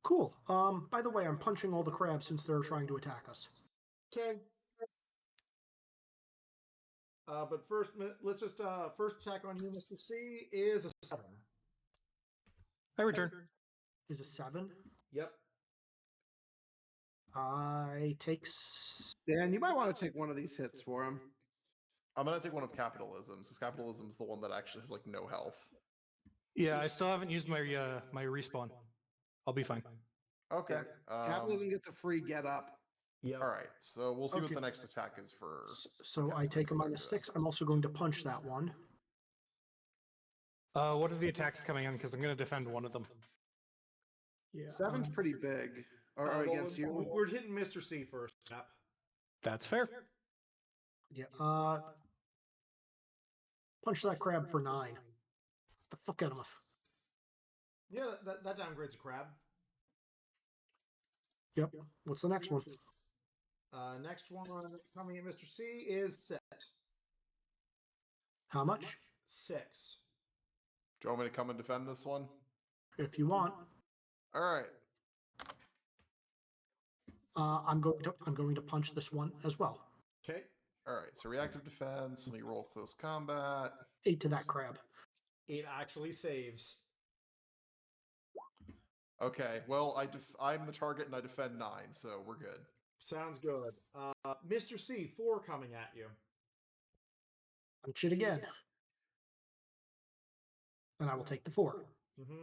Cool. By the way, I'm punching all the crabs since they're trying to attack us. Okay. But first, let's just first attack on you, Mr. C, is a 7. I return. Is a 7. Yep. I take. Dan, you might want to take one of these hits for him. I'm gonna take one of capitalism's, because capitalism's the one that actually has like no health. Yeah, I still haven't used my my respawn. I'll be fine. Okay. Capitalism gets a free get up. Yep. All right. So we'll see what Okay. the next attack is for. So I take a -6. I'm also going to punch that one. What are the attacks coming in? Because I'm going to defend one of them. Yeah. 7's pretty big. Or Well, against you. We're hitting Mr. C first. Cap. That's fair. Yeah. Punch that crab for 9. The fuck out of him. Yeah, that downgrades a crab. Yep. What's the next one? Next one coming at Mr. C is 6. How much? 6. Do you want me to come and defend this one? If you want. All right. I'm going to punch this one as well. Okay. All right. So reactive defense. Let me roll close combat. 8 to that crab. It actually saves. Okay. Well, I'm the target and I defend 9, so we're good. Sounds good. Mr. C, 4 coming at you. Punch it again. And I will take the 4. Mm-hmm.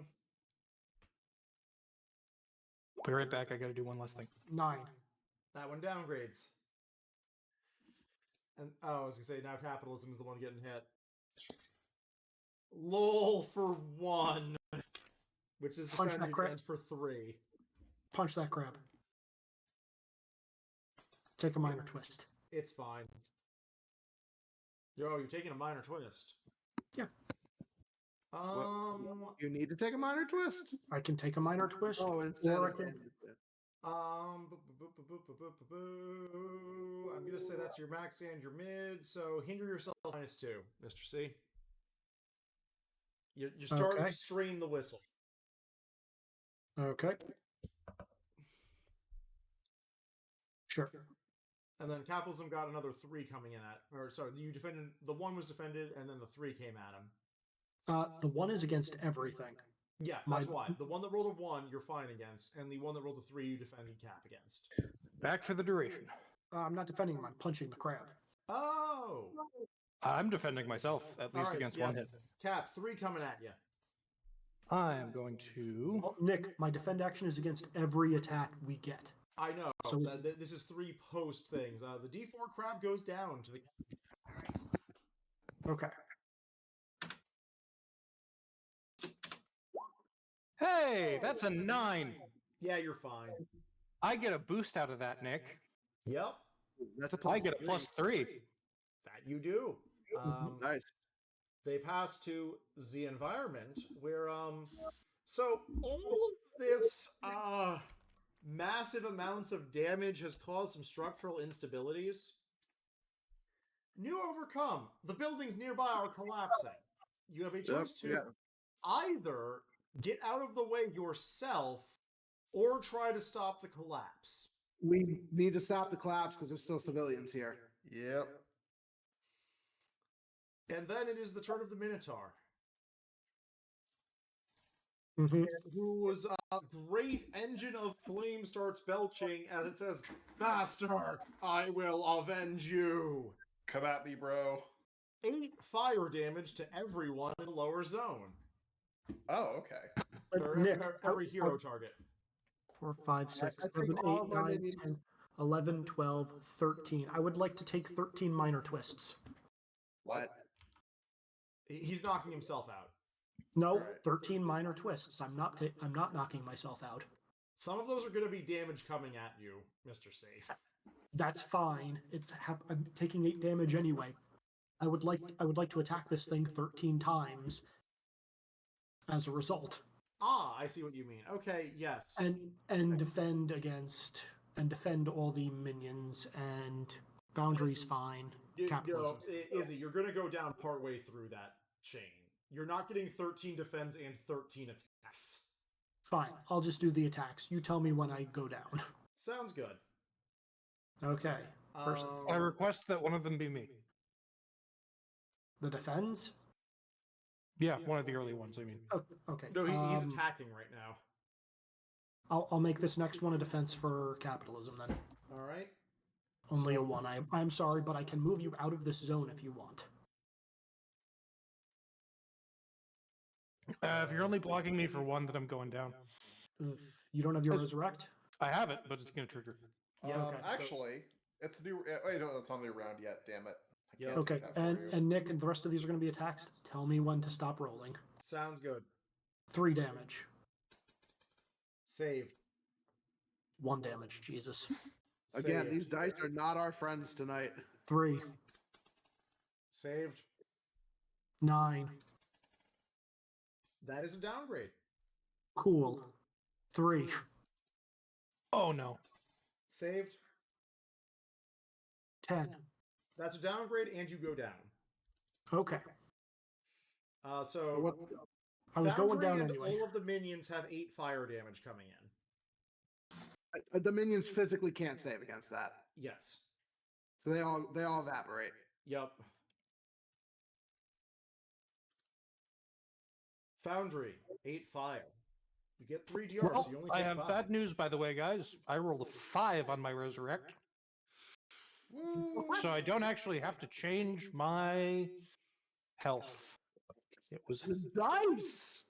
Be right back. I got to do one last thing. 9. That one downgrades. And I was gonna say now capitalism is the one getting hit. LOL for 1, which is Punch that defended crap. against for 3. Punch that crab. Take a minor twist. It's fine. Yo, you're taking a minor twist. Yeah. You need to take a minor twist? I can take a minor twist. Oh, instead or I of can, I'm gonna say that's your max and your mid. So hinder yourself -2, Mr. C. You're starting Okay. to strain the whistle. okay. Sure. And then capitalism got another 3 coming in at, or sorry, you defended, the 1 was defended, and then the 3 came at him. The 1 is against everything. Yeah, My- that's why. The one that rolled a 1, you're fine against, and the one that rolled a 3, you defended cap against. Back for the duration. I'm not defending him. I'm punching the crab. Oh! I'm defending myself, at least Alright, against yeah. one hit. Cap, 3 coming at you. I am going to. Oh, Nick, my defend action is against every attack we get. I know. So- This is 3 post things. The D4 crab goes down to the. Okay. Hey, that's a 9. Yeah, you're fine. I get a boost out of that, Nick. Yep, That's a plus. I get a +3. that you do. Nice. They pass to the environment where so all of this massive amounts of damage has caused some structural instabilities. New overcome. The buildings nearby are collapsing. You have a choice to either get out of the way yourself or try to stop the collapse. We need to stop the collapse because there's still civilians here. Yep. And then it is the turn of the Minotaur, Mhm. whose great engine of flame starts belching as it says, "Master, I will avenge you." Come at me, bro. 8 fire damage to everyone in the lower zone. Oh, okay. But Or Nick, every hero target. 4, 5, 6, I think 7, all 8, of our 9, minions- 10, 11, 12, 13. I would like to take 13 minor twists. What? He's knocking himself out. No, Alright. 13 minor twists. I'm not knocking myself out. Some of those are going to be damage coming at you, Mr. Safe. That's fine. I'm taking 8 damage anyway. I would like to attack this thing 13 times as a result. Ah, I see what you mean. Okay, yes. And defend all the minions, and boundary's fine. Capitalism. Izzy, you're going to go down partway through that chain. You're not getting 13 defense and 13 attacks. Fine. I'll just do the attacks. You tell me when I go down. Sounds good. Okay. First, I request that one of them be me. the defends. Yeah, one of the early ones, I mean. Oh, okay. No, he's attacking right now. I'll make this next one a defense for capitalism then. All right. Only a 1. I'm sorry, but I can move you out of this zone if you want. If you're only blocking me for 1, then I'm going down. Oof. You don't have your Yes. resurrect? I have it, but it's going to trigger. Yeah, okay, so- Actually, it's new. Wait, no, it's on the round yet. Damn it. I Yeah. can't do Okay, that for you. and Nick, and the rest of these are going to be attacks. Tell me when to stop rolling. Sounds good. 3 damage. Saved. 1 damage. Jesus. Again, Saved. these dice are not our friends tonight. 3. Saved. 9. That is a downgrade. Cool. 3. Oh, no. Saved. 10. That's a downgrade, and you go down. Okay. So What? I was going Foundry down and anyway. all of the minions have 8 fire damage coming in. The minions physically can't save against that, Yes. so they all evaporate. Yep. Foundry, 8 fire. You get 3 DRs, Well, so you only I take have 5. bad news, by the way, guys. I rolled a 5 on my resurrect, so I don't actually have to change my health. It was Dice.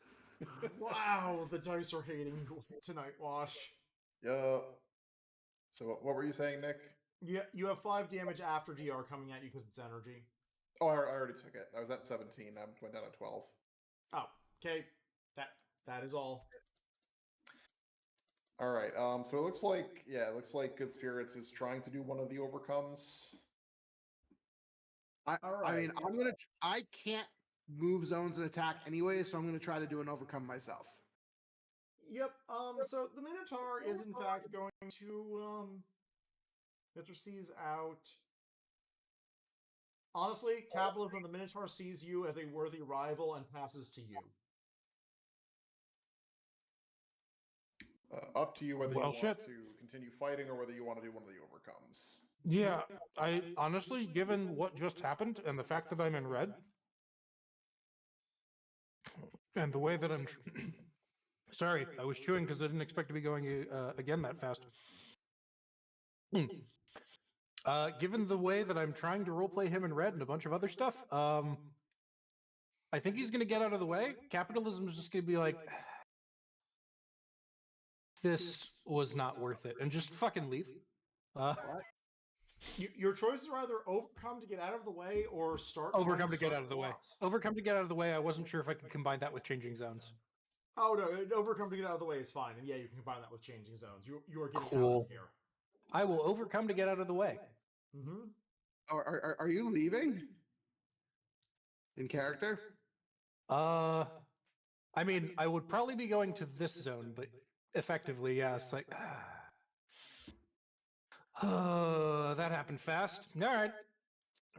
Wow, the dice are hating tonight, Wash. Yeah. So what were you saying, Nick? Yeah, you have 5 damage after DR coming at you because it's energy. Oh, I already took it. I was at 17. I went down to 12. Oh, okay. That is all. All right. So it looks like Good Spirits is trying to do one of the overcomes. I mean, Alright. I can't move zones and attack anyway, so I'm gonna try to do an overcome myself. Yep. So the Minotaur is in fact going to Mr. C's out. Honestly, Capitalism, the Minotaur sees you as a worthy rival and passes to you. Up to you whether you Well, want shit. to continue fighting or whether you want to do one of the overcomes. Yeah, I honestly, given what just happened and the fact that I'm in red, and the way that I'm, sorry, I was chewing because I didn't expect to be going again that fast. Given the way that I'm trying to roleplay him in red and a bunch of other stuff, I think he's going to get out of the way. Capitalism is just going to be like, this was not worth it, and just fucking leave. Your choices are either overcome to get out of the way or start. Overcome to get out of the way. Overcome to get out of the way. I wasn't sure if I could combine that with changing zones. Oh no, overcome to get out of the way is fine, and yeah, you can combine that with changing zones. You are getting out Cool. of here. I will overcome to get out of the way. Mm-hmm. Are you leaving? In character? I mean, I would probably be going to this zone, but effectively, yeah, it's like, that happened fast. All right,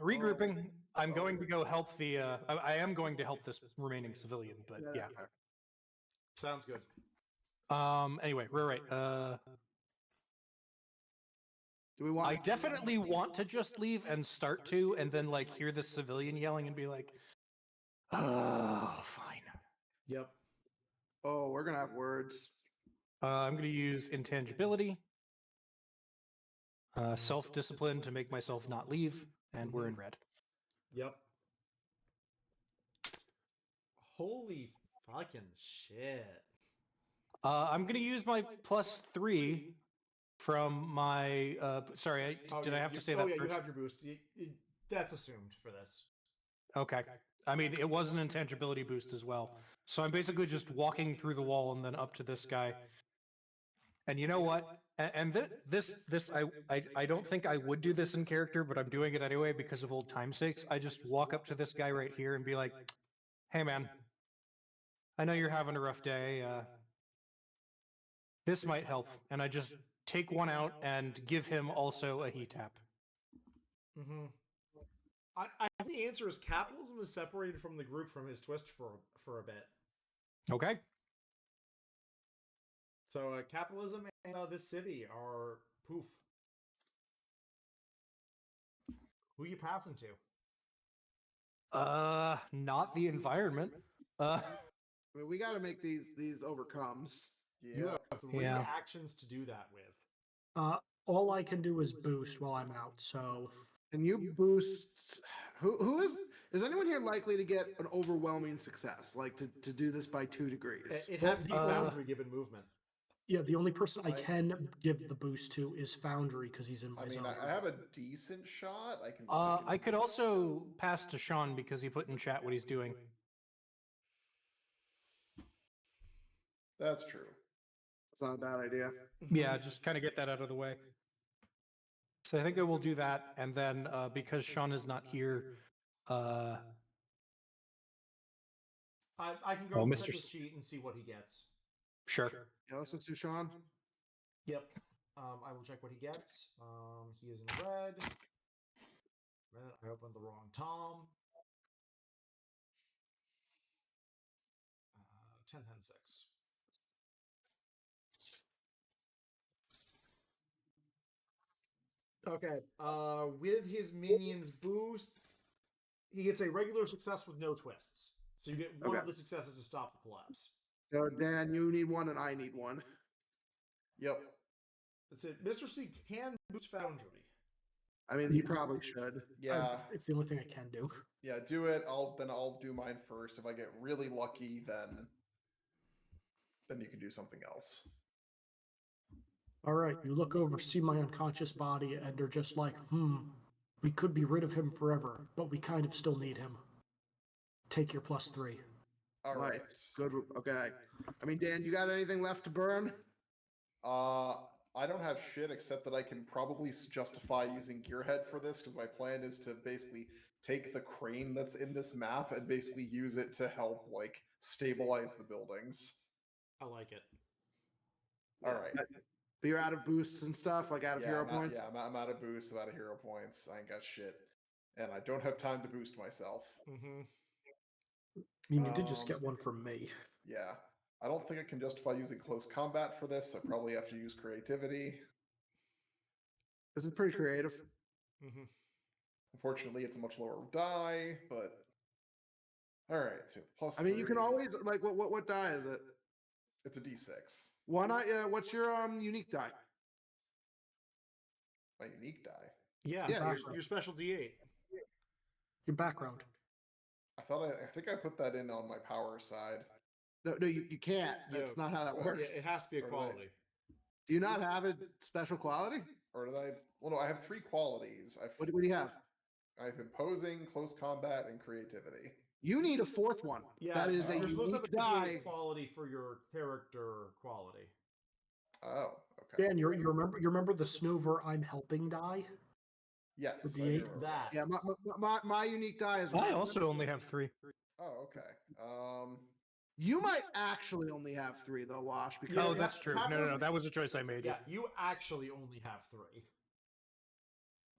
regrouping. I'm going to go help the. I am going to help this remaining civilian, but yeah. Sounds good. Anyway, right. Do we want? I definitely want to just leave and start to, and then like hear the civilian yelling and be like, oh, fine. Yep. Oh, we're gonna have words. I'm going to use intangibility, self-discipline to make myself not leave, and we're in red. Yep. Holy fucking shit. I'm going to use my +3 from my. Sorry, did I have to say that? Oh yeah, first? you have your boost. That's assumed for this. Okay. I mean, it was an intangibility boost as well. So I'm basically just walking through the wall and then up to this guy. And you know what? And this I don't think I would do this in character, but I'm doing it anyway because of old time's sakes. I just walk up to this guy right here and be like, "Hey man, I know you're having a rough day. This might help." And I just take one out and give him also a heat tap. Mm-hmm. I think the answer is capitalism is separated from the group from his twist for a bit. Okay. So capitalism and this city are poof. Who you passing to? Not the environment. I mean, we got to make these overcomes. You Yeah. have 3 Yeah. actions to do that with. All I can do is boost while I'm out. So Can you boost? Who is anyone here likely to get an overwhelming success? Like to do this by 2 degrees? It had to be Foundry given movement. yeah, the only person I can give the boost to is Foundry because he's in my I mean, zone. I have a decent shot. I can. I could also pass to Sean because he put in chat what he's doing. That's true. It's not a bad idea. Yeah, just kind of get that out of the way. So I think I will do that, and then because Sean is not here, I can go Oh, check Mr. his sheet and see what he gets. sure. Yeah, let's just do Sean. Yep. I will check what he gets. He is in red. Minute, I opened the wrong Tom. 10, 10, 6. Okay. With his minions boosts, he gets a regular success with no twists. So you get one of the successes to stop the collapse. So Dan, you need one and I need one. Yep. That's it. Mr. C can boost Foundry. I mean, he probably should. Yeah. It's the only thing I can do. Yeah. Do it. I'll do mine first. If I get really lucky, then you can do something else. All right, you look over, see my unconscious body, and are just like, we could be rid of him forever, but we kind of still need him. Take your +3. All right. Nice. Good. Okay. I mean, Dan, you got anything left to burn? I don't have shit except that I can probably justify using Gearhead for this because my plan is to basically take the crane that's in this map and basically use it to help like stabilize the buildings. I like it. All right. But you're out of boosts and stuff, like out of hero points? I'm out of boosts, I'm out of hero points. I ain't got shit. And I don't have time to boost myself. Mm-hmm. I mean, you did just get one from me. Yeah. I don't think I can justify using close combat for this. I probably have to use creativity. This is pretty creative. Mm-hmm. Unfortunately, it's a much lower die, but all right. So plus. I mean, you can 3. always like what die is it? It's a D6. Why not? What's your unique die? My unique die. Yeah, Yeah, your special D8. Your background. I think I put that in on my power side. No, you can't. That's not how that Yeah, works. it has to be a Or quality. Do you not have a special quality? Or did I? Well, no, I have 3 qualities. What do you have? I have imposing, close combat, and creativity. You need a 4th one. Yeah, that is a you're supposed to have unique a D8 die. quality for your character quality. Oh, okay. Dan, you remember the Snover I'm helping die? Yes. the I do D8? remember That. Yeah, my unique die is. I also only have 3. Oh, okay. You might actually only have 3 though, Wash. Because Oh, that's true. No, Capitals- that was a choice I made. Yeah, you actually only have 3.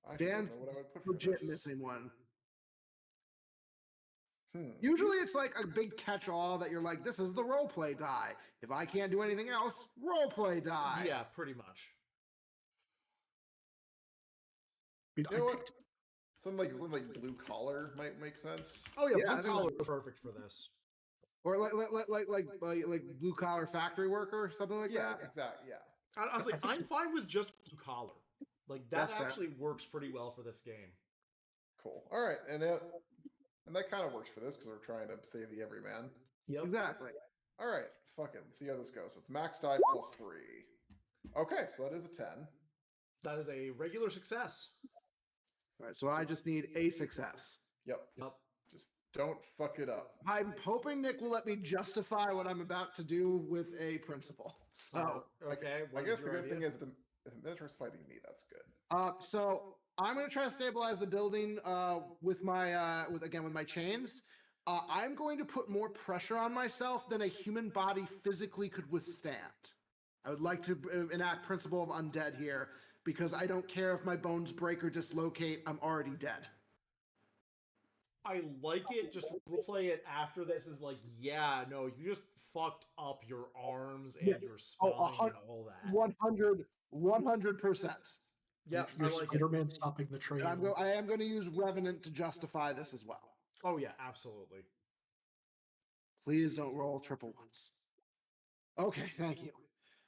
I Dan's don't know what I would put for legit this. missing one. Hmm. Usually it's like a big catch-all that you're like, this is the roleplay die. If I can't do anything else, roleplay die. Yeah, pretty much. I mean, You know I what? picked- Something like blue collar might make sense. Oh yeah, Yeah, I blue think collar is perfect for this. Or like blue collar factory worker, something like Yeah, that. exactly. Yeah. Honestly, I'm fine with just blue collar. Like that That's fair. actually works pretty well for this game. Cool. All right, and that kind of works for this because we're trying to save the everyman. Yep. Exactly. All right, fucking see how this goes. So it's max die plus 3. Okay, so that is a 10. That is a regular success. All right, so I just need a success. Yep. Yep. Just don't fuck it up. I'm hoping Nick will let me justify what I'm about to do with a principle. So, Okay. I guess the good thing is the Minotaur's fighting me. That's good. so I'm going to try to stabilize the building with my with my chains. I'm going to put more pressure on myself than a human body physically could withstand. I would like to enact principle of undead here because I don't care if my bones break or dislocate. I'm already dead. I like it. Just play it after this is like, yeah, no, you just fucked up your arms and Yeah. your spine and all that. 100%. Yeah, Your I like it. Spider-Man stopping the train. And I am going to use Revenant to justify this as well. Oh yeah, absolutely. Please don't roll triple ones. Okay, thank you.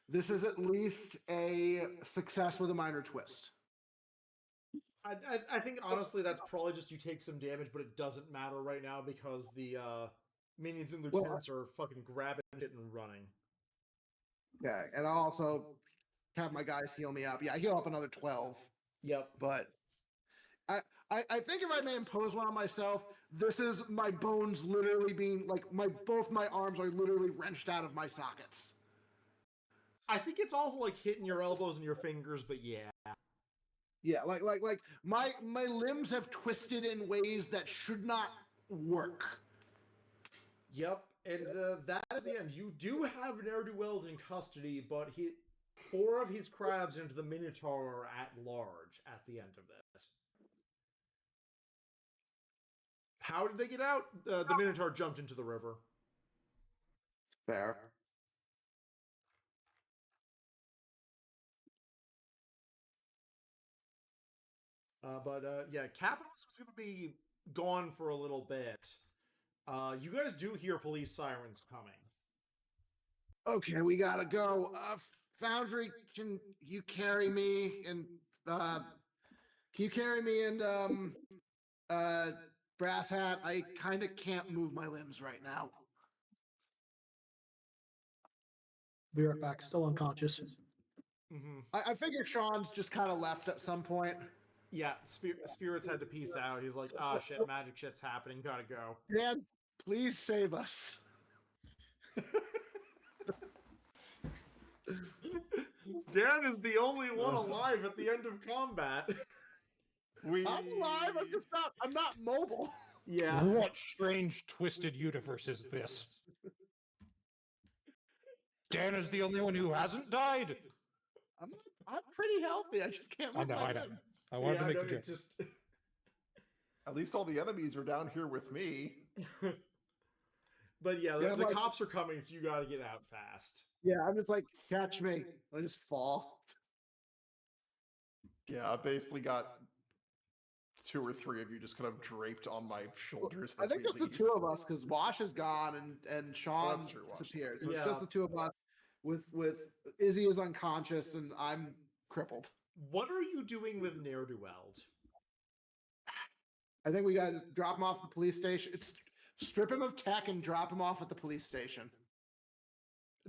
This is at least a success with a minor twist. I think honestly that's probably just you take some damage, but it doesn't matter right now because the minions and lieutenants are fucking grabbing it and running. Okay, and I'll also have my guys heal me up. Yeah, I heal up another 12. Yep. But I think if I may impose one on myself, this is my bones literally being like both my arms are literally wrenched out of my sockets. I think it's also like hitting your elbows and your fingers, but yeah. Yeah, like my limbs have twisted in ways that should not work. Yep, and that is the end. You do have ne'er-do-wells in custody, but 4 of his crabs and the Minotaur are at large at the end of this. How did they get out? The Minotaur jumped into the river. Fair. Yeah, capitalism is going to be gone for a little bit. You guys do hear police sirens coming. Okay, we gotta go. Foundry, can you carry me? And can you carry me and Brass Hat? I kind of can't move my limbs right now. Be right back. Still unconscious. Mm-hmm. I figure Sean's just kind of left at some point. Yeah, spirits had to peace out. He's like, ah, shit, magic shit's happening. Gotta go. Dad, please save us. Dan is the only one alive at the end of combat. I'm alive. I'm not mobile. Yeah. What strange, twisted universe is this? Dan is the only one who hasn't died. I'm pretty healthy. I just can't move my limbs. I wanted to make no, the joke. it's just. At least all the enemies are down here with me. But yeah, Yeah, the like- cops are coming, so you gotta get out fast. Yeah, I'm just like, catch me. I just fall. Yeah, I basically got 2 or 3 of you just kind of draped on my shoulders. I as think we just the leave. 2 of us because Wash is gone and Sean that's true, Wash. disappeared. So Yeah. it's just the 2 of us with Izzy is unconscious and I'm crippled. What are you doing with Ne'er-do-Weld? I think we got to drop him off at the police station. Strip him of tech and drop him off at the police station.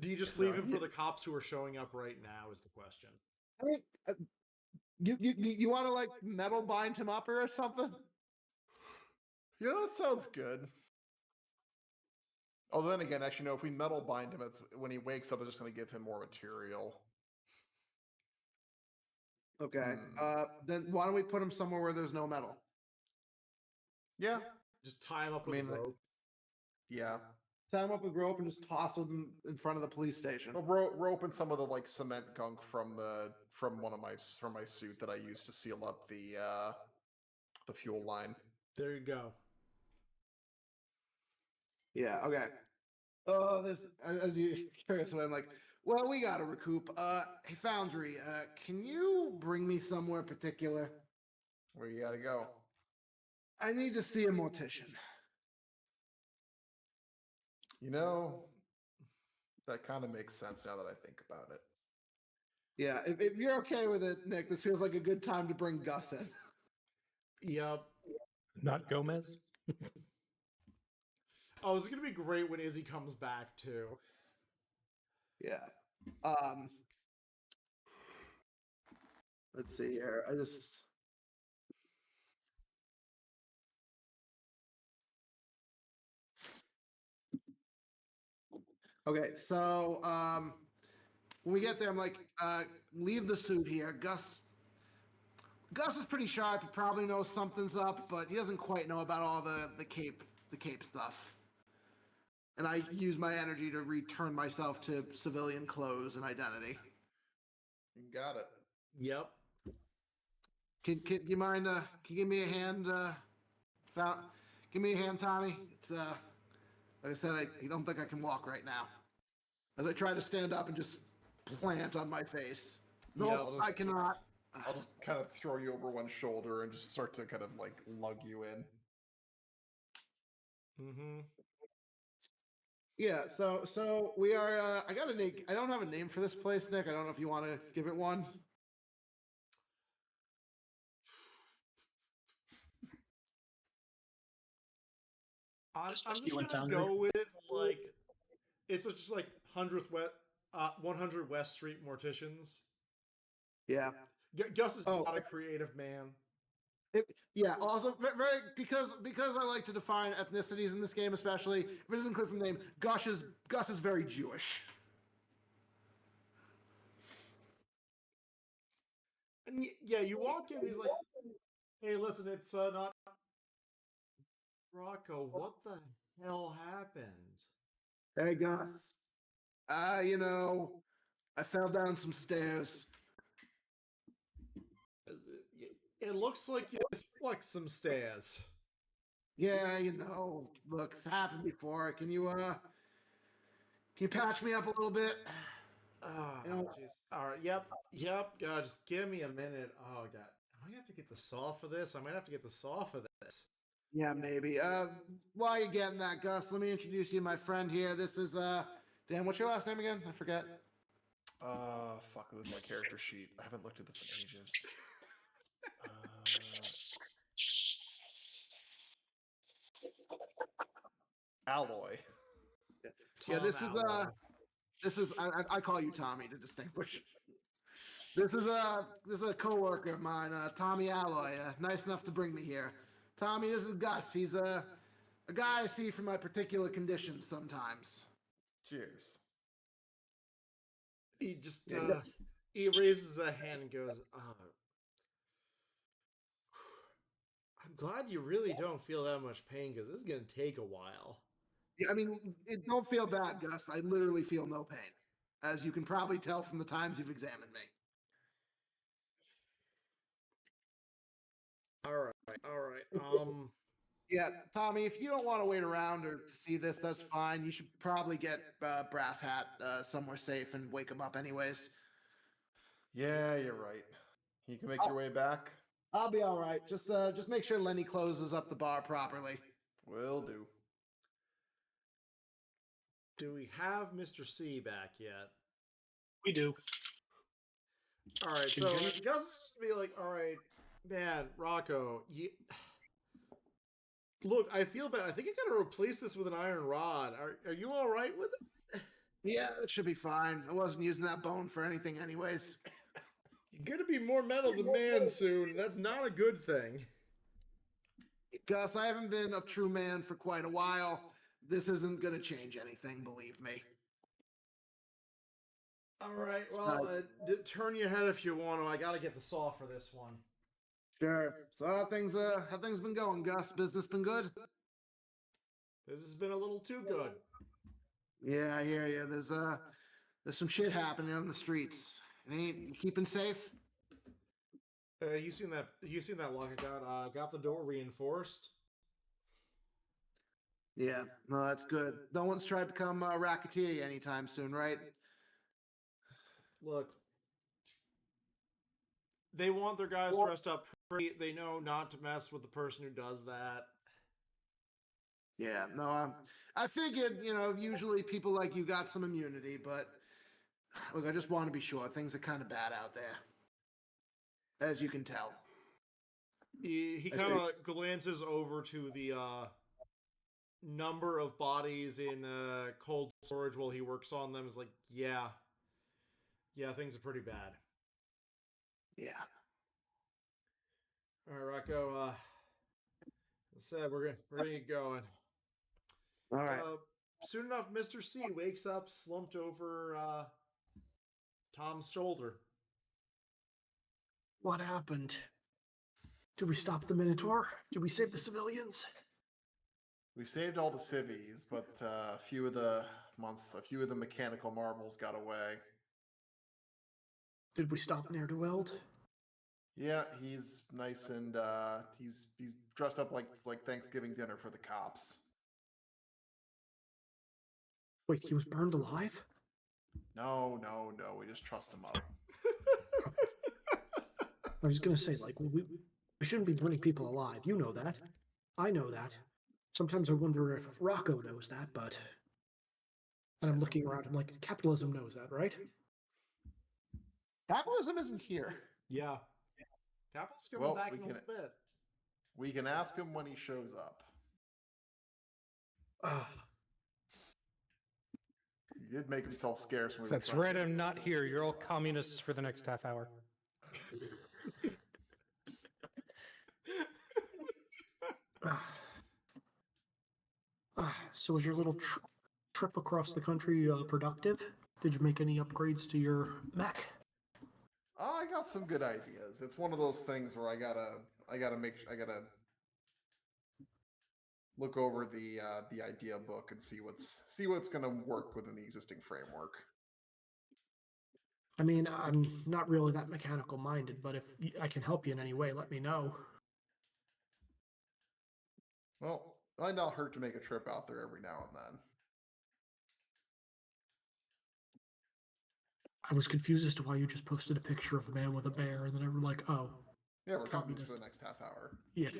Do you just So, leave him for yeah. the cops who are showing up right now? Is the question. I mean, you want to like metal bind him up or something? Yeah, that sounds good. Although then again, actually, no. If we metal bind him, it's when he wakes up, they're just going to give him more material. Okay. Then why don't we put him somewhere where there's no metal? Yeah. Just tie him up I with mean, a rope. Yeah. Tie him up with rope and just toss him in front of the police station. Well, rope and some of the like cement gunk from my suit that I used to seal up the fuel line. There you go. Yeah. Okay. Oh, this as you curious, I'm like, well, we got to recoup. Hey, Foundry, can you bring me somewhere particular? Where you gotta go? I need to see a mortician. You know, that kind of makes sense now that I think about it. Yeah, if you're okay with it, Nick, this feels like a good time to bring Gus in. Yep. Not Gomez. Oh, this is gonna be great when Izzy comes back too. Yeah. Let's see here. Okay, so when we get there, I'm like, leave the suit here. Gus is pretty sharp. He probably knows something's up, but he doesn't quite know about all the cape stuff. And I use my energy to return myself to civilian clothes and identity. You got it. Yep. Can you mind? Can you give me a hand? Give me a hand, Tommy. It's like I said, I don't think I can walk right now. As I try to stand up and just plant on my face. No, Yep. I cannot. I'll just kind of throw you over one shoulder and just start to kind of like lug you in. Mm-hmm. Yeah. So we are. I got a name. I don't have a name for this place, Nick. I don't know if you want to give it one. I'm just You and gonna Foundry? go with like it's just like 100 West Street Morticians. Yeah. Gus is Oh. not a creative man. Yeah. Also, very because I like to define ethnicities in this game, especially if it isn't clear from the name. Gus is very Jewish. And yeah, you walk in, he's like, "Hey, listen, it's not Rocco. What the hell happened?" Hey, Gus. I fell down some stairs. It looks like you flexed some stairs. Yeah, look, it's happened before. Can you patch me up a little bit? Oh, You know- jeez. All right. Yep. God, just give me a minute. Oh God, I might have to get the saw for this. I might have to get the saw for this. Yeah, maybe. While you're getting that, Gus, let me introduce you to my friend here. This is Dan. What's your last name again? I forget. Fuck, it was my character sheet. I haven't looked at this in ages. Alloy. Yeah, this Alloy. is I call you Tommy to distinguish. This is a coworker of mine, Tommy Alloy. Nice enough to bring me here. Tommy, this is Gus. He's a guy I see for my particular conditions sometimes. Cheers. He just he raises a hand and goes, "I'm glad you really don't feel that much pain because this is gonna take a while." Yeah, I mean, don't feel bad, Gus. I literally feel no pain, as you can probably tell from the times you've examined me. All right. Yeah, Tommy, if you don't want to wait around or to see this, that's fine. You should probably get Brass Hat somewhere safe and wake him up anyways. Yeah, you're right. You can make your way back. I'll be all right. Just make sure Lenny closes up the bar properly. Will do. Do we have Mr. C back yet? We do. All right, so Gus is just be like, all right, man, Rocco, look, I feel bad. I think I gotta replace this with an iron rod. Are you all right with it? Yeah, it should be fine. I wasn't using that bone for anything, anyways. You're gonna be more metal than man soon. That's not a good thing. Gus, I haven't been a true man for quite a while. This isn't gonna change anything, believe me. All right, well, turn your head if you want to. I gotta get the saw for this one. Sure. So how things been going, Gus? Business been good? This has been a little too good. Yeah, I hear you. There's some shit happening on the streets. You keeping safe? You seen that? You seen that lock? Got the door reinforced. Yeah, no, that's good. No one's tried to come racketeer you anytime soon, right? Look, they want their guys dressed up pretty. They know not to mess with the person who does that. Yeah, no, I figured, usually people like you got some immunity, but look, I just want to be sure. Things are kind of bad out there, as you can tell. He kind of glances over to the number of bodies in cold storage while he works on them. Is like, yeah, things are pretty bad. Yeah. All right, Rocco. Said we're gonna get going. All right. Soon enough, Mr. C wakes up slumped over Tom's shoulder. What happened? Did we stop the Minotaur? Did we save the civilians? We saved all the civvies, but a few of the mechanical marvels got away. Did we stop Ne'er-do-Weld? Yeah, he's nice and he's dressed up like Thanksgiving dinner for the cops. Wait, he was burned alive? No, we just trussed him up. I was gonna say, like, we shouldn't be burning people alive. You know that. I know that. Sometimes I wonder if Rocco knows that, but... And I'm looking around, I'm like, capitalism knows that, right? Capitalism isn't here. Yeah. Capitalism's coming back in a little bit. We can ask him when he shows up. He did make himself scarce. When That's right, I'm not here. You're all communists for the next half hour. So was your little trip across the country productive? Did you make any upgrades to your mech? I got some good ideas. It's one of those things where I gotta look over the idea book and see what's gonna work within the existing framework. I mean, I'm not really that mechanical minded, but if I can help you in any way, let me know. Well, it might not hurt to make a trip out there every now and then. I was confused as to why you just posted a picture of a man with a bear, and then I'm like, oh. Yeah, we're communists for the next half hour. Yeah.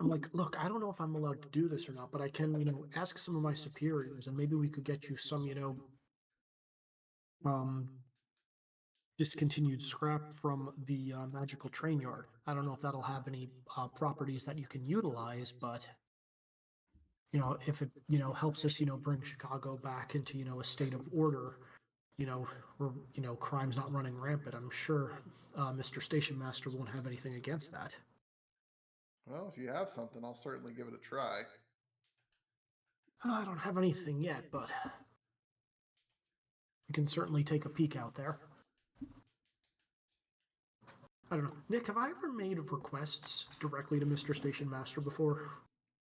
I'm like, look, I don't know if I'm allowed to do this or not, but I can, ask some of my superiors, and maybe we could get you some, discontinued scrap from the magical train yard. I don't know if that'll have any properties that you can utilize, but if it helps us bring Chicago back into a state of order, where crime's not running rampant, I'm sure Mr. Station Master won't have anything against that. Well, if you have something, I'll certainly give it a try. I don't have anything yet, but we can certainly take a peek out there. I don't know. Nick, have I ever made requests directly to Mr. Station Master before?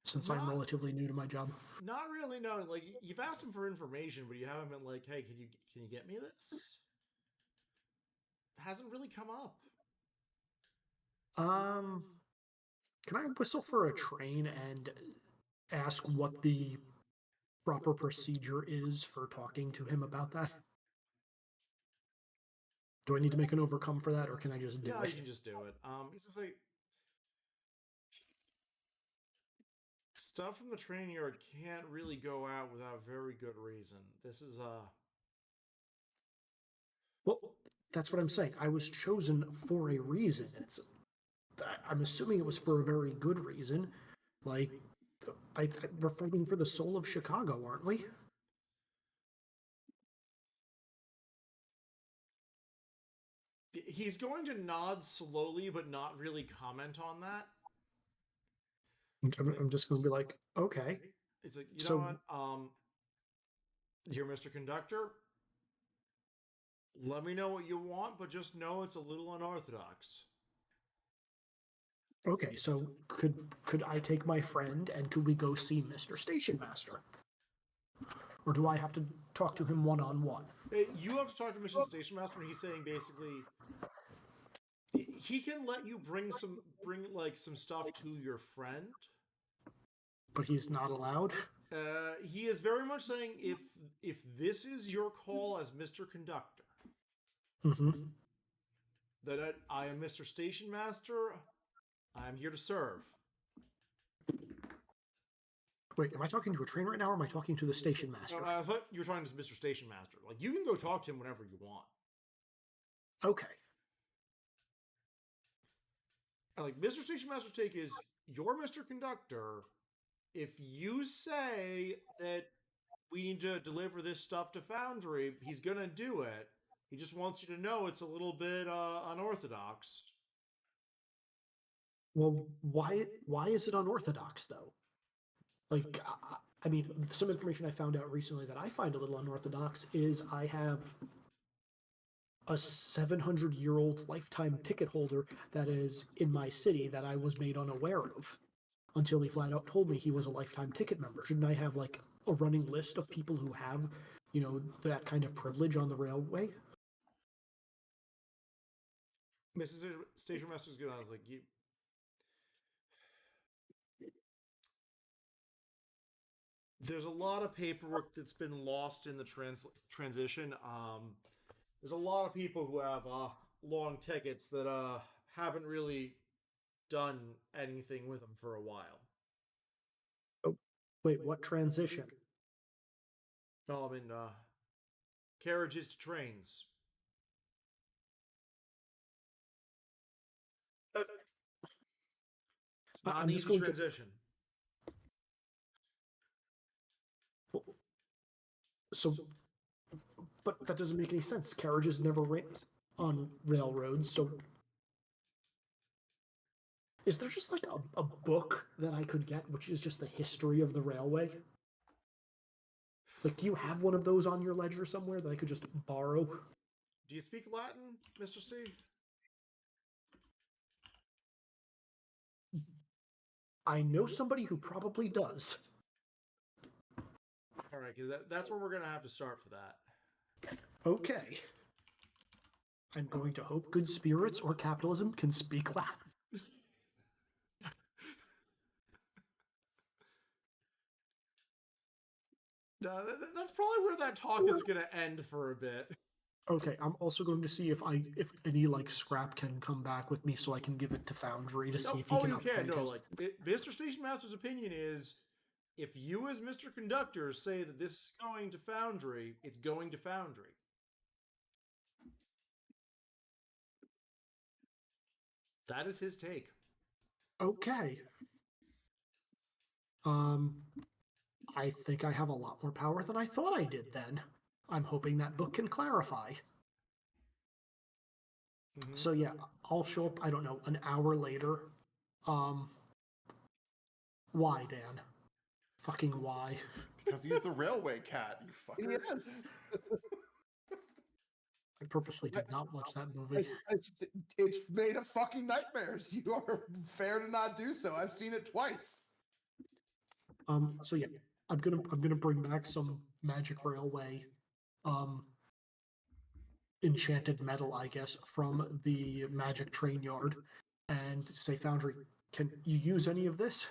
Since I'm relatively new to my job. Not really, no. Like, you've asked him for information, but you haven't been like, hey, can you get me this? It hasn't really come up. Can I whistle for a train and ask what the proper procedure is for talking to him about that? Do I need to make an overcome for that, or can I just do it? No, you can just do it. It's just like stuff from the train yard can't really go out without very good reason. This is Well, that's what I'm saying. I was chosen for a reason. I'm assuming it was for a very good reason. Like, we're fighting for the soul of Chicago, aren't we? He's going to nod slowly, but not really comment on that. I'm just going to be like, okay. It's like, you know So, what? Here, Mr. Conductor. Let me know what you want, but just know it's a little unorthodox. okay, so could I take my friend and could we go see Mr. Station Master? Or do I have to talk to him one-on-one? You have to talk to Mission Station Master, and he's saying basically he can let you bring some stuff to your friend, But he's not allowed? he is very much saying if this is your call as Mr. Conductor, Mm-hmm. that I am Mr. Station Master, I am here to serve. Wait, am I talking to a train right now or am I talking to the station master? I thought you were talking to Mr. Station Master. Like, you can go talk to him whenever you want. Okay. Like, Mr. Station Master's take is, you're Mr. Conductor. If you say that we need to deliver this stuff to Foundry, he's gonna do it. He just wants you to know it's a little bit unorthodox. Well, why is it unorthodox though? Like, I mean, some information I found out recently that I find a little unorthodox is I have a 700-year-old lifetime ticket holder that is in my city that I was made unaware of until he flat out told me he was a lifetime ticket member. Shouldn't I have like a running list of people who have, you know, that kind of privilege on the railway? Mrs. Station Master's gonna like you. There's a lot of paperwork that's been lost in the transition. There's a lot of people who have long tickets that haven't really done anything with them for a while. Oh, wait, what transition? I mean, carriages to trains. It's not I'm an just easy going to- transition. So, but that doesn't make any sense. Carriages never ran on railroads, so is there just like a book that I could get, which is just the history of the railway? Like, do you have one of those on your ledger somewhere that I could just borrow? Do you speak Latin, Mr. C? I know somebody who probably does. All right, because that's where we're gonna have to start for that. Okay. I'm going to hope good spirits or capitalism can speak Latin. No, that's probably where that talk is gonna end for a bit. Okay, I'm also going to see if any like scrap can come back with me so I can give it to Foundry to see if he can you can. upgrade No, his- like Mr. Station Master's opinion is, if you as Mr. Conductor say that this is going to Foundry, it's going to Foundry. That is his take. Okay. I think I have a lot more power than I thought I did then. I'm hoping that book can clarify. Mm-hmm. So yeah, I'll show up, I don't know, an hour later. Why, Dan? Fucking why? Because he's the railway cat, you fucker. Yes. I purposely did not watch that movie. It's made of fucking nightmares. You are fair to not do so. I've seen it twice. So yeah, I'm gonna bring back some magic railway, enchanted metal, I guess, from the magic train yard, and say, Foundry, can you use any of this?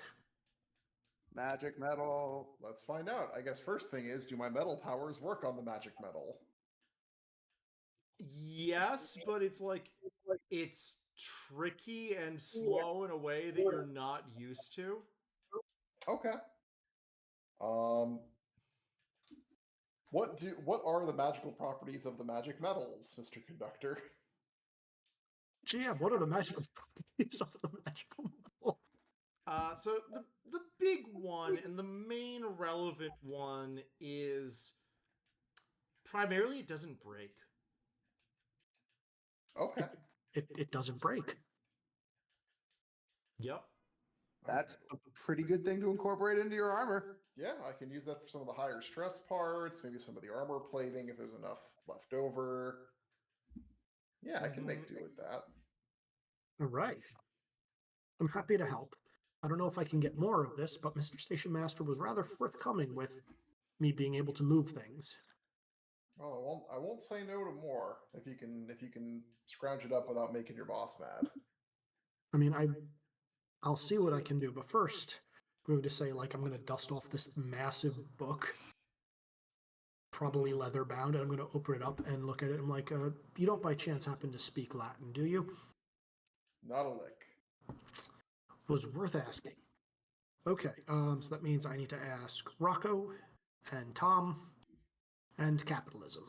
Magic metal. Let's find out. I guess first thing is, do my metal powers work on the magic metal? Yes, but it's like it's tricky and slow in a way that you're not used to. Okay. What are the magical properties of the magic metals, Mr. Conductor? GM, what are the magical properties of the magical metal? So the big one and the main relevant one is primarily it doesn't break. Okay. It doesn't break. Yep. That's a pretty good thing to incorporate into your armor. Yeah, I can use that for some of the higher stress parts, maybe some of the armor plating if there's enough left over. Yeah, I can make do with that. All right. I'm happy to help. I don't know if I can get more of this, but Mr. Station Master was rather forthcoming with me being able to move things. Well, I won't say no to more if you can scrounge it up without making your boss mad. I mean, I'll see what I can do, but first, I'm going to say, like, I'm going to dust off this massive book, probably leather bound, and I'm going to open it up and look at it. I'm like, you don't by chance happen to speak Latin, do you? Not a lick. Was worth asking. Okay, so that means I need to ask Rocco and Tom and capitalism.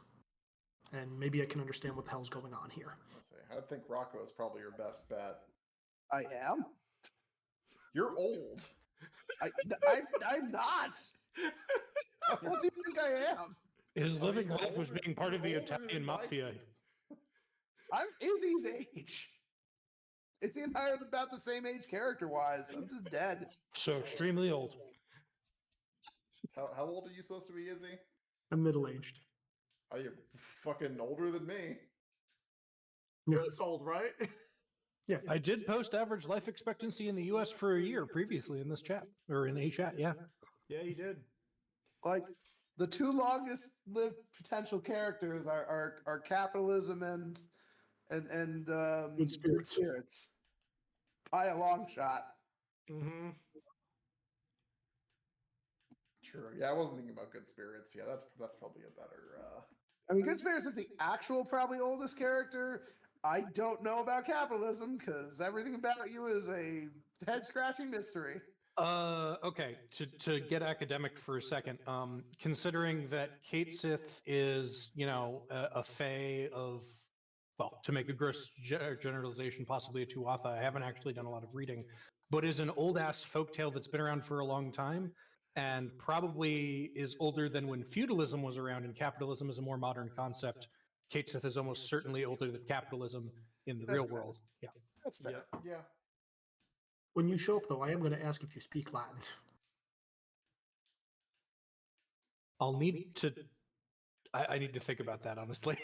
And maybe I can understand what the hell's going on here. I think Rocco is probably your best bet. I am. You're old. I'm not. What do you think I am? His Oh, living you're life was older- being part of the you're older Italian than I mafia. I'm Izzy's age. It's the entire about the same age character-wise. I'm just dead. So extremely old. How old are you supposed to be, Izzy? I'm middle-aged. Are you fucking older than me? That's old, right? Yeah, I did post average life expectancy in the U.S. for a year previously in this chat, or in a chat, yeah. Yeah, you did. Like, the two longest lived potential characters are capitalism and Good spirits. by a long shot. Mm-hmm. True. Yeah, I wasn't thinking about good spirits. Yeah, that's probably a better. I mean, Good Spirits is the actual probably oldest character. I don't know about capitalism because everything about you is a head-scratching mystery. Okay, to get academic for a second, considering that Kate Sith is, a fae of, well, to make a gross generalization, possibly a Tuatha, I haven't actually done a lot of reading, but is an old-ass folktale that's been around for a long time, and probably is older than when feudalism was around and capitalism is a more modern concept. Kate Sith is almost certainly older than capitalism in the real world. Yeah. That's fair. Yep. Yeah. When you show up, though, I am going to ask if you speak Latin. I'll need to. I need to think about that, honestly.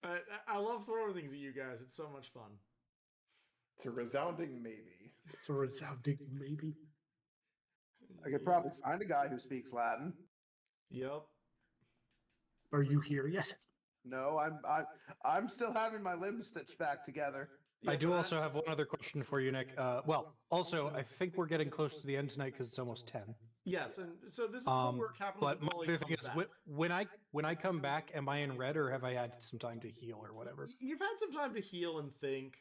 I love throwing things at you guys. It's so much fun. It's a resounding maybe. It's a resounding maybe. I could probably find a guy who speaks Latin. Yep. Are you here yet? No, I'm still having my limbs stitched back together. I Yeah, do but also have one other question for you, Nick. Well, also, I think we're getting close to the end tonight because it's almost 10. Yes, and so this is where capitalism But my fully other thing comes is, back. when I come back, am I in red or have I had some time to heal or whatever? You've had some time to heal and think.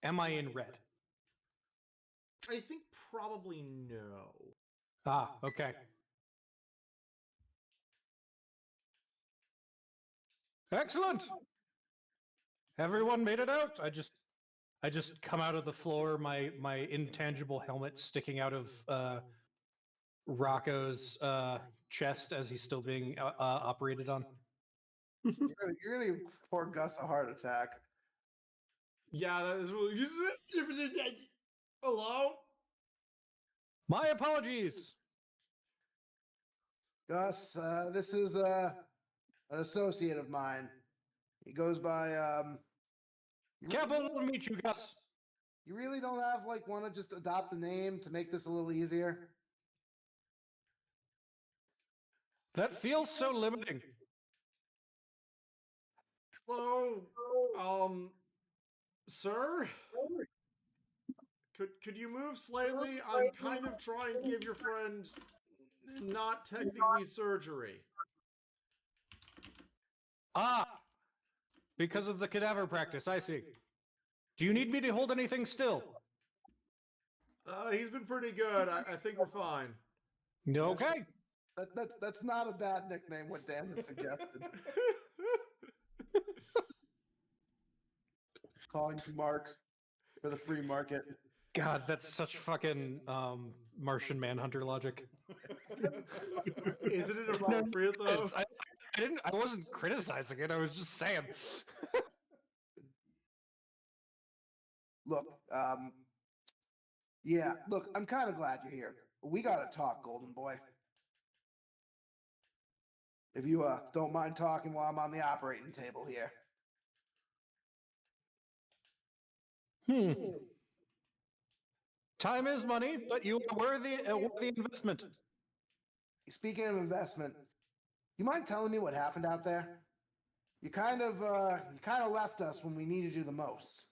Am I in red? I think probably no. Ah, okay. Excellent. Everyone made it out. I just come out of the floor, my intangible helmet sticking out of Rocco's chest as he's still being operated on. You're gonna give poor Gus a heart attack. Yeah, that is really. Hello? My apologies. Gus, this is an associate of mine. He goes by Capital to meet you, Gus. You really don't have want to just adopt a name to make this a little easier? That feels so limiting. Hello? Sir? Could you move slightly? I'm kind of trying to give your friend not technically surgery. Ah, because of the cadaver practice, I see. Do you need me to hold anything still? He's been pretty good. I think we're fine. Okay. That's not a bad nickname. What Dan had suggested. Calling you Mark for the free market. God, that's such fucking Martian Manhunter logic. Isn't it appropriate though? I didn't. I wasn't criticizing it. I was just saying. Look, yeah, look, I'm kind of glad you're here. We gotta talk, Golden Boy. If you don't mind talking while I'm on the operating table here. Time is money, but you are worthy investment. Speaking of investment, you mind telling me what happened out there? You kind of left us when we needed you the most.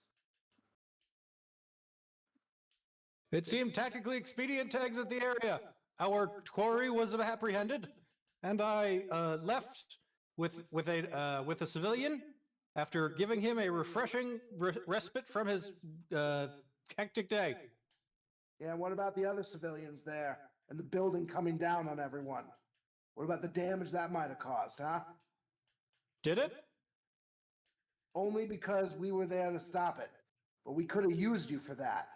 It seemed tactically expedient to exit the area. Our quarry was apprehended, and I left with a civilian after giving him a refreshing respite from his hectic day. Yeah, what about the other civilians there and the building coming down on everyone? What about the damage that might have caused, huh? Did it? Only because we were there to stop it, but we could have used you for that.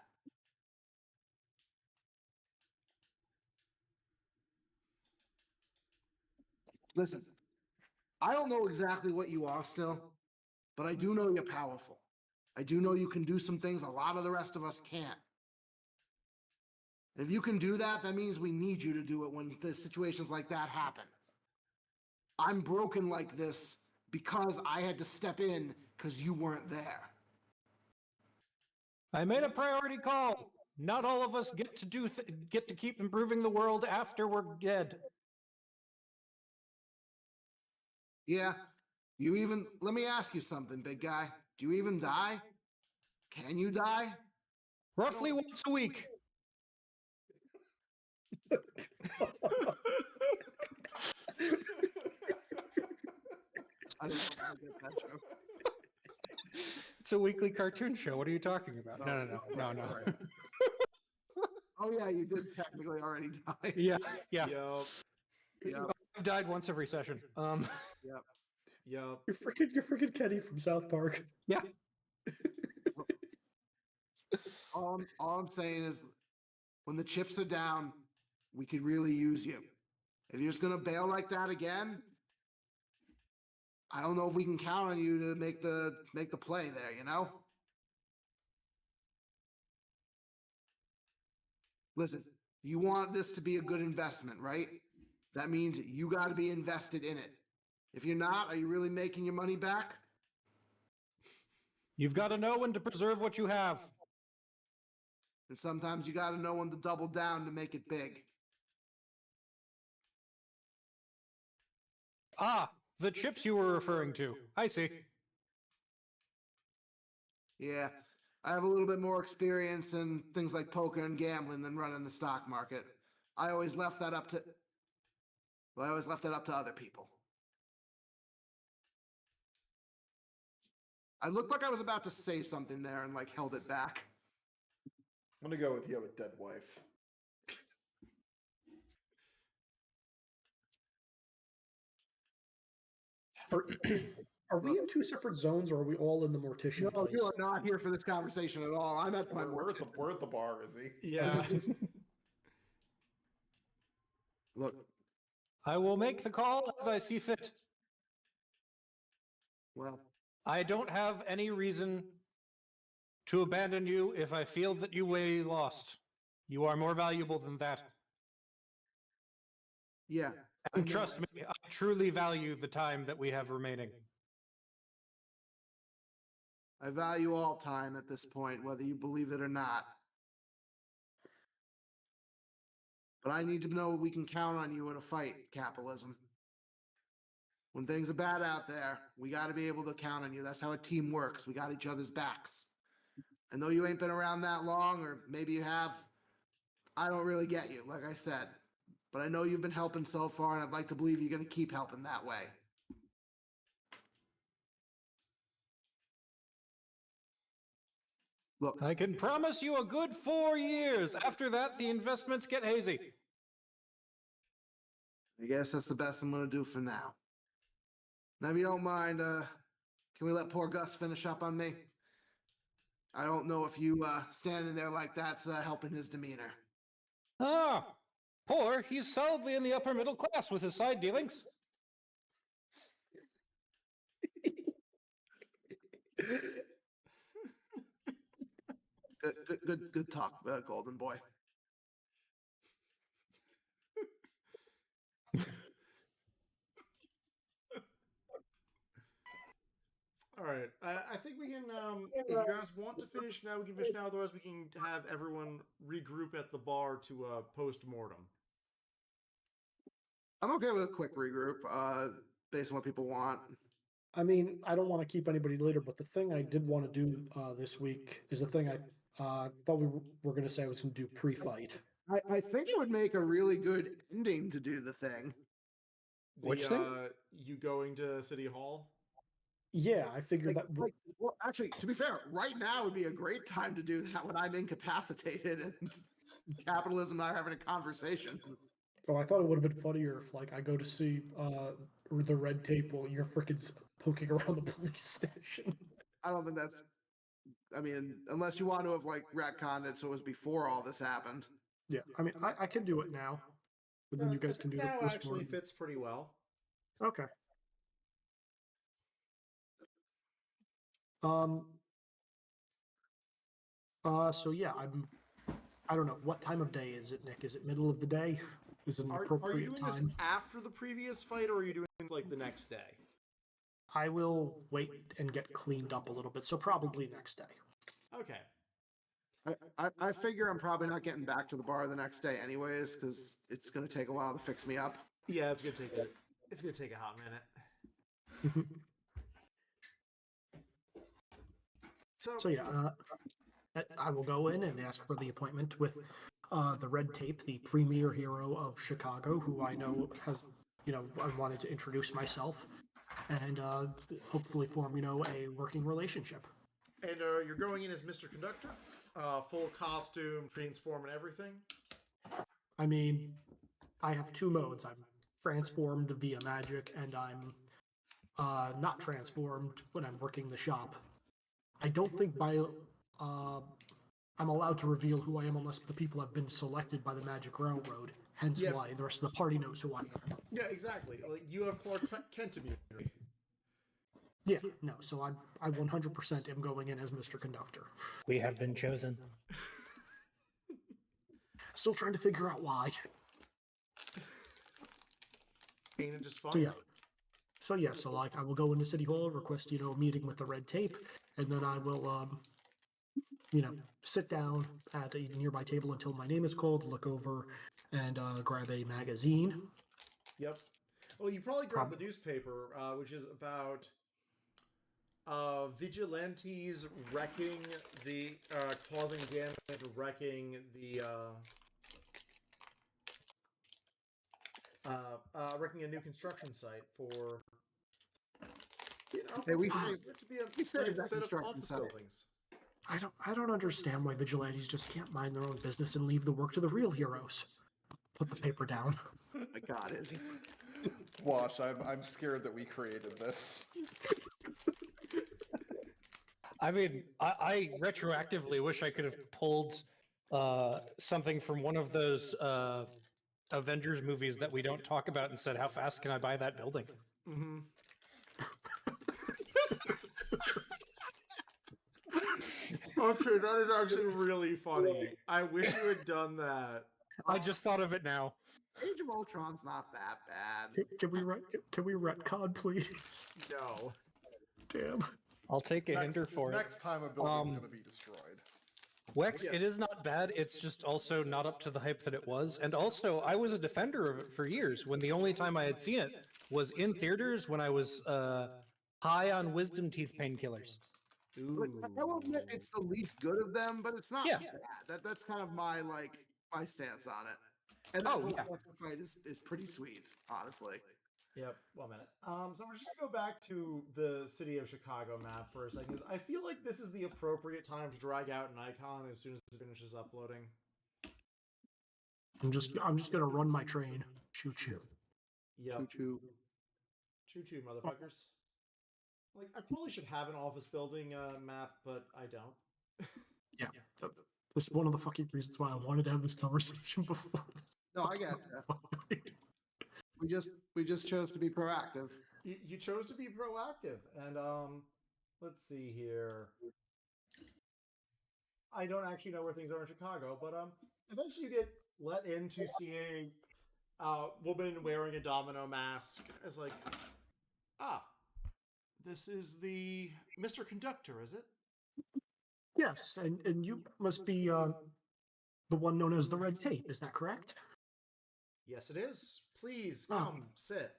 Listen, I don't know exactly what you are still, but I do know you're powerful. I do know you can do some things a lot of the rest of us can't. And if you can do that, that means we need you to do it when the situations like that happen. I'm broken like this because I had to step in because you weren't there. I made a priority call. Not all of us get to keep improving the world after we're dead. Yeah, let me ask you something, big guy. Do you even die? Can you die? Roughly once a week. I don't know how to get that joke. It's a weekly cartoon show. What are you talking about? No. Oh yeah, you did technically already die. Yeah. Yep. I've died once every session. Yep. You're freaking Kenny from South Park. Yeah. All I'm saying is, when the chips are down, we could really use you. If you're just gonna bail like that again, I don't know if we can count on you to make the play there. You know. Listen, you want this to be a good investment, right? That means you got to be invested in it. If you're not, are you really making your money back? You've got to know when to preserve what you have. And sometimes you got to know when to double down to make it big. Ah, the chips you were referring to. I see. Yeah, I have a little bit more experience in things like poker and gambling than running the stock market. I always left that up to other people. I looked like I was about to say something there and held it back. I'm gonna go with you have a dead wife. Are we in two separate zones, or are we all in the mortician No, place? you are not here for this conversation at all. I'm at my We're at the bar, is he? Yeah. Look, I will make the call as I see fit. well, I don't have any reason to abandon you if I feel that you way lost. You are more valuable than that. yeah. And trust me, I truly value the time that we have remaining. I value all time at this point, whether you believe it or not. But I need to know we can count on you in a fight, capitalism. When things are bad out there, we got to be able to count on you. That's how a team works. We got each other's backs. And though you ain't been around that long, or maybe you have, I don't really get you, like I said. But I know you've been helping so far, and I'd like to believe you're going to keep helping that way. Look, I can promise you a good 4 years. After that, the investments get hazy. I guess that's the best I'm gonna do for now. Now, if you don't mind, can we let poor Gus finish up on me? I don't know if you standing there like that's helping his demeanor. Ah, poor. He's solidly in the upper middle class with his side dealings. Good talk, Golden Boy. All right. I think we can. If you guys want to finish now, we can finish now. Otherwise, we can have everyone regroup at the bar to post mortem. I'm okay with a quick regroup, based on what people want. I mean, I don't want to keep anybody later, but the thing I did want to do this week is the thing I thought we were going to say I was going to do pre-fight. I think it would make a really good ending to do the thing. Which thing? You going to City Hall? Yeah, I figured that. Well, actually, to be fair, right now would be a great time to do that when I'm incapacitated and capitalism and I are having a conversation. Oh, I thought it would have been funnier if, like, I go to see the red tape while you're freaking poking around the police station. I don't think that's. I mean, unless you want to have like retconned it so it was before all this happened. Yeah, I mean, I can do it now, but then you guys can do the now post actually fits pretty well. Okay. So yeah, I don't know, what time of day is it, Nick? Is it middle of the day? Is it an Are appropriate you doing time? this after the previous fight, or are you doing like the next day? I will wait and get cleaned up a little bit, so probably next day. Okay. I figure I'm probably not getting back to the bar the next day anyways, because it's gonna take a while to fix me up. Yeah, it's gonna take a hot minute. So yeah, I will go in and ask for the appointment with the Red Tape, the premier hero of Chicago, who I know has, I wanted to introduce myself and hopefully form, a working relationship. And you're going in as Mr. Conductor, full costume, transform, and everything. I mean, I have two modes. I'm transformed via magic, and I'm not transformed when I'm working the shop. I don't think I'm allowed to reveal who I am unless the people have been selected by the Magic Railroad. Hence why the rest of the party knows who I am. Yeah, exactly. Like you have Clark Kent immunity. Yeah, no. So I 100% am going in as Mr. Conductor. We have been chosen. Still trying to figure out why. Ain't it just fun? So yeah, so like I will go into City Hall, request a meeting with the Red Tape, and then I will sit down at a nearby table until my name is called, look over, and grab a magazine. Yep. Well, you probably grab the newspaper, which is about vigilantes wrecking the causing damage, wrecking the wrecking a new construction site for Hey, we saved that set of construction office site. buildings. I don't understand why vigilantes just can't mind their own business and leave the work to the real heroes. Put the paper down. Oh my God, Izzy. Wash, I'm scared that we created this. I mean, I retroactively wish I could have pulled something from one of those Avengers movies that we don't talk about and said, how fast can I buy that building? Mm-hmm. Okay, that is actually really funny. I wish you had done that. I just thought of it now. Age of Ultron's not that bad. Can we retcon, please? No. Damn. I'll take a hinder for it. Next time a building's going to be destroyed. Wex, it is not bad. It's just also not up to the hype that it was. And also, I was a defender of it for years when the only time I had seen it was in theaters when I was high on wisdom teeth painkillers. I will admit it's the least good of them, but it's not bad. That's kind of my stance on it. And that fight is pretty sweet, honestly. Yep. 1 minute. So we're just gonna go back to the city of Chicago map for a second, because I feel like this is the appropriate time to drag out an icon as soon as it finishes uploading. I'm just gonna run my train. Shoot you. Yep. Choo-choo. Choo-choo, motherfuckers. Like, I probably should have an office building map, but I don't. Yeah. This is one of the fucking reasons why I wanted to have this conversation before. No, I get you. We just chose to be proactive. You chose to be proactive, and let's see here. I don't actually know where things are in Chicago, but eventually you get let in to see a woman wearing a domino mask as like, this is the Mr. Conductor, is it? Yes, and you must be the one known as the Red Tape. Is that correct? Yes, it is. Please Oh. come sit.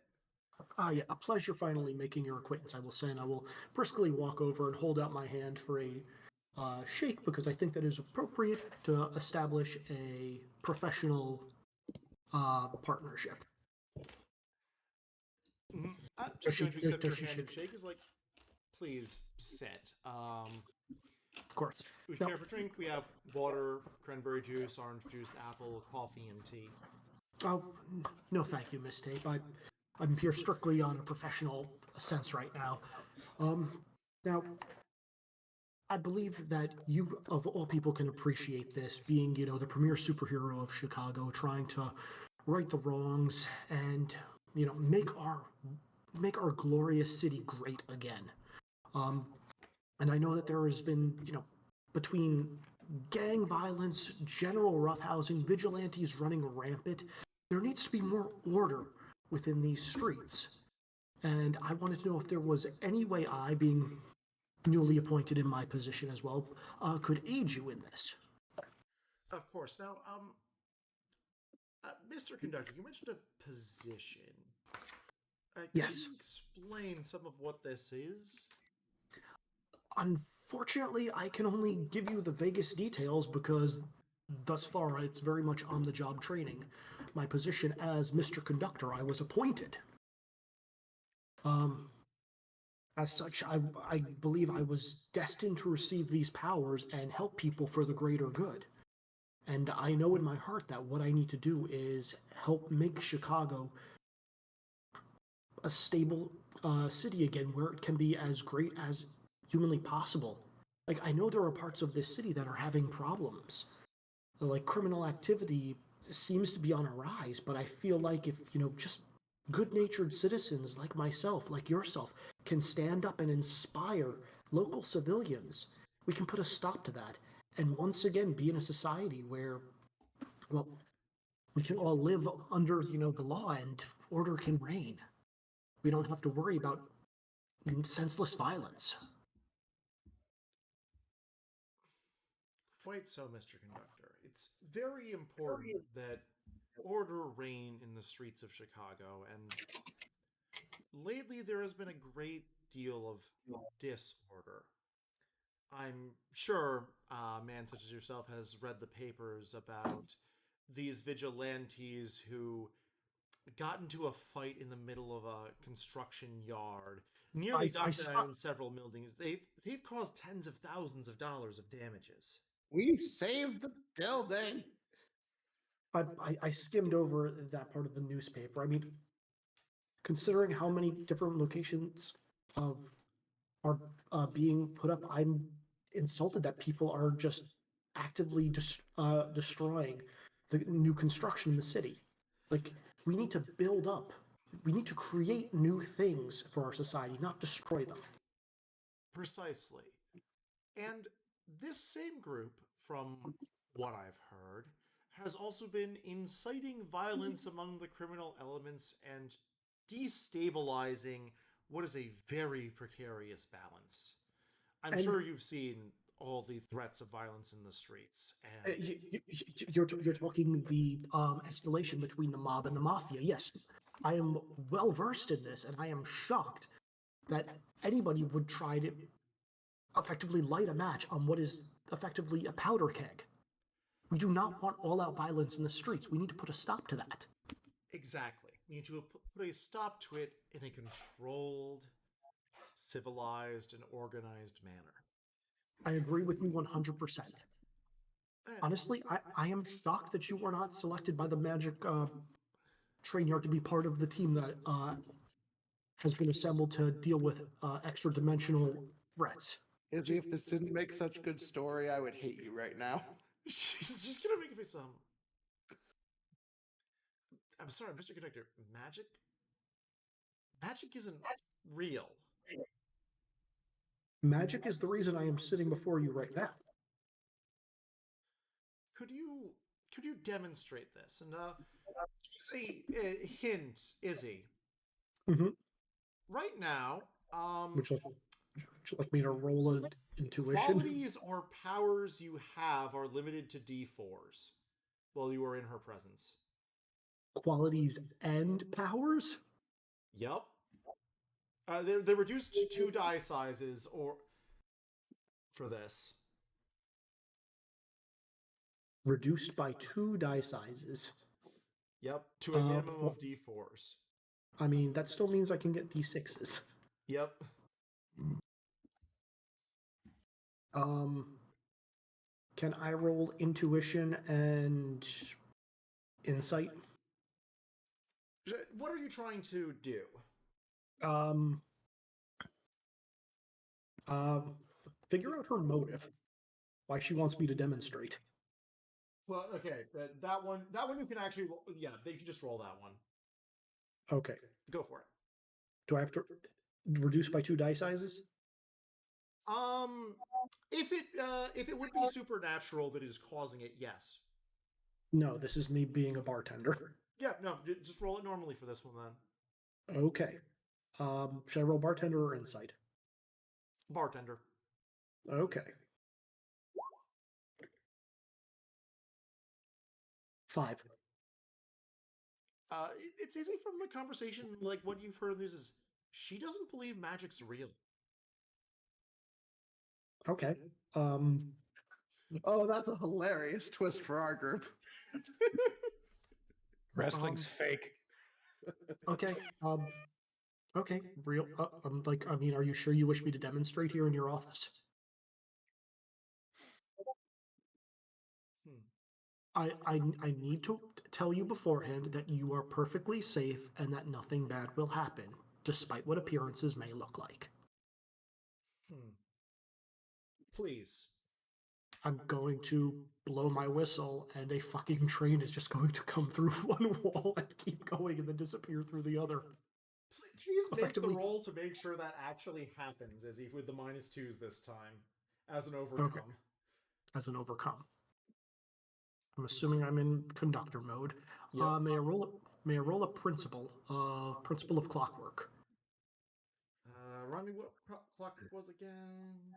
Yeah, a pleasure finally making your acquaintance, I will say, and I will briskly walk over and hold out my hand for a shake because I think that is appropriate to establish a professional partnership. Mm-hmm. Does Just going to accept your she hand and shake is like, please sit. Of course. We No. care for drink. We have water, cranberry juice, orange juice, apple, coffee, and tea. Oh, no, thank you, Miss Tape. I'm here strictly on a professional sense right now. Now, I believe that you, of all people, can appreciate this, being, the premier superhero of Chicago, trying to right the wrongs and, make our glorious city great again. And I know that there has been, between gang violence, general roughhousing, vigilantes running rampant, there needs to be more order within these streets. And I wanted to know if there was any way I, being newly appointed in my position as well, could aid you in this. Of course. Now, Mr. Conductor, you mentioned a position. Yes. Can you explain some of what this is? Unfortunately, I can only give you the vaguest details because thus far it's very much on the job training. My position as Mr. Conductor, I was appointed. As such, I believe I was destined to receive these powers and help people for the greater good. And I know in my heart that what I need to do is help make Chicago a stable city again where it can be as great as humanly possible. Like, I know there are parts of this city that are having problems. Like, criminal activity seems to be on a rise, but I feel like if, just good-natured citizens like myself, like yourself, can stand up and inspire local civilians, we can put a stop to that and once again be in a society where, well, we can all live under, the law and order can reign. We don't have to worry about senseless violence. Quite so, Mr. Conductor. It's very important that order reign in the streets of Chicago, and lately there has been a great deal of disorder. I'm sure a man such as yourself has read the papers about these vigilantes who got into a fight in the middle of a construction yard, nearly knocked down several buildings. They've caused tens of thousands of dollars of damages. We saved the building. I skimmed over that part of the newspaper. I mean, considering how many different locations are being put up, I'm insulted that people are just actively destroying the new construction in the city. Like, we need to build up. We need to create new things for our society, not destroy them. Precisely. And this same group, from what I've heard, has also been inciting violence among the criminal elements and destabilizing what is a very precarious balance. I'm sure you've seen all the threats of violence in the streets. And you're talking the escalation between the mob and the mafia. Yes, I am well versed in this, and I am shocked that anybody would try to effectively light a match on what is effectively a powder keg. We do not want all-out violence in the streets. We need to put a stop to that. Exactly. We need to put a stop to it in a controlled, civilized, and organized manner. I agree with you 100%. Honestly, I am shocked that you were not selected by the magic train yard to be part of the team that has been assembled to deal with extra dimensional threats. Izzy, if this didn't make such good story, I would hate you right now. She's just gonna make a face. I'm sorry, Mr. Conductor. Magic? Magic isn't real. Magic is the reason I am sitting before you right now. Could you demonstrate this? And say a hint, Izzy. Mm-hmm. Right now, Would you like me to roll an intuition? qualities or powers you have are limited to D4s while you are in her presence. Qualities and powers? Yep. They're reduced to 2 die sizes or for this. Reduced by 2 die sizes. Yep, to a minimum of D4s. I mean, that still means I can get D6s. Yep. Can I roll intuition and insight? What are you trying to do? Figure out her motive. Why she wants me to demonstrate. Well, okay, that one you can actually, yeah, they can just roll that one. Okay. Go for it. Do I have to reduce by 2 die sizes? If it would be supernatural that is causing it, yes. No, this is me being a bartender. Yeah, no, just roll it normally for this one then. Okay. Should I roll bartender or insight? Bartender. Okay. 5. It's easy from the conversation, like what you've heard of this is she doesn't believe magic's real. Okay. Oh, that's a hilarious twist for our group. Wrestling's fake. Okay. Okay. Real. I mean, are you sure you wish me to demonstrate here in your office? I need to tell you beforehand that you are perfectly safe and that nothing bad will happen, despite what appearances may look like. Please. I'm going to blow my whistle, and a fucking train is just going to come through one wall and keep going and then disappear through the other. Please make the roll to make sure that actually happens, Izzy, with the -2s this time, as an overcome. Okay. As an overcome. I'm assuming I'm in conductor mode. Yep. May I roll a principle of clockwork? Remind me what clockwork was again?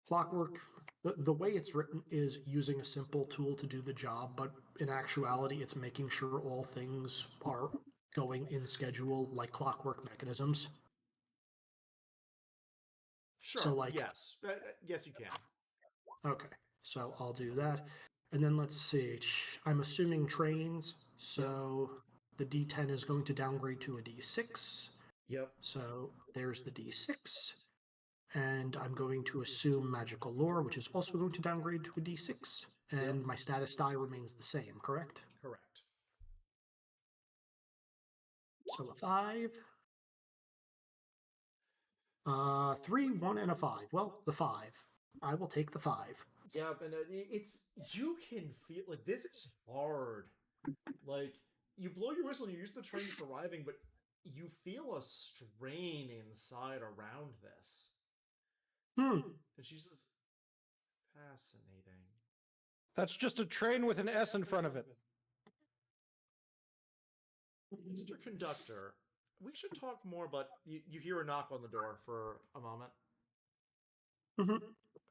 Clockwork, the way it's written is using a simple tool to do the job, but in actuality, it's making sure all things are going in schedule like clockwork mechanisms. Sure. So, like, yes. Yes, you can. Okay, so I'll do that. And then let's see. I'm assuming trains, so the D10 is going to downgrade to a D6. Yep. So there's the D6. And I'm going to assume magical lore, which is also going to downgrade to a D6. And my status die remains the same, correct? Correct. So a 5. 3, 1, and a 5. Well, the 5. I will take the 5. Yep, and it's you can feel like this is hard. Like you blow your whistle, and you're used to the trains arriving, but you feel a strain inside around this. And she's just fascinating. That's just a train with an S in front of it. Mr. Conductor, we should talk more, but you hear a knock on the door for a moment.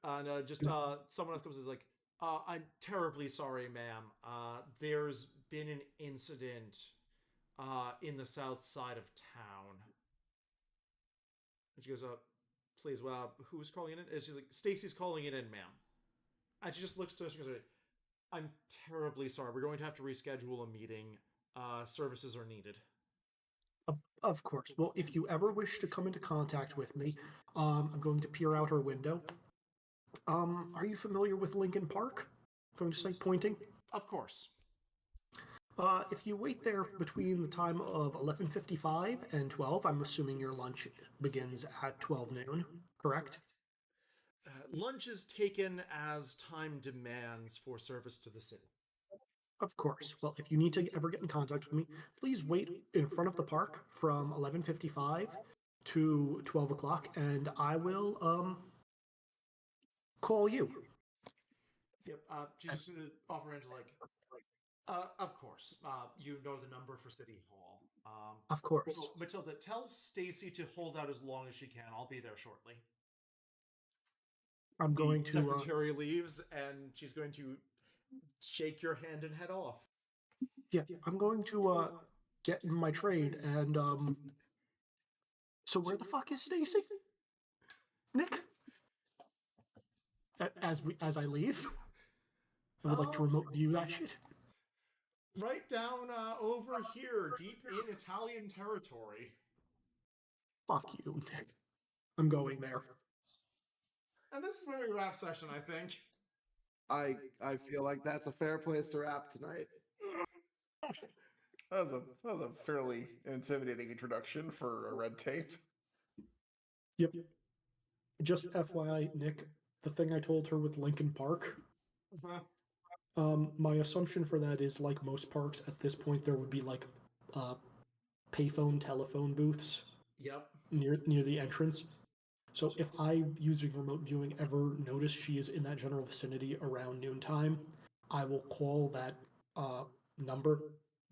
And just someone else comes and is like, I'm terribly sorry, ma'am. There's been an incident in the south side of town. And she goes, please, who's calling it in? And she's like, Stacy's calling it in, ma'am. And she just looks to us and goes, I'm terribly sorry. We're going to have to reschedule a meeting. Services are needed. Of course. Well, if you ever wish to come into contact with me, I'm going to peer out her window. Are you familiar with Lincoln Park? Going to say pointing? Of course. If you wait there between the time of 11:55 and 12, I'm assuming your lunch begins at 12 noon, correct? Lunch is taken as time demands for service to the city. Of course. Well, if you need to ever get in contact with me, please wait in front of the park from 11:55 to 12 o'clock, and I will call you. Yep. She's just gonna offer Angela like, of course. You know the number for City Hall. Of course. Matilda, tell Stacy to hold out as long as she can. I'll be there shortly. I'm going The to. secretary leaves, and she's going to shake your hand and head off. Yeah, I'm going to get in my trade, and So where the fuck is Stacy? Nick? As I leave, I would like to remote view that shit. Right down over here, deep in Italian territory. Fuck you, Nick. I'm going there. And this is where we wrap session, I think. I feel like that's a fair place to wrap tonight. That was a fairly intimidating introduction for a red tape. Yep. Just FYI, Nick, the thing I told her with Lincoln Park, my assumption for that is, like most parks at this point, there would be like payphone telephone booths. Yep. Near the entrance. So if I, using remote viewing, ever notice she is in that general vicinity around noontime, I will call that number.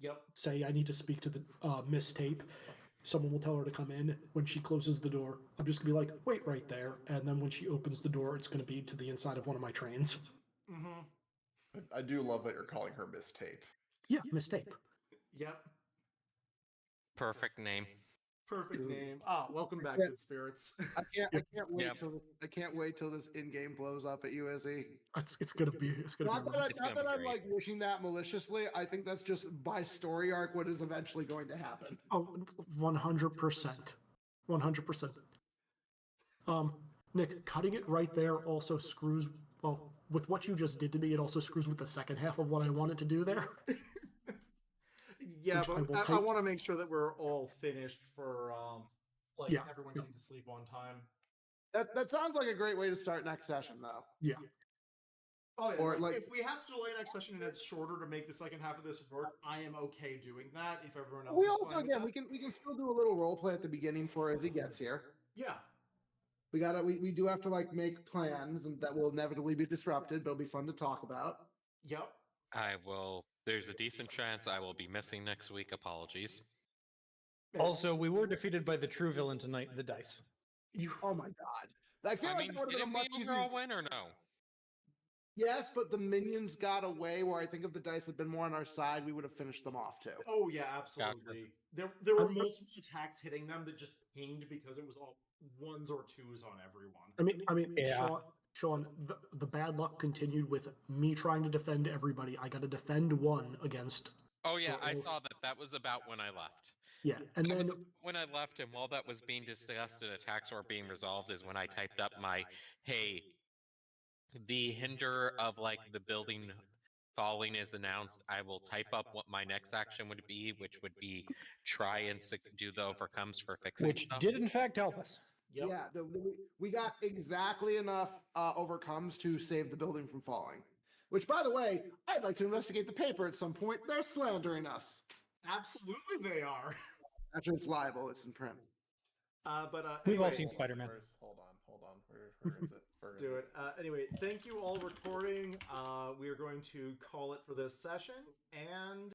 Yep. Say I need to speak to the Miss Tape. Someone will tell her to come in. When she closes the door, I'm just gonna be like, wait right there. And then when she opens the door, it's gonna be to the inside of one of my trains. Mm-hmm. I do love that you're calling her Miss Tape. Yeah, Miss Tape. Yep. Perfect name. Perfect name. Welcome back, good spirits. I can't wait Yep. till this in-game blows up at you, Izzy. It's gonna be. Not It's that gonna be I'm great. like wishing that maliciously. I think that's just by story arc what is eventually going to happen. Oh, 100%. 100%. Nick, cutting it right there also screws. Well, with what you just did to me, it also screws with the second half of what I wanted to do there. Yeah, Which but I want to make sure that we're all finished for everyone getting to sleep on time. That sounds like a great way to start next session, though. Yeah. Oh, yeah. Or, like- if we have to delay next session and it's shorter to make the second half of this work, I am okay doing that. If everyone else We is also fine with again that. we can still do a little role play at the beginning for as he gets here. Yeah. We do have to like make plans and that will inevitably be disrupted, but it'll be fun to talk about. Yep. There's a decent chance I will be missing next week. Apologies. Also, we were defeated by the true villain tonight, the dice. Oh my god! I feel I like mean, that would have been a didn't much we easier. overall win or no? Yes, but the minions got away. Where I think if the dice had been more on our side, we would have finished them off too. Oh yeah, absolutely. There were multiple attacks hitting them that just pinged because it was all ones or twos on everyone. I mean, Yeah. Sean, the bad luck continued with me trying to defend everybody. I got to defend one against. Oh yeah, I saw that. That was about when I left. Yeah, and That then was when I left, and while that was being discussed and attacks were being resolved, is when I typed up my, hey, the hinder of like the building falling is announced. I will type up what my next action would be, which would be try and do the overcomes for fixing Which stuff. did in fact help us. Yep. Yeah, we got exactly enough overcomes to save the building from falling. Which, by the way, I'd like to investigate the paper at some point. They're slandering us. Absolutely, they are. Actually, it's libel. It's in print. We've all Anyway, seen Spider-Man. Hold on. Where is it? Where is do it? it. Anyway, thank you all recording. We are going to call it for this session, and